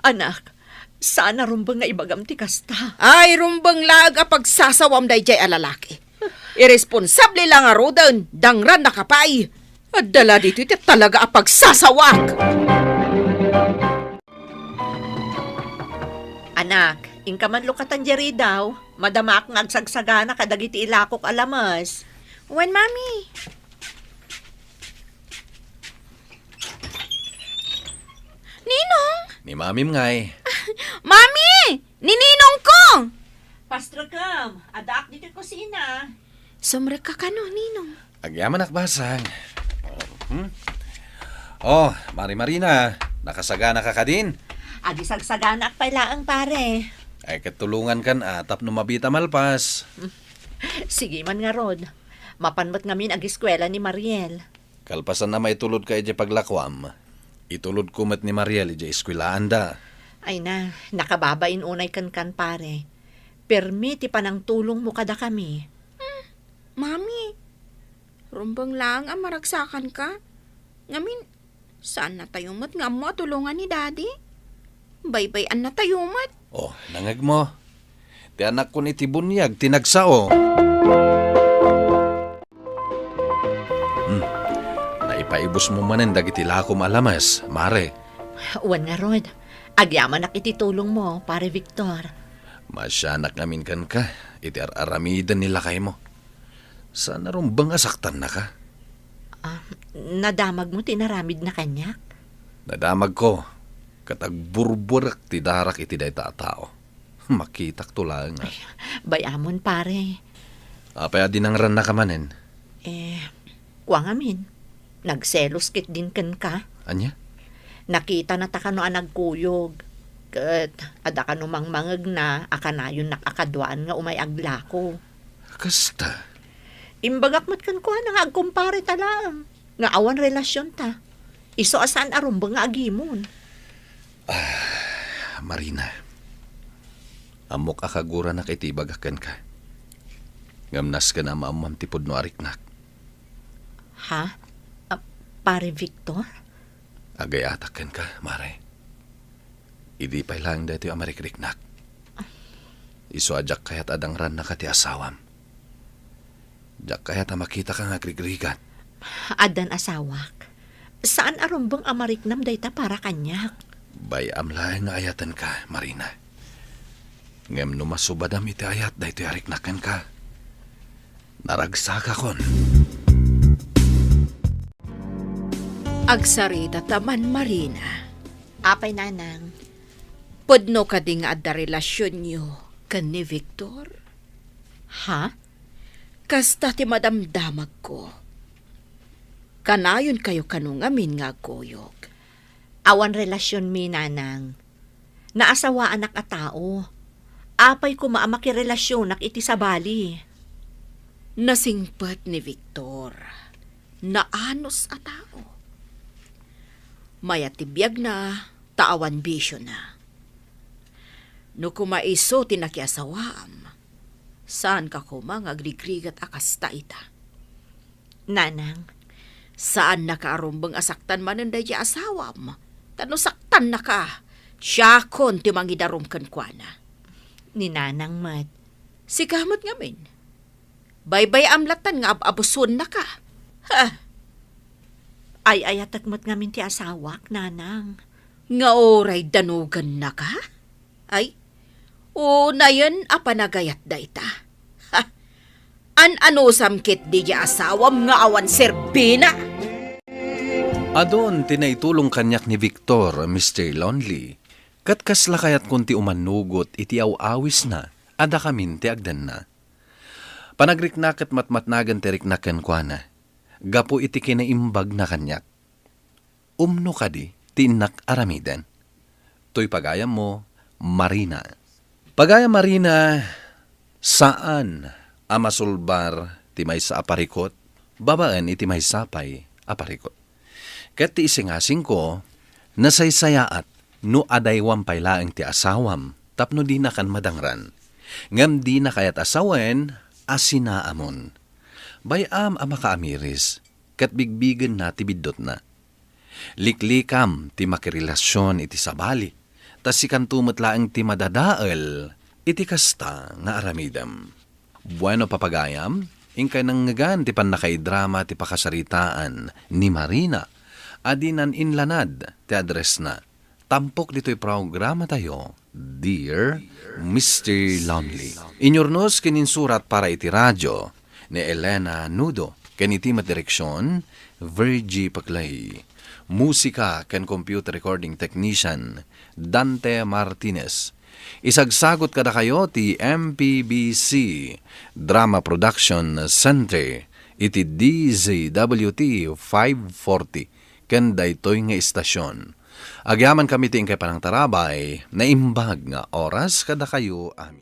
Anak, sana rumbang nga ibagam ti kasta. Ay, rumbang lag a pagsasawam day jay a lalaki. Irresponsable lang a rodan, dangran na kapay. At dala dito iti talaga a pagsasawak. Anak, ingkaman lukatan jeri daw. Madamak nga agsagsagana kadagiti ilakok alamas. Wan, mami. Ninong! Ni mamim ngay. Mami! Nininong ko! Pastor Cam, adak dito kusina. Sumre ka kano, Ninong. Agyaman nakbasang. Oh, Mari Marina, nakasagana ka ka din. Adi sagsagana pa laang pare. Ay katulungan kan atap no mabita malpas. Sige man nga rod. Mapanmat ngamin ag eskwela ni Mariel. Kalpasan na maitulod ka iti paglakwam. Itulod kumat ni Mariel iti eskwelaan da. Ay na, nakababain unay kan pare. Permiti pa ng tulong mo kada kami. Mami, rumbang lang ang maragsakan ka. Ngamin, saan na tayo mat nga mo tulungan ni Daddy? Baybayan na tayo mat. Oh, nangag mo. Ti anak ko ni tibunyag, tinagsao. Naipaibos mo manen dagiti lakom alamas, Mare. Uwan nga rod. Agyaman nak ititulong mo, pare Victor. Masyanak namin kan ka, iti aramidan nila kay mo. Sana rumbang asaktan na ka. Nadamag mo tinaramid na kanyak? Nadamag ko, katagburburak ti darak iti day tao. Makitak tulang nga. Bayamon pare. Apaya dinangran na ka manen. Kuwang amin. Nagselos kit din kan ka. Anya? Nakita na ta kano nagkuyog. Kat ada kano mangmangag na akanayon nakakadwaan nga umay aglako. Kasta? Imbagak mat kan kuha nga agkumpare ta lang. Nga awan relasyon ta. Iso asan arumbang nga agimon. Marina. Amok akagura na kay tibagakan ka. Ngamnas ka na maamam tipod no ariknak. Ha? Pare Victor? Agayatakan ka, Mare. Idi pa lang dito yung amarikriknak. Iso ajak kayat adang ran na kati asawam. Jak kayat makita ka nga grigrigat. Adan asawak. Saan arumbang amariknam dayta para kanyak? Bayam lang nga ayatan ka, Marina. Ngem no masubadam iti ayat dayto ariknakan ka. Naragsaka kon. Agsarita taman Marina. Apay nanang. Pudno ka di nga adda relasyon nyo kan ni Victor. Ha? Kasta ti madamdamag ko. Kanayon kayo kanungamin nga goyog. Awan relasyon mi nanang. Naasawa anak a tao. Apay ko maamaki relasyon nak iti sabali. Nasingpat ni Victor. Naanos a tao. Mayatibiyag na, taawan bisyo na. No kumaiso tinakiasawam, saan ka kumang agrigrigat akasta ita? Nanang. Saan nakaarumbang asaktan mananday di asawam? Tano saktan na ka, siya kon timangidarom kan kuana. Ni nanang mat. Si kamot ngamin. Baybay amlatan nga abuson na ka. Ha? Ay ayatakmat ngamin ti asawak, nanang. Nga oray danugan na ka? Ay, o na yan apanagayat da ita. Ha? An-ano samkit di ja asawam nga awan serbina? Adon tinaitulong kanyak ni Victor, Mr. Lonely. Kat kasla kayat kunti umanugot iti awawis na, ada kamin ti agdan na. Panagriknakat matmatnagan ti riknakan kwa na. Gapo iti kinaimbag na kanyak. Umno ka di, tinak aramidan. To'y pagayam mo, Marina. Pagayam Marina, saan amasulbar ti may sa aparikot, babaan iti may sapay aparikot. Ket ti isingasing ko, nasaysayaat no adaywam paylaeng ti asawam, tapno di na kan madangran. Ngam di na kayat asawen, asinaamon. Bayam ama kaamiris, ket bigbigen na ti biddot na. Liklikam ti makirelasyon iti sabali, tas sikan tumetlaeng ti madadael, iti kasta nga aramidam. Bueno papagayam, ingkay nanggagan ti panakaidrama ti pakasaritaan ni Marina, adinan inlanad ti address na. Tampok dito'y programa tayo, Dear Mr. Lonely. Inyornos kininsurat para iti radyo ni Elena Nudo, kaniti direksyon, Virgie Paclay. Musika ken computer recording technician, Dante Martinez. Isagsagot kada kayo ti MPBC Drama Production Center iti DZWT 540 ken daytoy nga istasyon. Agyaman kami ti ingkay panang tarabay na imbag nga oras kada kayo amin.